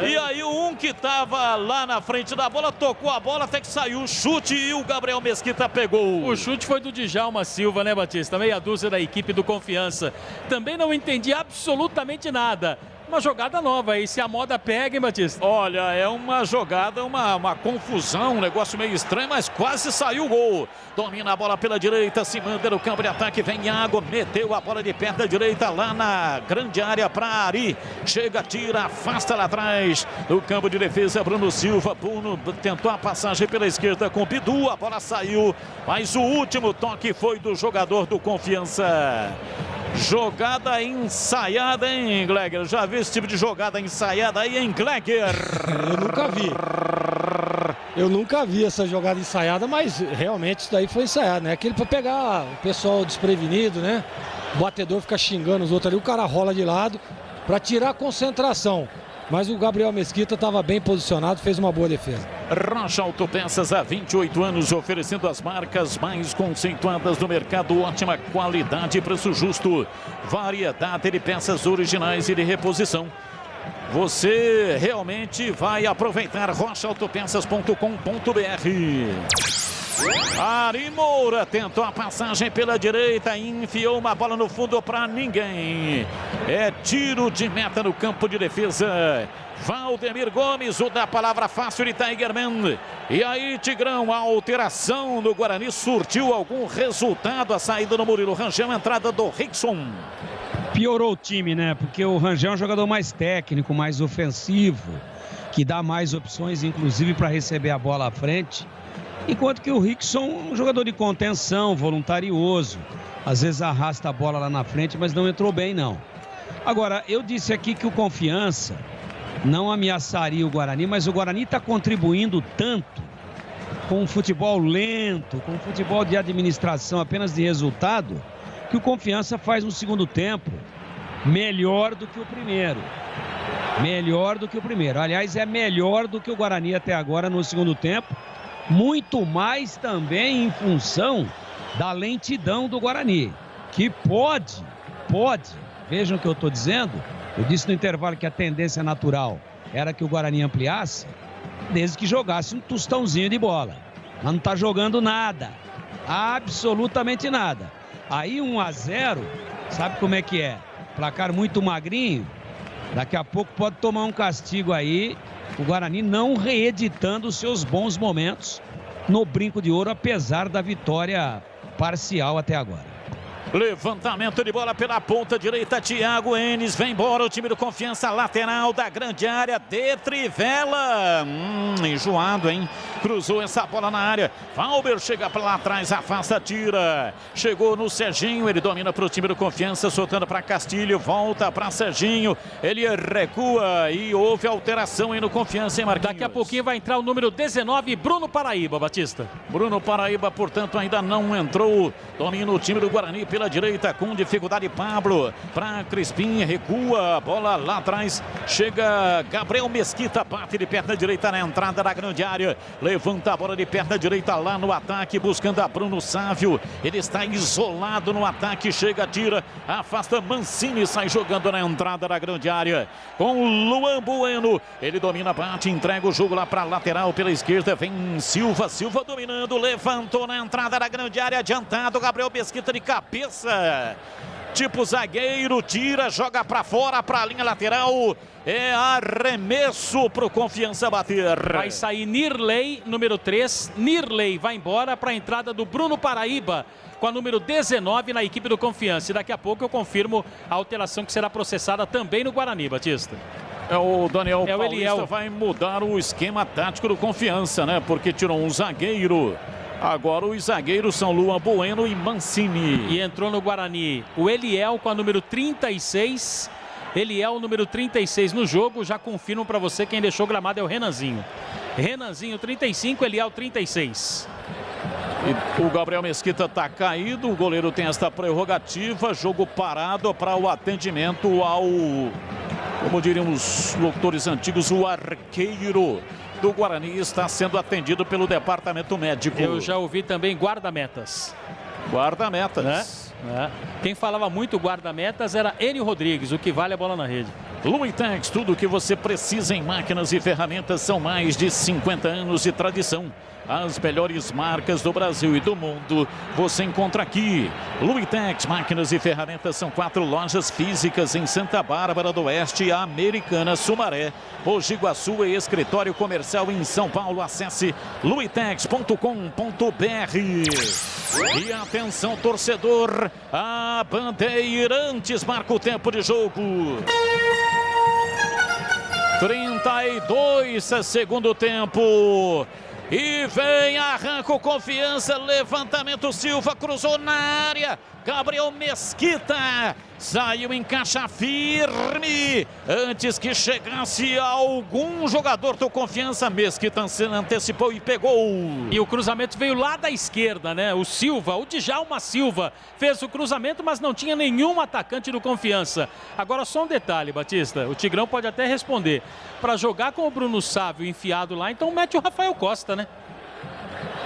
E aí um que estava lá na frente da bola tocou a bola até que saiu o chute e o Gabriel Mesquita pegou. O chute foi do Djalma Silva, né, Batista? Meia dúzia da equipe do Confiança. Também não entendi absolutamente nada. Uma jogada nova aí, se a moda pega, hein, Batista? Olha, é uma jogada, uma confusão, um negócio meio estranho, mas quase saiu o gol. Domina a bola pela direita, se manda no campo de ataque, vem Iago, meteu a bola de perna da direita lá na grande área para Ari. Chega, tira, afasta lá atrás. No campo de defesa, Bruno Silva. Bruno tentou a passagem pela esquerda com Bidu, a bola saiu, mas o último toque foi do jogador do Confiança. Jogada ensaiada, hein, Gleger? Já viu esse tipo de jogada ensaiada aí, hein, Gleger? Eu nunca vi essa jogada ensaiada, mas realmente isso daí foi ensaiado, né? Aquele para pegar o pessoal desprevenido, né? O batedor fica xingando os outros ali, o cara rola de lado para tirar a concentração. Mas o Gabriel Mesquita estava bem posicionado, fez uma boa defesa. Rocha Autopeças há 28 anos, oferecendo as marcas mais conceituadas do mercado, ótima qualidade e preço justo, variedade de peças originais e de reposição. Você realmente vai aproveitar rochaautopeças.com.br. Ari Moura tentou a passagem pela direita e enfiou uma bola no fundo para ninguém. É tiro de meta no campo de defesa. Valdemir Gomes, o da palavra fácil de Tigerman. E aí, Tigrão, a alteração no Guarani surtiu algum resultado? A saída do Murilo Rangel, a entrada do Rickson. Piorou o time, né? Porque o Rangel é um jogador mais técnico, mais ofensivo, que dá mais opções, inclusive para receber a bola à frente. Enquanto que o Rickson é um jogador de contenção, voluntarioso. Às vezes arrasta a bola lá na frente, mas não entrou bem, não. Agora, eu disse aqui que o Confiança não ameaçaria o Guarani, mas o Guarani está contribuindo tanto com um futebol lento, com um futebol de administração apenas de resultado, que o Confiança faz um segundo tempo melhor do que o primeiro. Melhor do que o primeiro. Aliás, é melhor do que o Guarani até agora no segundo tempo. Muito mais também em função da lentidão do Guarani, que pode, vejam o que eu estou dizendo, eu disse no intervalo que a tendência natural era que o Guarani ampliasse, desde que jogasse um tostãozinho de bola, mas não está jogando nada, absolutamente nada. Aí 1-0, sabe como é que é? Placar muito magrinho, daqui a pouco pode tomar um castigo aí. O Guarani não reeditando os seus bons momentos no Brinco de Ouro, apesar da vitória parcial até agora. Levantamento de bola pela ponta direita, Thiago Enes, vem embora o time do Confiança, lateral da grande área, de trivela, enjoado, hein? Cruzou essa bola na área, Valber chega para lá atrás, afasta, tira, chegou no Serginho, ele domina para o time do Confiança, soltando para Castilho, volta para Serginho, ele recua e houve alteração aí no Confiança, hein, Marquinhos? Daqui a pouquinho vai entrar o número 19, Bruno Paraíba, Batista. Bruno Paraíba, portanto, ainda não entrou, domina o time do Guarani pela direita com dificuldade, Pablo para Crispim, recua, bola lá atrás, chega Gabriel Mesquita, bate de perna direita na entrada da grande área, levanta a bola de perna direita lá no ataque, buscando a Bruno Sávio. Ele está isolado no ataque, chega, tira, afasta Mancini, sai jogando na entrada da grande área com o Luan Bueno. Ele domina, bate, entrega o jogo lá para a lateral pela esquerda. Vem Silva dominando, levantou na entrada da grande área, adiantado. Gabriel Mesquita de cabeça, tipo zagueiro, tira, joga para fora, para a linha lateral. É arremesso para o Confiança bater. Vai sair Nirley, número 3. Nirley vai embora para a entrada do Bruno Paraíba, com a número 19 na equipe do Confiança. E daqui a pouco eu confirmo a alteração que será processada também no Guarani, Batista. O Daniel o Paulista Eliel. vai mudar o esquema tático do Confiança, né? Porque tirou um zagueiro. Agora os zagueiros são Luan Bueno e Mancini. E entrou no Guarani o Eliel com a número 36. Eliel, número 36 no jogo. Já confirmo para você, quem deixou o gramado é o Renanzinho. Renanzinho 35, Eliel 36. E o Gabriel Mesquita está caído. O goleiro tem esta prerrogativa. Jogo parado para o atendimento ao, como diriam os locutores antigos, o arqueiro do Guarani está sendo atendido pelo departamento médico. Eu já ouvi também guarda-metas. Guarda-metas. Quem falava muito guarda-metas era Enio Rodrigues, o que vale a bola na rede. Luitex, tudo o que você precisa em máquinas e ferramentas, são mais de 50 anos de tradição. As melhores marcas do Brasil e do mundo você encontra aqui. Luitex, máquinas e ferramentas, são 4 lojas físicas em Santa Bárbara do Oeste, Americana, Sumaré, Mogi Guaçu e escritório comercial em São Paulo. Acesse luitex.com.br. E atenção, torcedor, a Bandeirantes marca o tempo de jogo. 32, segundo tempo. E vem, arranca o Confiança, levantamento, Silva cruzou na área, Gabriel Mesquita saiu em caixa firme, antes que chegasse algum jogador do Confiança. Mesquita se antecipou e pegou. E o cruzamento veio lá da esquerda, né? O Silva, o Djalma Silva, fez o cruzamento, mas não tinha nenhum atacante do Confiança. Agora só um detalhe, Batista, o Tigrão pode até responder. Para jogar com o Bruno Sávio enfiado lá, então mete o Rafael Costa, né?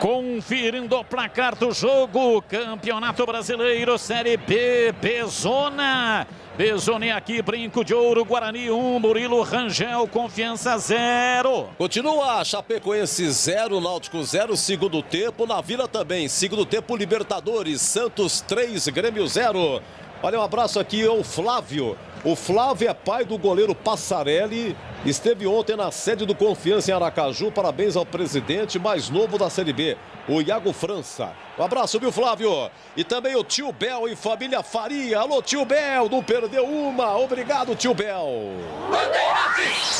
Conferindo o placar do jogo, Campeonato Brasileiro, Série B, Bezona. Bezona aqui, Brinco de Ouro, Guarani 1, Murilo Rangel, Confiança 0. Continua Chapecoense 0, Náutico 0, segundo tempo. Na Vila também, segundo tempo, Libertadores, Santos 3, Grêmio 0. Olha, um abraço aqui ao Flávio. O Flávio é pai do goleiro Passarelli. Esteve ontem na sede do Confiança em Aracaju. Parabéns ao presidente mais novo da Série B, o Iago França. Um abraço, viu, Flávio? E também o tio Bel e família Faria. Alô, tio Bel, não perdeu uma. Obrigado, tio Bel.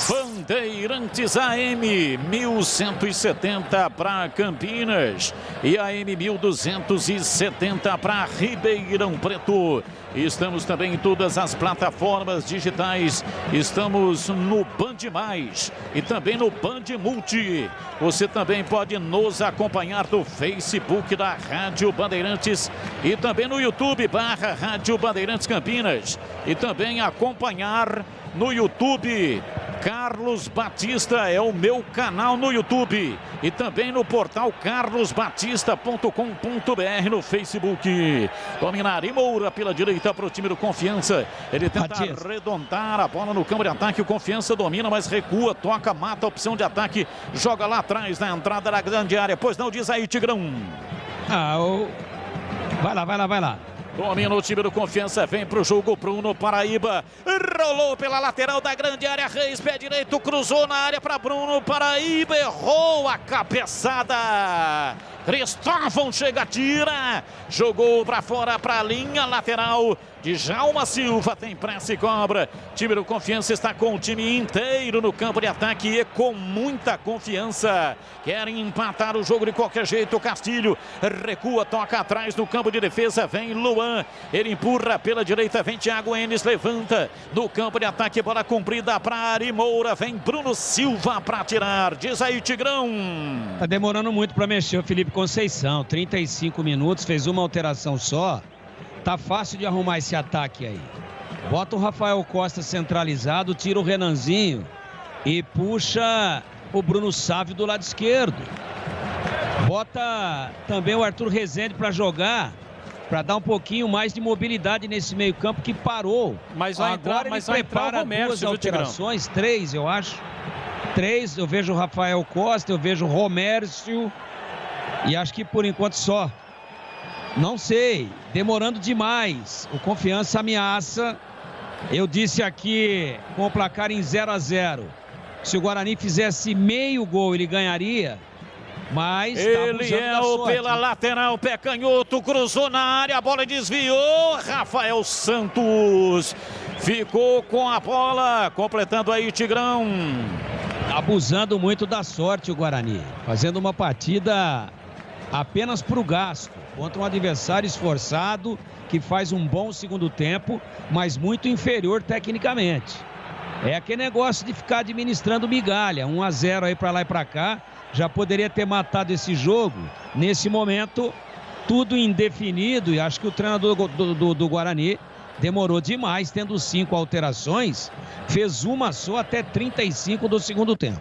Bandeirantes AM 1170 para Campinas e AM 1270 para Ribeirão Preto. Estamos também em todas as plataformas digitais. Estamos no Band Mais e também no Band Multi. Você também pode nos acompanhar no Facebook da Rádio Bandeirantes e também no YouTube /Rádio Bandeirantes Campinas. E também acompanhar no YouTube. Carlos Batista é o meu canal no YouTube e também no portal carlosbatista.com.br no Facebook. Dominar e Moura pela direita para o time do Confiança. Ele tenta arredondar a bola no campo de ataque. O Confiança domina, mas recua, toca, mata a opção de ataque. Joga lá atrás na entrada da grande área. Pois não, diz aí, Tigrão. Vai lá. Domina o time do Confiança, vem pro jogo Bruno Paraíba, rolou pela lateral da grande área, Reis, pé direito, cruzou na área para Bruno Paraíba, errou a cabeçada. Cristóvão chega, tira, jogou para fora, para a linha lateral. Djalma Silva tem pressa e cobra. Time do Confiança está com o time inteiro no campo de ataque e com muita confiança. Querem empatar o jogo de qualquer jeito. Castilho recua, toca atrás no campo de defesa. Vem Luan, ele empurra pela direita. Vem Thiago Enes, levanta no campo de ataque. Bola comprida para Ari Moura. Vem Bruno Silva para tirar. Diz aí, Tigrão. Tá demorando muito para mexer o Felipe Conceição. 35 minutos, fez uma alteração só. Tá fácil de arrumar esse ataque aí. Bota o Rafael Costa centralizado, tira o Renanzinho e puxa o Bruno Sávio do lado esquerdo. Bota também o Arthur Rezende para jogar, para dar um pouquinho mais de mobilidade nesse meio campo que parou. Mas vai agora entrar, mas ele vai entrar prepara o Romércio, duas alterações, 3 eu acho. 3, eu vejo o Rafael Costa, eu vejo o Romércio e acho que por enquanto só. Não sei, demorando demais. O Confiança ameaça. Eu disse aqui com o placar em 0-0. Se o Guarani fizesse meio gol, ele ganharia. Mas Eliel pela lateral, pé canhoto, cruzou na área, a bola desviou. Rafael Santos ficou com a bola, completando aí o Tigrão. Abusando muito da sorte o Guarani, fazendo uma partida apenas para o gasto, contra um adversário esforçado, que faz um bom segundo tempo, mas muito inferior tecnicamente. É aquele negócio de ficar administrando migalha, 1-0 aí para lá e para cá, já poderia ter matado esse jogo. Nesse momento, tudo indefinido, e acho que o treinador do Guarani demorou demais, tendo 5 alterações, fez uma só até 35 do segundo tempo.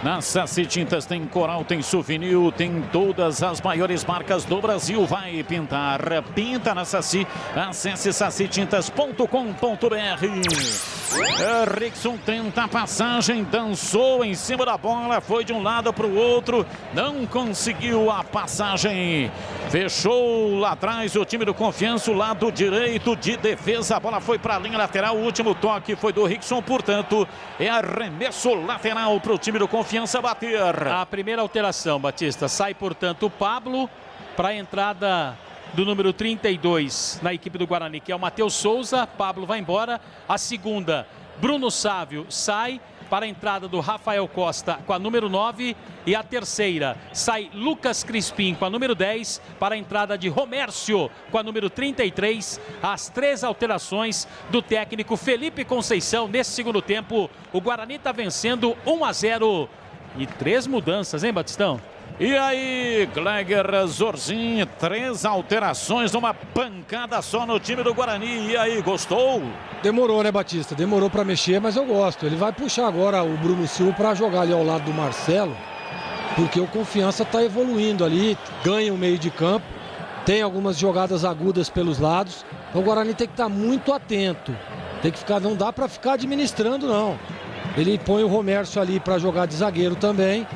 Na Saci Tintas tem Coral, tem Souvenir, tem todas as maiores marcas do Brasil. Vai pintar, pinta na Saci. Acesse sacitintas.com.br. Rickson tenta a passagem, dançou em cima da bola, foi de um lado para o outro, não conseguiu a passagem. Fechou lá atrás o time do Confiança, o lado direito de defesa. A bola foi para a linha lateral, o último toque foi do Rickson, portanto, é arremesso lateral para o time do Confiança bater. A primeira alteração, Batista, sai portanto o Pablo para a entrada do número 32 na equipe do Guarani, que é o Matheus Souza. Pablo vai embora. A segunda, Bruno Sávio sai para a entrada do Rafael Costa com a número 9. E a terceira, sai Lucas Crispim com a número 10 para a entrada de Romércio com a número 33. As 3 alterações do técnico Felipe Conceição nesse segundo tempo. O Guarani está vencendo 1-0. E 3 mudanças, hein, Batistão? E aí, Gleger Zorzin, 3 alterações, uma pancada só no time do Guarani. E aí, gostou? Demorou, né, Batista? Demorou para mexer, mas eu gosto. Ele vai puxar agora o Bruno Silva para jogar ali ao lado do Marcelo, porque o Confiança está evoluindo ali, ganha o meio de campo, tem algumas jogadas agudas pelos lados. Então o Guarani tem que estar muito atento. Tem que ficar, não dá para ficar administrando, não. Ele põe o Romércio ali para jogar de zagueiro também.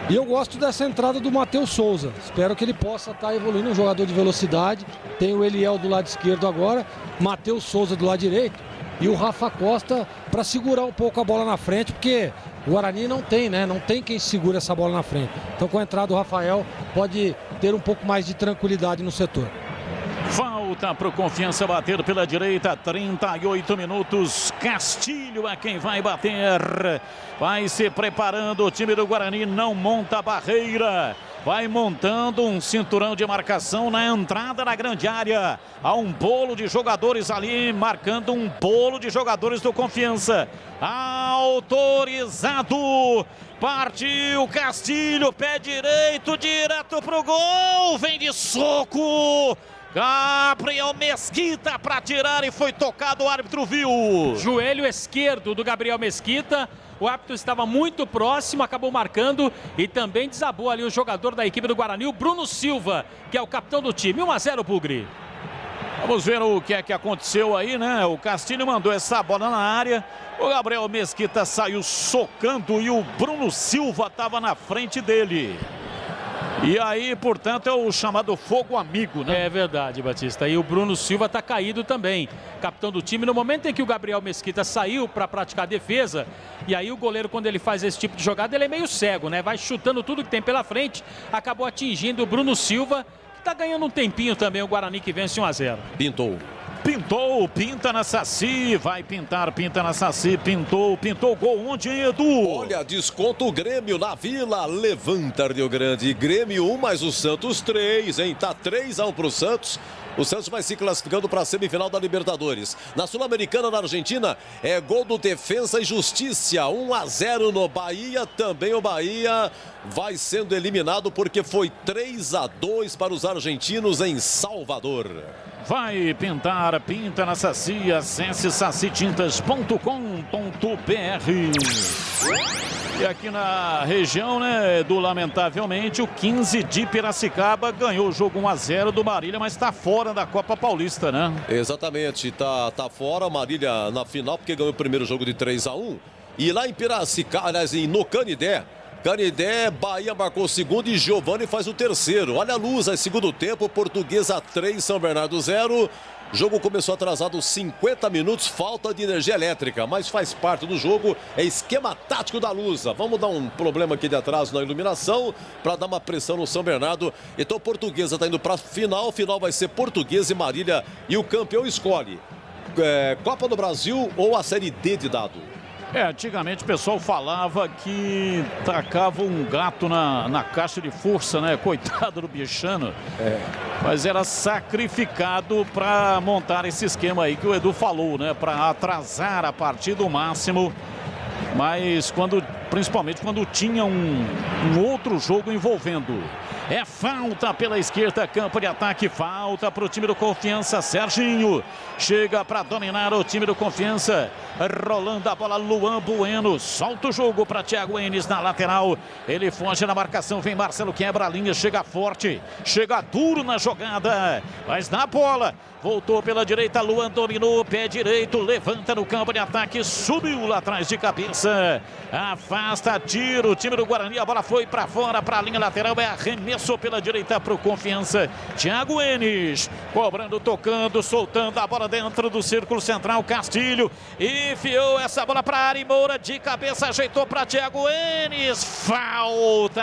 E eu gosto dessa entrada do Matheus Souza. Espero que ele possa estar evoluindo, um jogador de velocidade. Tem o Eliel do lado esquerdo agora, Matheus Souza do lado direito e o Rafa Costa para segurar um pouco a bola na frente, porque o Guarani não tem, né? Não tem quem segura essa bola na frente. Então com a entrada do Rafael pode ter um pouco mais de tranquilidade no setor. Falta para o Confiança bater pela direita, 38 minutos. Castilho é quem vai bater. Vai se preparando o time do Guarani, não monta a barreira. Vai montando um cinturão de marcação na entrada da grande área. Há um bolo de jogadores ali, marcando um bolo de jogadores do Confiança. Autorizado. Partiu Castilho, pé direito, direto pro gol. Vem de soco. Gabriel Mesquita para tirar e foi tocado, o árbitro viu. Joelho esquerdo do Gabriel Mesquita. O árbitro estava muito próximo, acabou marcando e também desabou ali o jogador da equipe do Guarani, o Bruno Silva, que é o capitão do time. 1-0, Bugre. Vamos ver o que é que aconteceu aí, né? O Castilho mandou essa bola na área. O Gabriel Mesquita saiu socando e o Bruno Silva estava na frente dele. E aí, portanto, é o chamado fogo amigo, né? É verdade, Batista. E o Bruno Silva está caído também, capitão do time. No momento em que o Gabriel Mesquita saiu para praticar a defesa, e aí o goleiro, quando ele faz esse tipo de jogada, ele é meio cego, né? Vai chutando tudo que tem pela frente, acabou atingindo o Bruno Silva, que está ganhando um tempinho também, o Guarani que vence 1-0. Pintou. Pintou, pinta na Saci, vai pintar, pinta na Saci, pintou, gol onde, Edu? Olha, desconto o Grêmio na Vila, levanta Rio Grande, Grêmio 1 mais o Santos 3, hein? Tá 3-1 pro Santos. O Santos vai se classificando para a semifinal da Libertadores. Na Sul-Americana, na Argentina, é gol do Defensa e Justiça. 1-0 no Bahia. Também o Bahia vai sendo eliminado porque foi 3-2 para os argentinos em Salvador. Vai pintar, pinta na Saci, acesse sacitintas.com.br. E aqui na região, né, lamentavelmente, o 15 de Piracicaba ganhou o jogo 1-0 do Marília, mas está fora da Copa Paulista, né? Exatamente, tá fora. O Marília na final, porque ganhou o primeiro jogo de 3-1. E lá em Piracicaba, aliás, no Canidé, Bahia marcou o segundo e Giovani faz o terceiro. Olha a luz, aí segundo tempo, Portuguesa 3, São Bernardo 0. O jogo começou atrasado 50 minutos, falta de energia elétrica, mas faz parte do jogo, é esquema tático da Lusa. Vamos dar um problema aqui de atraso na iluminação para dar uma pressão no São Bernardo. Então Portuguesa está indo para a final vai ser Portuguesa e Marília e o campeão escolhe Copa do Brasil ou a Série D de dado. Antigamente o pessoal falava que tacava um gato na caixa de força, né? Coitado do bichano. Mas era sacrificado para montar esse esquema aí que o Edu falou, né? Para atrasar a partida o máximo. Mas principalmente quando tinha um outro jogo envolvendo. É falta pela esquerda, campo de ataque, falta para o time do Confiança. Serginho chega para dominar o time do Confiança. Rolando a bola, Luan Bueno. Solta o jogo para Thiago Enes na lateral. Ele foge na marcação, vem Marcelo, quebra a linha, chega forte, chega duro na jogada. Mas na bola, voltou pela direita, Luan dominou, pé direito, levanta no campo de ataque, subiu lá atrás de cabeça. Afasta, tiro, o time do Guarani, a bola foi para fora, para a linha lateral, é arremesso pela direita para o Confiança. Thiago Enes, cobrando, tocando, soltando a bola dentro do círculo central, Castilho, enfiou essa bola para Ari Moura, de cabeça, ajeitou para Thiago Enes, falta!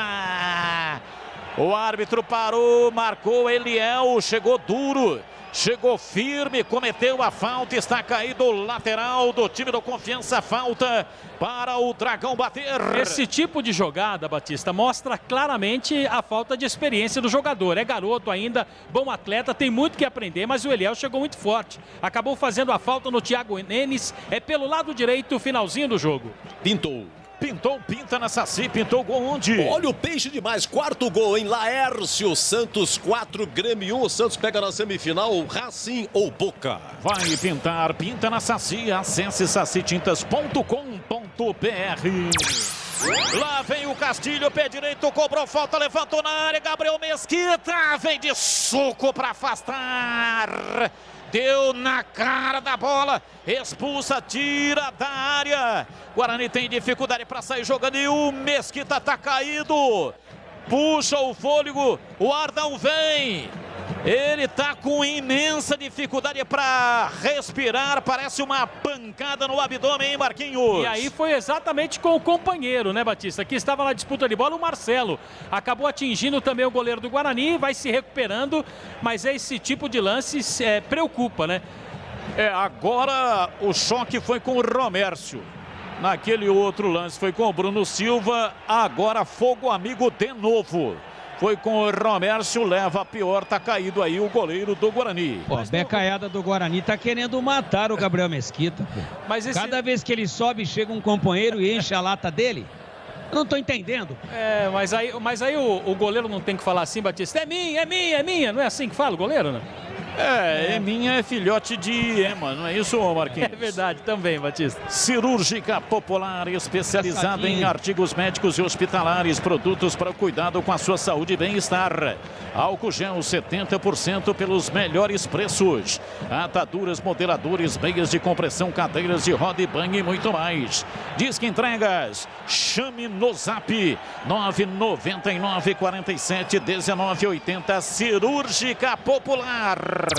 O árbitro parou, marcou Eliel, chegou duro. Chegou firme, cometeu a falta, está caído o lateral do time do Confiança, falta para o Dragão bater. Esse tipo de jogada, Batista, mostra claramente a falta de experiência do jogador. É garoto ainda, bom atleta, tem muito que aprender, mas o Eliel chegou muito forte. Acabou fazendo a falta no Thiago Enes, pelo lado direito, finalzinho do jogo. Pinta na Saci, pintou gol onde? Olha o peixe demais, quarto gol em Laércio, Santos 4, Grêmio 1, o Santos pega na semifinal, Racing ou Boca. Vai pintar, pinta na Saci, acesse sacitintas.com.br. Lá vem o Castilho, pé direito, cobrou falta, levantou na área, Gabriel Mesquita, vem de soco para afastar. Deu na cara da bola, expulsa, tira da área. Guarani tem dificuldade para sair jogando e o Mesquita está caído. Puxa o fôlego, o ar não vem. Ele está com imensa dificuldade para respirar, parece uma pancada no abdômen, hein, Marquinhos? E aí foi exatamente com o companheiro, né, Batista? Que estava na disputa de bola, o Marcelo. Acabou atingindo também o goleiro do Guarani, vai se recuperando, mas esse tipo de lance preocupa, né? Agora o choque foi com o Romércio. Naquele outro lance foi com o Bruno Silva, agora fogo amigo de novo. Foi com o Romércio, leva a pior, tá caído aí o goleiro do Guarani. Pô, a becaiada do Guarani tá querendo matar o Gabriel Mesquita. Mas cada vez que ele sobe, chega um companheiro e enche a lata dele. Eu não tô entendendo. Mas aí o goleiro não tem que falar assim, Batista. É minha. Não é assim que fala o goleiro, né? Eminha é filhote de Ema, não é isso, Marquinhos? É verdade, também, Batista. Cirúrgica Popular, especializada em artigos médicos e hospitalares, produtos para o cuidado com a sua saúde e bem-estar. Álcool gel 70% pelos melhores preços. Ataduras, modeladores, meias de compressão, cadeiras de roda e banho e muito mais. Disque entregas, chame no zap 999 47 19 80. Cirúrgica Popular.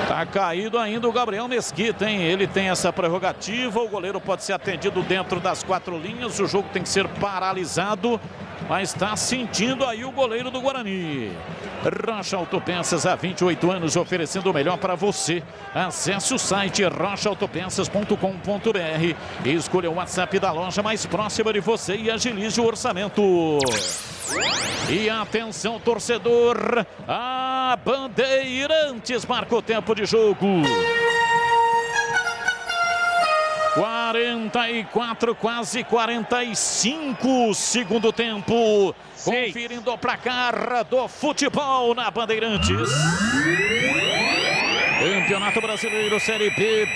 Tá caído ainda o Gabriel Mesquita, hein? Ele tem essa prerrogativa, o goleiro pode ser atendido dentro das 4 linhas, o jogo tem que ser paralisado, mas está sentindo aí o goleiro do Guarani. Rocha Autopeças, há 28 anos, oferecendo o melhor para você. Acesse o site rochaautopeças.com.br e escolha o WhatsApp da loja mais próxima de você e agilize o orçamento. E atenção, torcedor, a Bandeirantes marca o tempo de jogo. 44, quase 45, segundo tempo. Conferindo o placar do futebol na Bandeirantes. Campeonato Brasileiro Série B,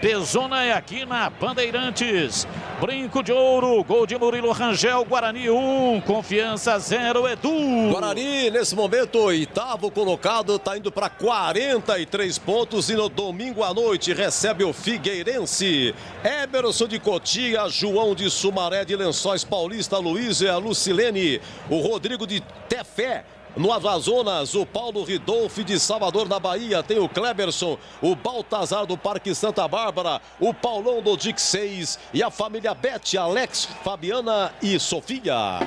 Bezona é aqui na Bandeirantes. Brinco de ouro, gol de Murilo Rangel, Guarani 1, Confiança 0, Edu. Guarani, nesse momento, 8º colocado, está indo para 43 pontos e no domingo à noite recebe o Figueirense. Emerson de Cotia, João de Sumaré de Lençóis Paulista, Luiz e a Lucilene, o Rodrigo de Tefé. No Amazonas, o Paulo Ridolfi de Salvador, na Bahia. Tem o Kleberson, o Baltazar do Parque Santa Bárbara, o Paulão do Dic 6 e a família Bete, Alex, Fabiana e Sofia.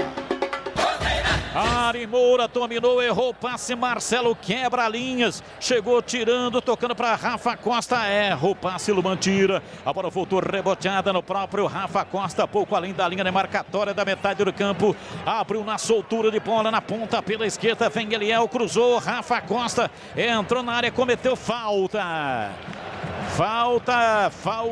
Ari Moura dominou, errou o passe, Marcelo quebra linhas, chegou tirando, tocando para Rafa Costa, erra o passe, Luman tira, a bola voltou reboteada no próprio Rafa Costa, pouco além da linha demarcatória da metade do campo, abriu na soltura de bola, na ponta pela esquerda, vem Eliel, cruzou, Rafa Costa entrou na área, cometeu falta.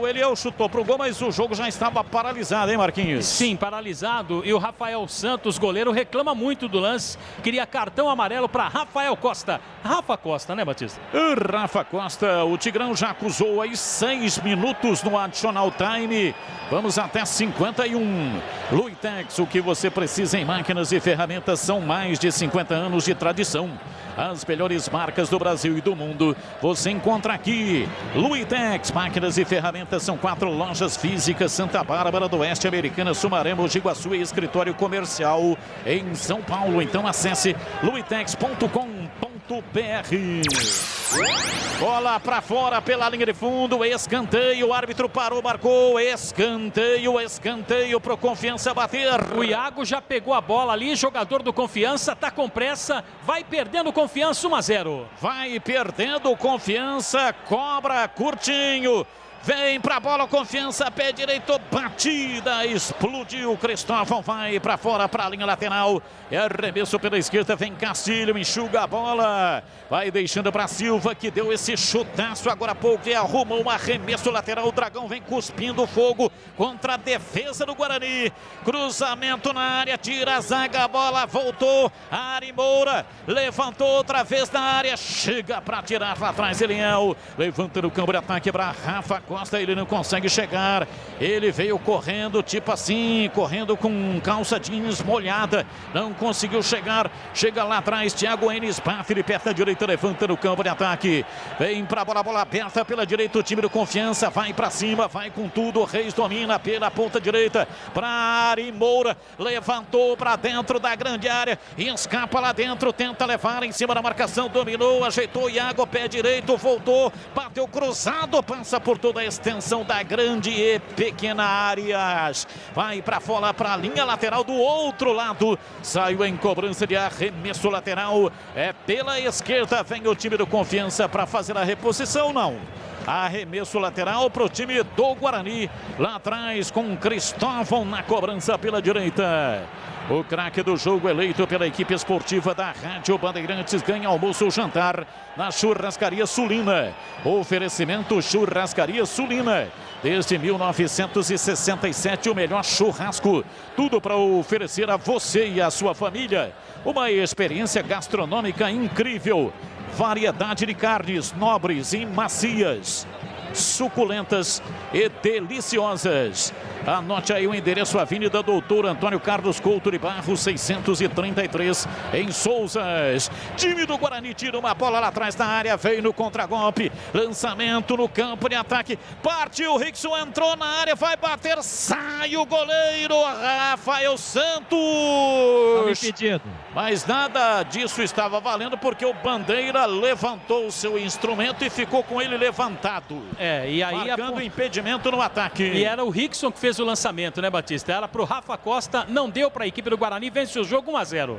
Eliel chutou pro gol, mas o jogo já estava paralisado, hein, Marquinhos? Sim, paralisado, e o Rafael Santos, goleiro, reclama muito do lance, queria cartão amarelo para Rafael Costa. Rafa Costa, né, Batista? Rafa Costa, o Tigrão já acusou aí 6 minutos no additional time. Vamos até 51. Luitex, o que você precisa em máquinas e ferramentas, são mais de 50 anos de tradição. As melhores marcas do Brasil e do mundo você encontra aqui. Luitex, máquinas e ferramentas, são 4 lojas físicas: Santa Bárbara do Oeste, Americana, Sumaré, Mogi Guaçu e escritório comercial em São Paulo. Então acesse luitex.com.br. Bola para fora pela linha de fundo, escanteio, o árbitro parou, marcou, escanteio pro Confiança bater. O Iago já pegou a bola ali, jogador do Confiança, tá com pressa, vai perdendo Confiança 1-0. Vai perdendo Confiança, cobra curtinho. Vem pra bola, Confiança, pé direito, batida, explodiu, Cristóvão vai pra fora, pra linha lateral, é arremesso pela esquerda, vem Castilho, enxuga a bola, vai deixando pra Silva, que deu esse chutaço agora há pouco e arruma um arremesso lateral, o Dragão vem cuspindo fogo contra a defesa do Guarani, cruzamento na área, tira a zaga, a bola voltou, Ari Moura, levantou outra vez na área, chega pra tirar lá atrás, Eliel, levantando o campo de ataque pra Rafa Costa, ele não consegue chegar, ele veio correndo, tipo assim, correndo com calça jeans molhada, não conseguiu chegar, chega lá atrás, Thiago Enes bate, ele perto da direita, levanta no campo de ataque, vem pra bola aberta pela direita, o time do Confiança vai pra cima, vai com tudo, o Reis domina pela ponta direita, pra Ari Moura, levantou pra dentro da grande área, escapa lá dentro, tenta levar em cima da marcação, dominou, ajeitou, Iago, pé direito, voltou, bateu cruzado, passa por toda a extensão da grande e pequena áreas, vai para fora, para a linha lateral do outro lado, saiu em cobrança de arremesso lateral, é pela esquerda, vem o time do Confiança para fazer a reposição, não. Arremesso lateral para o time do Guarani, lá atrás com Cristóvão na cobrança pela direita. O craque do jogo, eleito pela equipe esportiva da Rádio Bandeirantes, ganha almoço ou jantar na Churrascaria Sulina. Oferecimento Churrascaria Sulina. Desde 1967, o melhor churrasco. Tudo para oferecer a você e a sua família. Uma experiência gastronômica incrível. Variedade de carnes nobres e macias, suculentas e deliciosas. Anote aí o endereço: Avenida Doutor Antônio Carlos Couto de Barros, 633, em Souzas. Time do Guarani tira uma bola lá atrás da área, veio no contragolpe, lançamento no campo de ataque, partiu, Rickson entrou na área, vai bater, sai o goleiro Rafael Santos. Mas nada disso estava valendo, porque o Bandeira levantou o seu instrumento e ficou com ele levantado. E aí marcando impedimento no ataque. E era o Rickson que fez o lançamento, né, Batista? Era pro Rafa Costa, não deu para a equipe do Guarani, vence o jogo 1-0.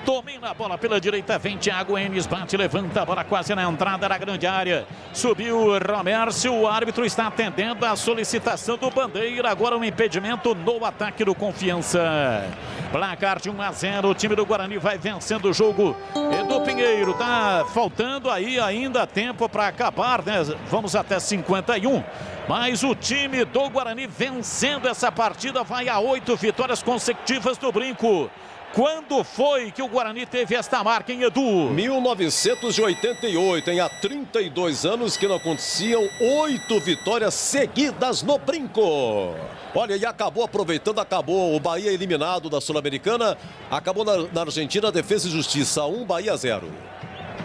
Domina a bola pela direita, vem Thiago Enes, bate, levanta a bola quase na entrada da grande área. Subiu Romércio, o árbitro está atendendo a solicitação do Bandeira. Agora um impedimento no ataque do Confiança. Placar de 1-0, o time do Guarani vai vencendo o jogo. Edu Pinheiro, tá faltando aí ainda tempo para acabar, né? Vamos até 51. Mas o time do Guarani vencendo essa partida vai a 8 vitórias consecutivas do Brinco. Quando foi que o Guarani teve esta marca, hein, Edu? 1988, há 32 anos que não aconteciam 8 vitórias seguidas no Brinco. Olha, e acabou o Bahia eliminado da Sul-Americana, acabou na Argentina, Defesa e Justiça 1, Bahia 0.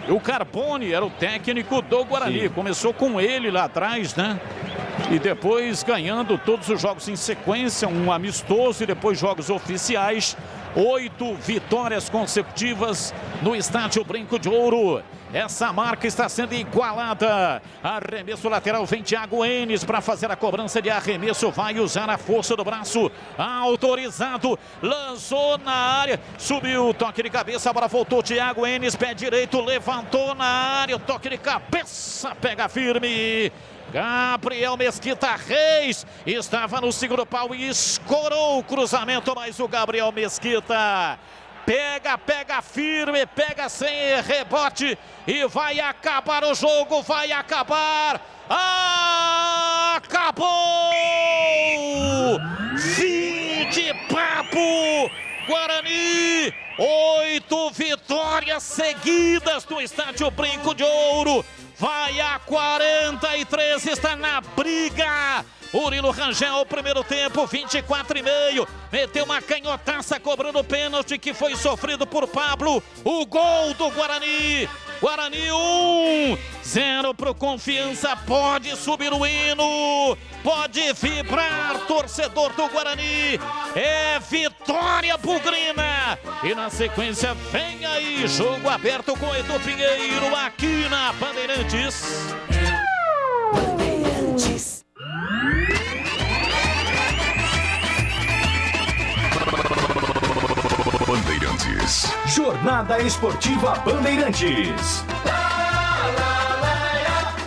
O Carbone era o técnico do Guarani, começou com ele lá atrás, né? E depois ganhando todos os jogos em sequência, um amistoso e depois jogos oficiais. 8 vitórias consecutivas no estádio Brinco de Ouro. Essa marca está sendo igualada. Arremesso lateral, vem Thiago Enes para fazer a cobrança de arremesso. Vai usar a força do braço. Autorizado. Lançou na área. Subiu, toque de cabeça. A bola voltou. Thiago Enes, pé direito. Levantou na área. O toque de cabeça. Pega firme. Gabriel Mesquita Reis estava no segundo pau e escorou o cruzamento, mas o Gabriel Mesquita pega firme, pega sem rebote e vai acabar o jogo, vai acabar. Acabou! Fim de papo! Guarani, 8 vitórias seguidas no estádio Brinco de Ouro. Vai a 43, está na briga. Murilo Rangel, primeiro tempo, 24,5. Meteu uma canhotaça cobrando o pênalti que foi sofrido por Pablo. O gol do Guarani. Guarani 1, 0 para o Confiança. Pode subir o hino. Pode vibrar, torcedor do Guarani. É vitória bugrina. E na sequência vem aí jogo aberto com Edu Pinheiro aqui na Bandeirantes. Bandeirantes. Jornada Esportiva Bandeirantes.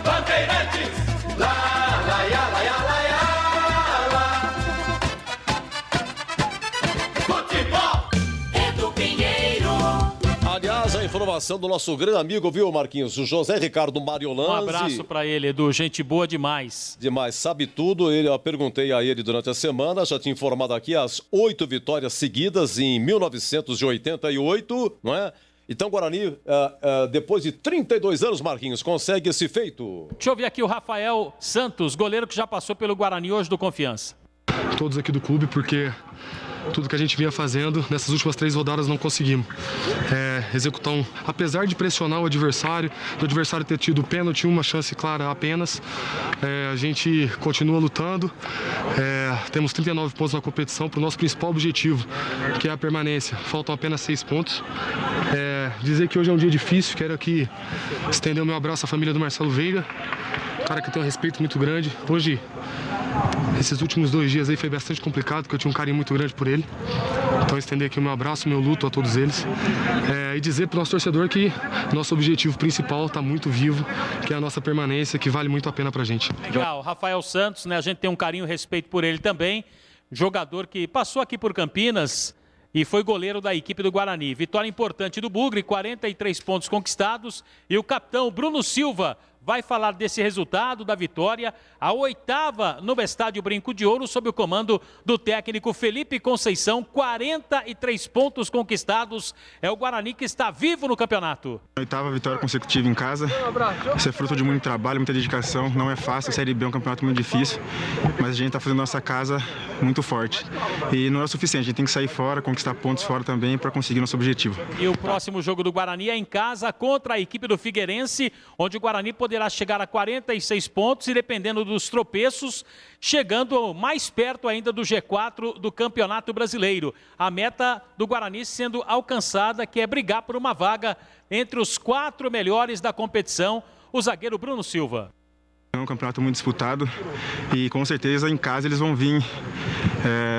Bandeirantes. Futebol. Edu Pinheiro. Aliás, a informação do nosso grande amigo, viu, Marquinhos? O José Ricardo Mariolanzi. Um abraço para ele, Edu. Gente boa demais. Demais, sabe tudo. Eu perguntei a ele durante a semana, já tinha informado aqui as 8 vitórias seguidas em 1988, não é? Então, Guarani, depois de 32 anos, Marquinhos, consegue esse feito. Deixa eu ver aqui o Rafael Santos, goleiro que já passou pelo Guarani hoje do Confiança. Todos aqui do clube, porque tudo que a gente vinha fazendo nessas últimas 3 rodadas não conseguimos executar apesar de pressionar o adversário, do adversário ter tido pênalti, uma chance clara apenas, a gente continua lutando, temos 39 pontos na competição para o nosso principal objetivo, que é a permanência. Faltam apenas 6 pontos. Dizer que hoje é um dia difícil, quero aqui estender o meu abraço à família do Marcelo Veiga, cara que eu tenho um respeito muito grande. Hoje, esses últimos 2 dias aí foi bastante complicado, porque eu tinha um carinho muito grande por ele. Então, estender aqui o meu abraço, o meu luto a todos eles. E dizer para o nosso torcedor que nosso objetivo principal está muito vivo, que é a nossa permanência, que vale muito a pena para a gente. Legal, Rafael Santos, né? A gente tem um carinho e respeito por ele também. Jogador que passou aqui por Campinas e foi goleiro da equipe do Guarani. Vitória importante do Bugre, 43 pontos conquistados. E o capitão Bruno Silva vai falar desse resultado, da vitória, a 8ª no Estádio Brinco de Ouro, sob o comando do técnico Felipe Conceição, 43 pontos conquistados, é o Guarani que está vivo no campeonato. 8ª vitória consecutiva em casa, isso é fruto de muito trabalho, muita dedicação, não é fácil, a Série B é um campeonato muito difícil, mas a gente está fazendo nossa casa muito forte, e não é o suficiente, a gente tem que sair fora, conquistar pontos fora também para conseguir nosso objetivo. E o próximo jogo do Guarani é em casa contra a equipe do Figueirense, onde o Guarani poderá chegar a 46 pontos e, dependendo dos tropeços, chegando mais perto ainda do G4 do Campeonato Brasileiro. A meta do Guarani sendo alcançada, que é brigar por uma vaga entre os 4 melhores da competição, o zagueiro Bruno Silva. É um campeonato muito disputado e com certeza em casa eles vão vir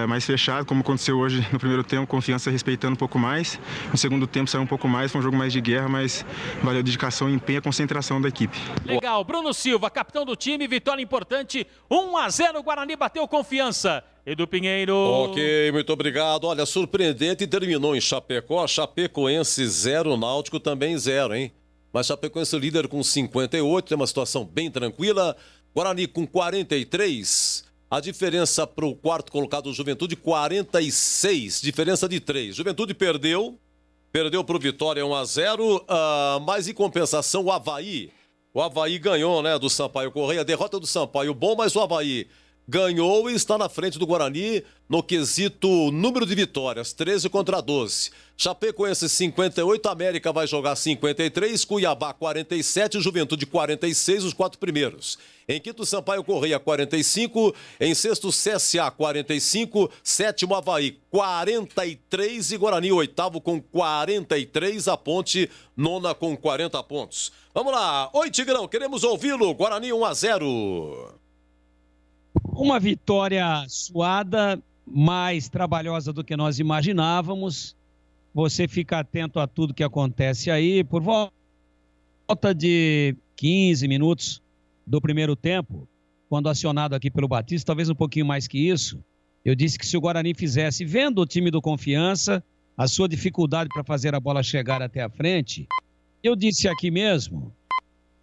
mais fechado, como aconteceu hoje no primeiro tempo, Confiança respeitando um pouco mais. No segundo tempo saiu um pouco mais, foi um jogo mais de guerra, mas valeu a dedicação, empenho e a concentração da equipe. Legal, Bruno Silva, capitão do time, vitória importante, 1-0, o Guarani bateu Confiança. Edu Pinheiro. Ok, muito obrigado. Olha, surpreendente, terminou em Chapecó, Chapecoense 0, Náutico também 0, hein? Mas Chapecoense líder com 58, tem uma situação bem tranquila. Guarani com 43, a diferença para o quarto colocado, Juventude, 46, diferença de 3. Juventude perdeu para o Vitória 1-0, mas em compensação o Avaí ganhou, né, do Sampaio Correia, a derrota do Sampaio bom, mas o Avaí ganhou e está na frente do Guarani no quesito número de vitórias, 13 contra 12. Chapecoense 58, América vai jogar 53, Cuiabá 47, Juventude 46, os 4 primeiros. Em quinto, Sampaio Correia 45, em sexto, CSA 45, sétimo, Avaí 43 e Guarani oitavo com 43, a Ponte nona com 40 pontos. Vamos lá, oi Tigrão, queremos ouvi-lo, Guarani 1-0. Uma vitória suada, mais trabalhosa do que nós imaginávamos. Você fica atento a tudo que acontece aí. Por volta de 15 minutos do primeiro tempo, quando acionado aqui pelo Batista, talvez um pouquinho mais que isso, eu disse que se o Guarani fizesse, vendo o time do Confiança, a sua dificuldade para fazer a bola chegar até a frente, eu disse aqui mesmo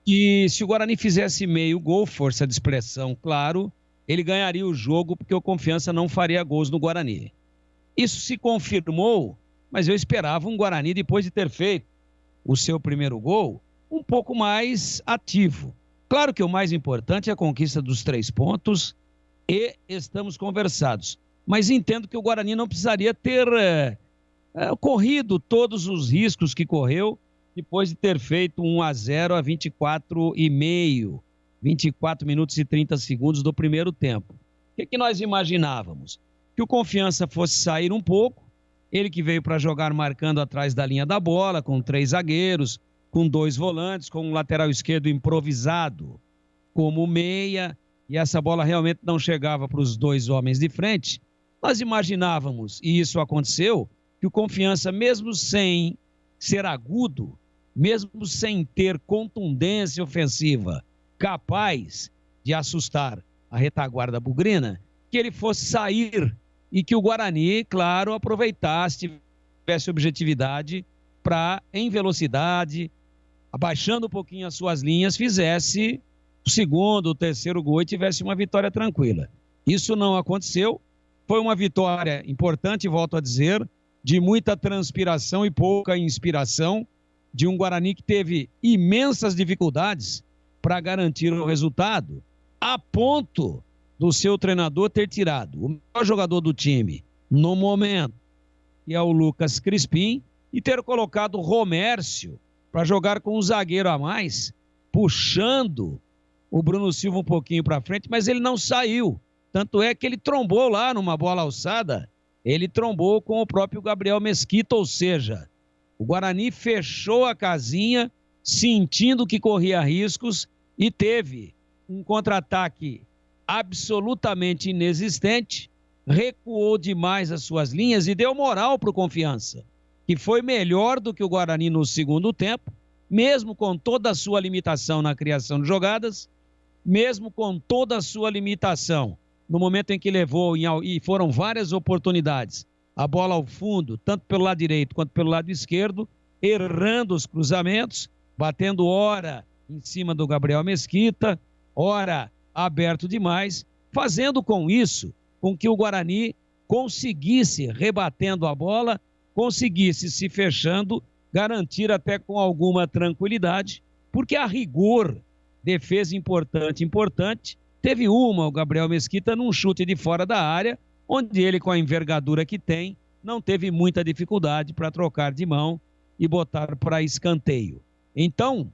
que se o Guarani fizesse meio gol, força de expressão, claro, ele ganharia o jogo porque o Confiança não faria gols no Guarani. Isso se confirmou, mas eu esperava um Guarani, depois de ter feito o seu primeiro gol, um pouco mais ativo. Claro que o mais importante é a conquista dos 3 pontos e estamos conversados. Mas entendo que o Guarani não precisaria ter corrido todos os riscos que correu depois de ter feito 1-0 a 24 minutos e 30 segundos do primeiro tempo. O que nós imaginávamos? Que o Confiança fosse sair um pouco, ele que veio para jogar marcando atrás da linha da bola, com 3 zagueiros, com 2 volantes, com um lateral esquerdo improvisado como meia, e essa bola realmente não chegava para os 2 homens de frente. Nós imaginávamos, e isso aconteceu, que o Confiança, mesmo sem ser agudo, mesmo sem ter contundência ofensiva, capaz de assustar a retaguarda bugrina, que ele fosse sair e que o Guarani, claro, aproveitasse, tivesse objetividade para, em velocidade, abaixando um pouquinho as suas linhas, fizesse o segundo, o terceiro gol e tivesse uma vitória tranquila. Isso não aconteceu, foi uma vitória importante, volto a dizer, de muita transpiração e pouca inspiração, de um Guarani que teve imensas dificuldades para garantir o resultado, a ponto do seu treinador ter tirado o melhor jogador do time no momento, que é o Lucas Crispim, e ter colocado o Romércio para jogar com um zagueiro a mais, puxando o Bruno Silva um pouquinho para frente, mas ele não saiu. Tanto é que ele trombou lá numa bola alçada, ele trombou com o próprio Gabriel Mesquita, ou seja, o Guarani fechou a casinha, sentindo que corria riscos e teve um contra-ataque absolutamente inexistente, recuou demais as suas linhas e deu moral para o Confiança, que foi melhor do que o Guarani no segundo tempo, mesmo com toda a sua limitação na criação de jogadas, mesmo com toda a sua limitação no momento em que levou, e foram várias oportunidades, a bola ao fundo, tanto pelo lado direito quanto pelo lado esquerdo, errando os cruzamentos, batendo ora em cima do Gabriel Mesquita, ora aberto demais, fazendo com isso com que o Guarani conseguisse, rebatendo a bola, conseguisse se fechando, garantir até com alguma tranquilidade, porque a rigor, defesa importante, teve o Gabriel Mesquita num chute de fora da área, onde ele, com a envergadura que tem, não teve muita dificuldade para trocar de mão e botar para escanteio. Então,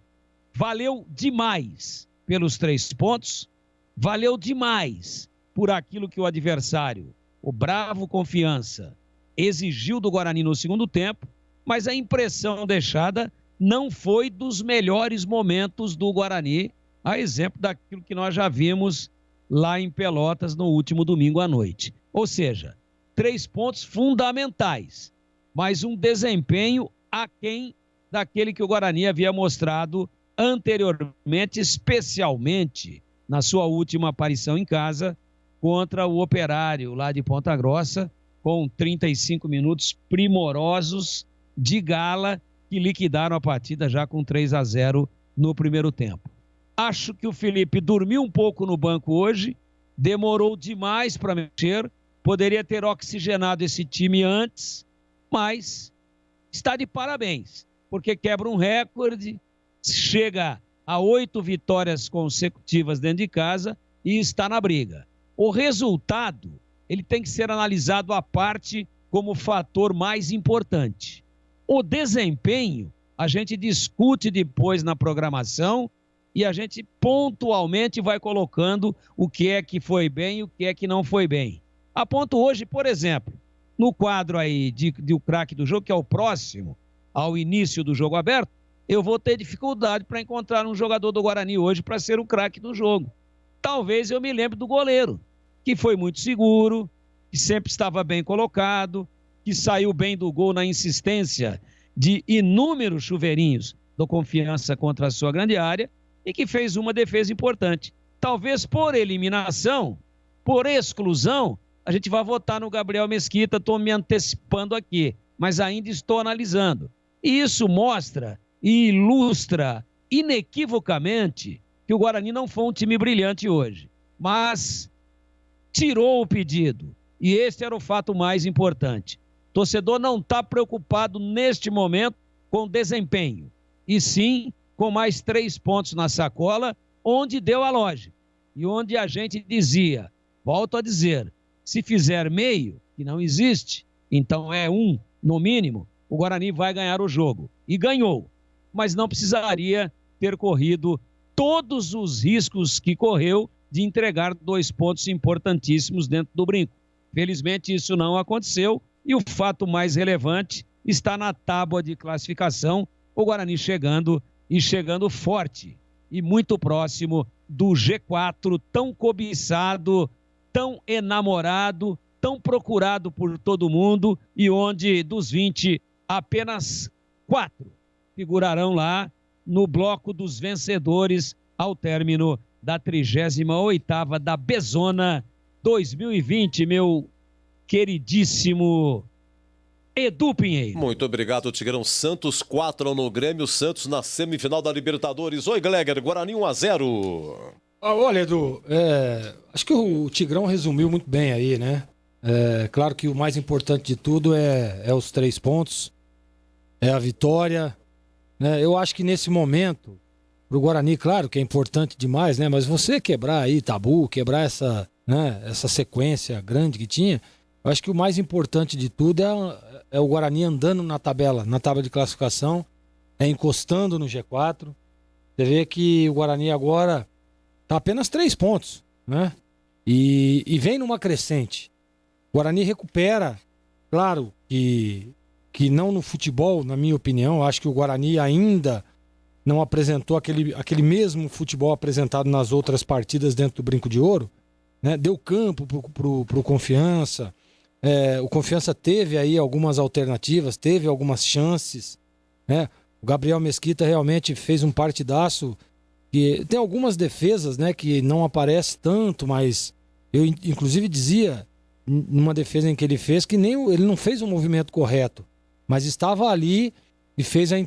valeu demais pelos 3 pontos, valeu demais por aquilo que o adversário, o bravo Confiança, exigiu do Guarani no segundo tempo, mas a impressão deixada não foi dos melhores momentos do Guarani, a exemplo daquilo que nós já vimos lá em Pelotas no último domingo à noite. Ou seja, 3 pontos fundamentais, mas um desempenho aquém daquele que o Guarani havia mostrado anteriormente, especialmente na sua última aparição em casa contra o Operário lá de Ponta Grossa, com 35 minutos primorosos de gala que liquidaram a partida já com 3-0 no primeiro tempo. Acho que o Felipe dormiu um pouco no banco hoje, demorou demais para mexer, poderia ter oxigenado esse time antes, mas está de parabéns, porque quebra um recorde, chega a 8 vitórias consecutivas dentro de casa e está na briga. O resultado, ele tem que ser analisado à parte como fator mais importante. O desempenho, a gente discute depois na programação e a gente pontualmente vai colocando o que é que foi bem e o que é que não foi bem. A ponto hoje, por exemplo, no quadro aí de o craque do jogo, que é o próximo ao início do jogo aberto, eu vou ter dificuldade para encontrar um jogador do Guarani hoje para ser o craque do jogo. Talvez eu me lembre do goleiro, que foi muito seguro, que sempre estava bem colocado, que saiu bem do gol na insistência de inúmeros chuveirinhos do Confiança contra a sua grande área e que fez uma defesa importante. Talvez por eliminação, por exclusão, a gente vai votar no Gabriel Mesquita, estou me antecipando aqui, mas ainda estou analisando. E isso mostra e ilustra inequivocamente que o Guarani não foi um time brilhante hoje, mas tirou o pedido. E esse era o fato mais importante. O torcedor não está preocupado neste momento com desempenho, e sim com mais 3 pontos na sacola, onde deu a lógica. E onde a gente dizia, volto a dizer, se fizer meio, que não existe, então é 1 no mínimo, o Guarani vai ganhar o jogo. E ganhou, mas não precisaria ter corrido todos os riscos que correu de entregar 2 pontos importantíssimos dentro do brinco. Felizmente isso não aconteceu e o fato mais relevante está na tábua de classificação, o Guarani chegando forte e muito próximo do G4, tão cobiçado, tão enamorado, tão procurado por todo mundo e onde dos 20, apenas 4 figurarão lá no bloco dos vencedores ao término da 38ª da Bezona 2020, meu queridíssimo Edu Pinheiro. Muito obrigado, Tigrão. Santos 4 no Grêmio, Santos na semifinal da Libertadores. Oi, Gleger, Guarani 1-0. Olha, Edu, acho que o Tigrão resumiu muito bem aí, né? Claro que o mais importante de tudo é os 3 pontos, é a vitória, né? Eu acho que nesse momento, pro Guarani, claro que é importante demais, né? Mas você quebrar aí tabu, quebrar essa sequência grande que tinha, eu acho que o mais importante de tudo é o Guarani andando na tábua de classificação, encostando no G4. Você vê que o Guarani agora tá apenas 3 pontos, né? E vem numa crescente. O Guarani recupera, claro que não no futebol, na minha opinião. Eu acho que o Guarani ainda não apresentou aquele mesmo futebol apresentado nas outras partidas dentro do Brinco de Ouro, né? Deu campo pro Confiança. O Confiança teve aí algumas alternativas, teve algumas chances, né? O Gabriel Mesquita realmente fez um partidaço. E tem algumas defesas, né, que não aparece tanto, mas eu inclusive dizia numa defesa em que ele fez que ele não fez o movimento correto, mas estava ali e fez a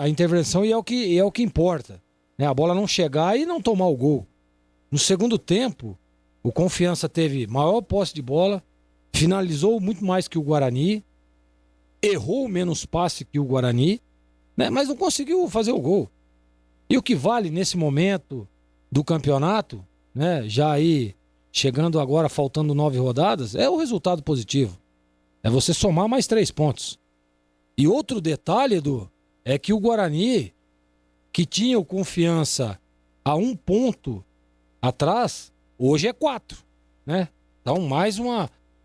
intervenção e é o que importa, né? A bola não chegar e não tomar o gol. No segundo tempo, o Confiança teve maior posse de bola, finalizou muito mais que o Guarani, errou menos passe que o Guarani, né, mas não conseguiu fazer o gol. E o que vale nesse momento do campeonato, né, já aí chegando agora, faltando 9 rodadas, é o resultado positivo. É você somar mais 3 pontos. E outro detalhe, Edu, é que o Guarani, que tinha o Confiança a 1 ponto atrás, hoje é 4, né? Então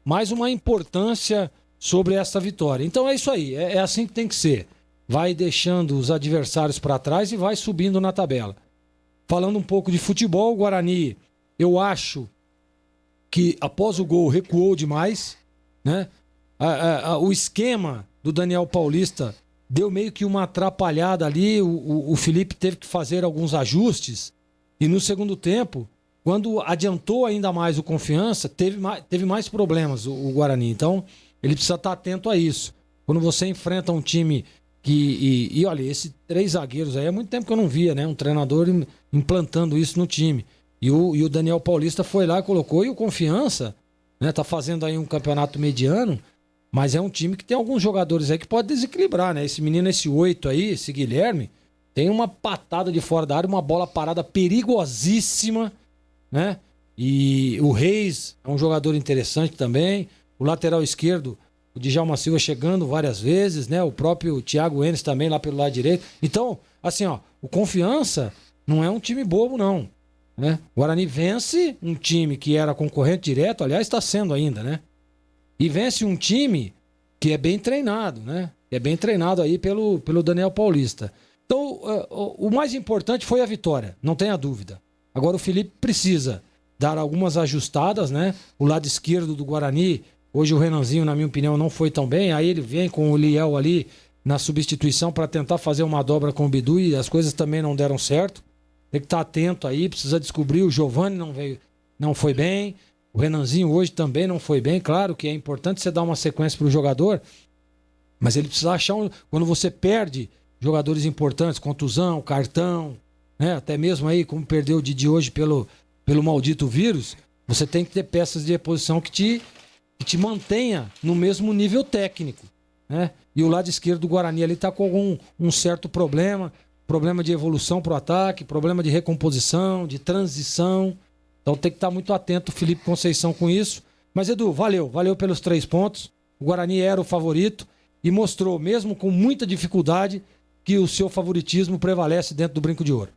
mais uma importância sobre essa vitória. Então é isso aí, é assim que tem que ser. Vai deixando os adversários para trás e vai subindo na tabela. Falando um pouco de futebol, o Guarani, eu acho que após o gol recuou demais, né? O esquema do Daniel Paulista deu meio que uma atrapalhada ali, o Felipe teve que fazer alguns ajustes e no segundo tempo, quando adiantou ainda mais o Confiança, teve mais problemas o Guarani. Então, ele precisa estar atento a isso. Quando você enfrenta um time E olha, esses 3 zagueiros aí, há muito tempo que eu não via, né? Um treinador implantando isso no time. E o Daniel Paulista foi lá e colocou, e o Confiança, né? Tá fazendo aí um campeonato mediano, mas é um time que tem alguns jogadores aí que pode desequilibrar, né? Esse menino, esse 8 aí, esse Guilherme, tem uma patada de fora da área, uma bola parada perigosíssima, né? E o Reis é um jogador interessante também. O lateral esquerdo, o Djalma Silva chegando várias vezes, né? O próprio Thiago Enes também lá pelo lado direito. Então, assim, ó, o Confiança não é um time bobo, não, né? O Guarani vence um time que era concorrente direto, aliás, está sendo ainda, né? E vence um time que é bem treinado, né? Que é bem treinado aí pelo Daniel Paulista. Então, o mais importante foi a vitória, não tenha dúvida. Agora o Felipe precisa dar algumas ajustadas, né? O lado esquerdo do Guarani, hoje o Renanzinho, na minha opinião, não foi tão bem. Aí ele vem com o Liel ali na substituição para tentar fazer uma dobra com o Bidu e as coisas também não deram certo. Tem que estar atento aí, precisa descobrir. O Giovani não foi bem. O Renanzinho hoje também não foi bem. Claro que é importante você dar uma sequência para o jogador, mas ele precisa achar quando você perde jogadores importantes, contusão, cartão, né? Até mesmo aí, como perdeu o Didi hoje pelo maldito vírus, você tem que ter peças de reposição que te mantenha no mesmo nível técnico, né? E o lado esquerdo do Guarani ali está com um certo problema de evolução para o ataque, problema de recomposição, de transição. Então tem que estar muito atento o Felipe Conceição com isso. Mas Edu, valeu pelos 3 pontos. O Guarani era o favorito e mostrou, mesmo com muita dificuldade, que o seu favoritismo prevalece dentro do Brinco de Ouro.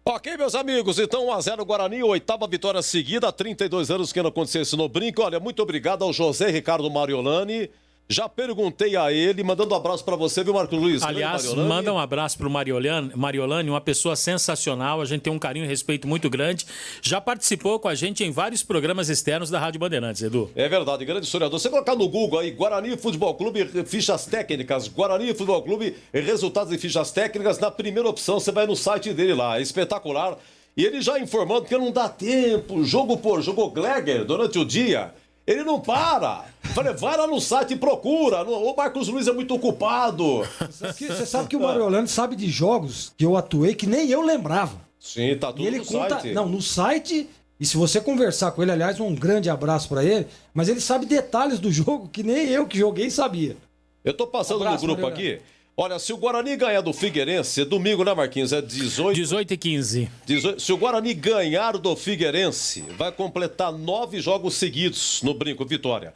Ok, meus amigos, então 1-0 Guarani, 8ª vitória seguida, há 32 anos que não acontecesse no Brinco. Olha, muito obrigado ao José Ricardo Mariolani. Já perguntei a ele, mandando um abraço para você, viu, Marcos Luiz? Aliás, manda um abraço pro Mariolani, uma pessoa sensacional, a gente tem um carinho e respeito muito grande. Já participou com a gente em vários programas externos da Rádio Bandeirantes, Edu. É verdade, grande historiador. Você colocar no Google aí, Guarani Futebol Clube, fichas técnicas, Guarani Futebol Clube, resultados e fichas técnicas, na primeira opção você vai no site dele lá, é espetacular. E ele já informando que não dá tempo, jogo por jogo, o Gleger, durante o dia... Ele não para. Falei, vai lá no site e procura. O Marcos Luiz é muito ocupado. Você sabe que o Mariolani sabe de jogos que eu atuei que nem eu lembrava. Sim, tá tudo e ele no conta, site. Não, no site. E se você conversar com ele, aliás, um grande abraço pra ele. Mas ele sabe detalhes do jogo que nem eu que joguei sabia. Eu tô passando no grupo aqui. Olha, se o Guarani ganhar do Figueirense, é domingo, né, Marquinhos? É 18h15. Se o Guarani ganhar do Figueirense, vai completar 9 jogos seguidos no Brinco, vitória.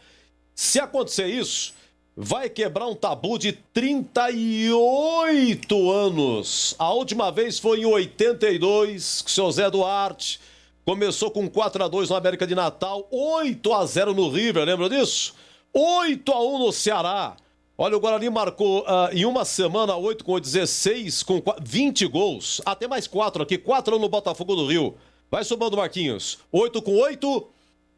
Se acontecer isso, vai quebrar um tabu de 38 anos. A última vez foi em 82, que o seu Zé Duarte começou com 4-2 no América de Natal, 8-0 no River, lembra disso? 8-1 no Ceará. Olha, o Guarani marcou em uma semana 8 com 16, com 20 gols. Até mais 4 aqui, 4 no Botafogo do Rio. Vai somando, Marquinhos. 8 com 8.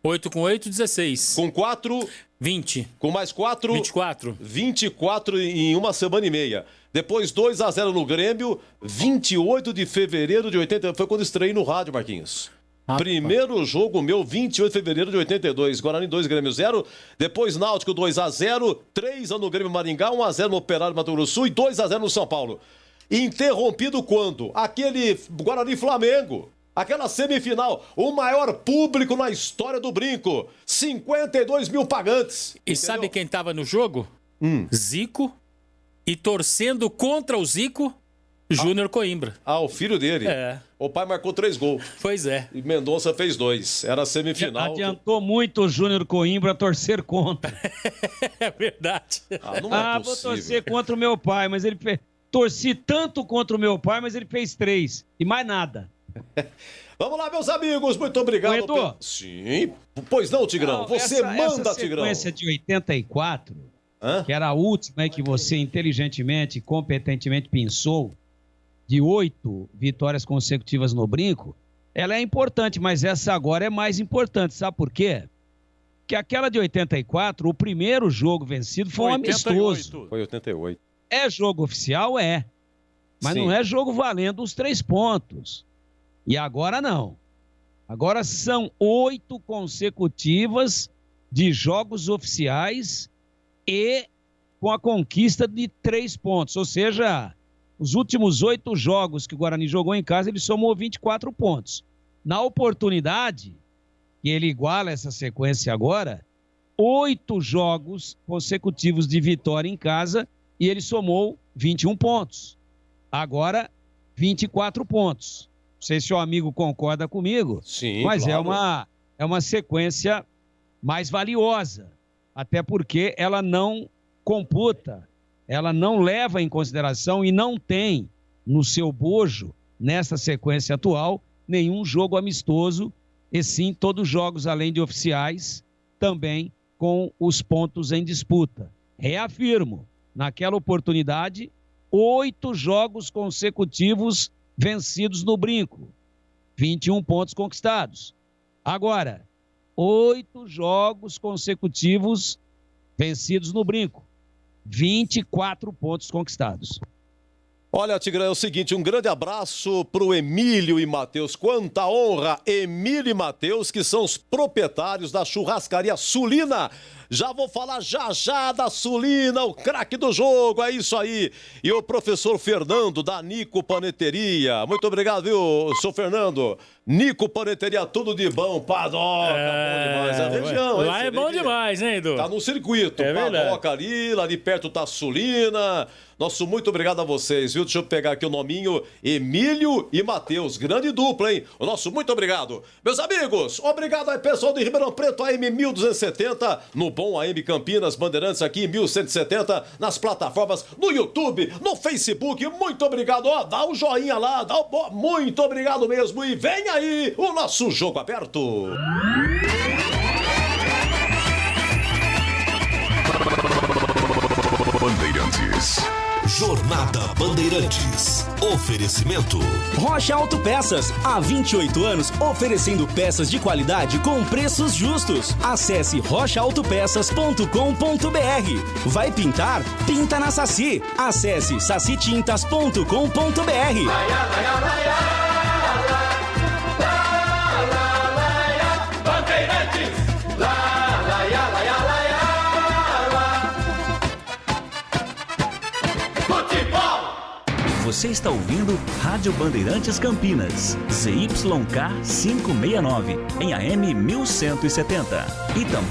8 com 8, 16. Com 4. 20. Com mais 4. 24. 24 em uma semana e meia. Depois 2-0 no Grêmio. 28 de fevereiro de 80. Foi quando estreiei no rádio, Marquinhos. Primeiro jogo meu, 28 de fevereiro de 82. Guarani 2, Grêmio 0. Depois Náutico 2-0. 3 no Grêmio Maringá. 1-0 no Operário Mato Grosso do Sul. E 2-0 no São Paulo. Interrompido quando? Aquele Guarani Flamengo. Aquela semifinal. O maior público na história do Brinco. 52 mil pagantes. E entendeu? Sabe quem tava no jogo? Zico. E torcendo contra o Zico... Júnior Coimbra. O filho dele. É. O pai marcou 3 gols. Pois é. E Mendonça fez 2. Era a semifinal. Adiantou muito o Júnior Coimbra a torcer contra. É verdade. Não é vou torcer contra o meu pai, mas ele fez... Torci tanto contra o meu pai, mas ele fez 3. E mais nada. Vamos lá, meus amigos. Muito obrigado. Edu. Sim. Pois não, Tigrão. Você manda, Tigrão. Essa sequência de 84, que era a última que você inteligentemente e competentemente pensou, de 8 vitórias consecutivas no Brinco, ela é importante, mas essa agora é mais importante. Sabe por quê? Porque aquela de 84, o primeiro jogo vencido foi um amistoso. Foi 88. É jogo oficial? É. Mas Sim. não é jogo valendo os 3 pontos. E agora não. Agora são 8 consecutivas de jogos oficiais e com a conquista de 3 pontos. Ou seja, os últimos 8 jogos que o Guarani jogou em casa, ele somou 24 pontos. Na oportunidade, que ele iguala essa sequência agora, 8 jogos consecutivos de vitória em casa e ele somou 21 pontos. Agora, 24 pontos. Não sei se o amigo concorda comigo, sim, mas claro. É uma sequência mais valiosa, até porque ela não computa, ela não leva em consideração e não tem no seu bojo, nessa sequência atual, nenhum jogo amistoso, e sim todos os jogos, além de oficiais, também com os pontos em disputa. Reafirmo, naquela oportunidade, 8 jogos consecutivos vencidos no Brinco, 21 pontos conquistados. Agora, 8 jogos consecutivos vencidos no Brinco, 24 pontos conquistados. Olha, Tigrão, é o seguinte, um grande abraço pro Emílio e Matheus. Quanta honra, Emílio e Matheus, que são os proprietários da churrascaria Sulina. Já vou falar já da Sulina, o craque do jogo, é isso aí. E o professor Fernando, da Nico Paneteria. Muito obrigado, viu, seu Fernando? Nico Paneteria, tudo de bom. Padoca, bom demais. A região, lá é bom demais, hein, Edu? Tá no circuito. É Padoca ali perto tá Sulina. Nosso muito obrigado a vocês, viu? Deixa eu pegar aqui o nominho, Emílio e Matheus. Grande dupla, hein? O nosso muito obrigado. Meus amigos, obrigado aí, pessoal de Ribeirão Preto, AM 1270, no Bom AM Campinas, Bandeirantes aqui, 1170, nas plataformas, no YouTube, no Facebook. Muito obrigado. Ó, dá um joinha lá, muito obrigado mesmo. E vem aí o nosso Jogo Aberto. Bandeirantes. Jornada Bandeirantes. Oferecimento. Rocha Autopeças, há 28 anos oferecendo peças de qualidade com preços justos. Acesse rochaautopeças.com.br. Vai pintar? Pinta na Saci. Acesse sacitintas.com.br. Você está ouvindo Rádio Bandeirantes Campinas, ZYK 569, em AM 1170. E também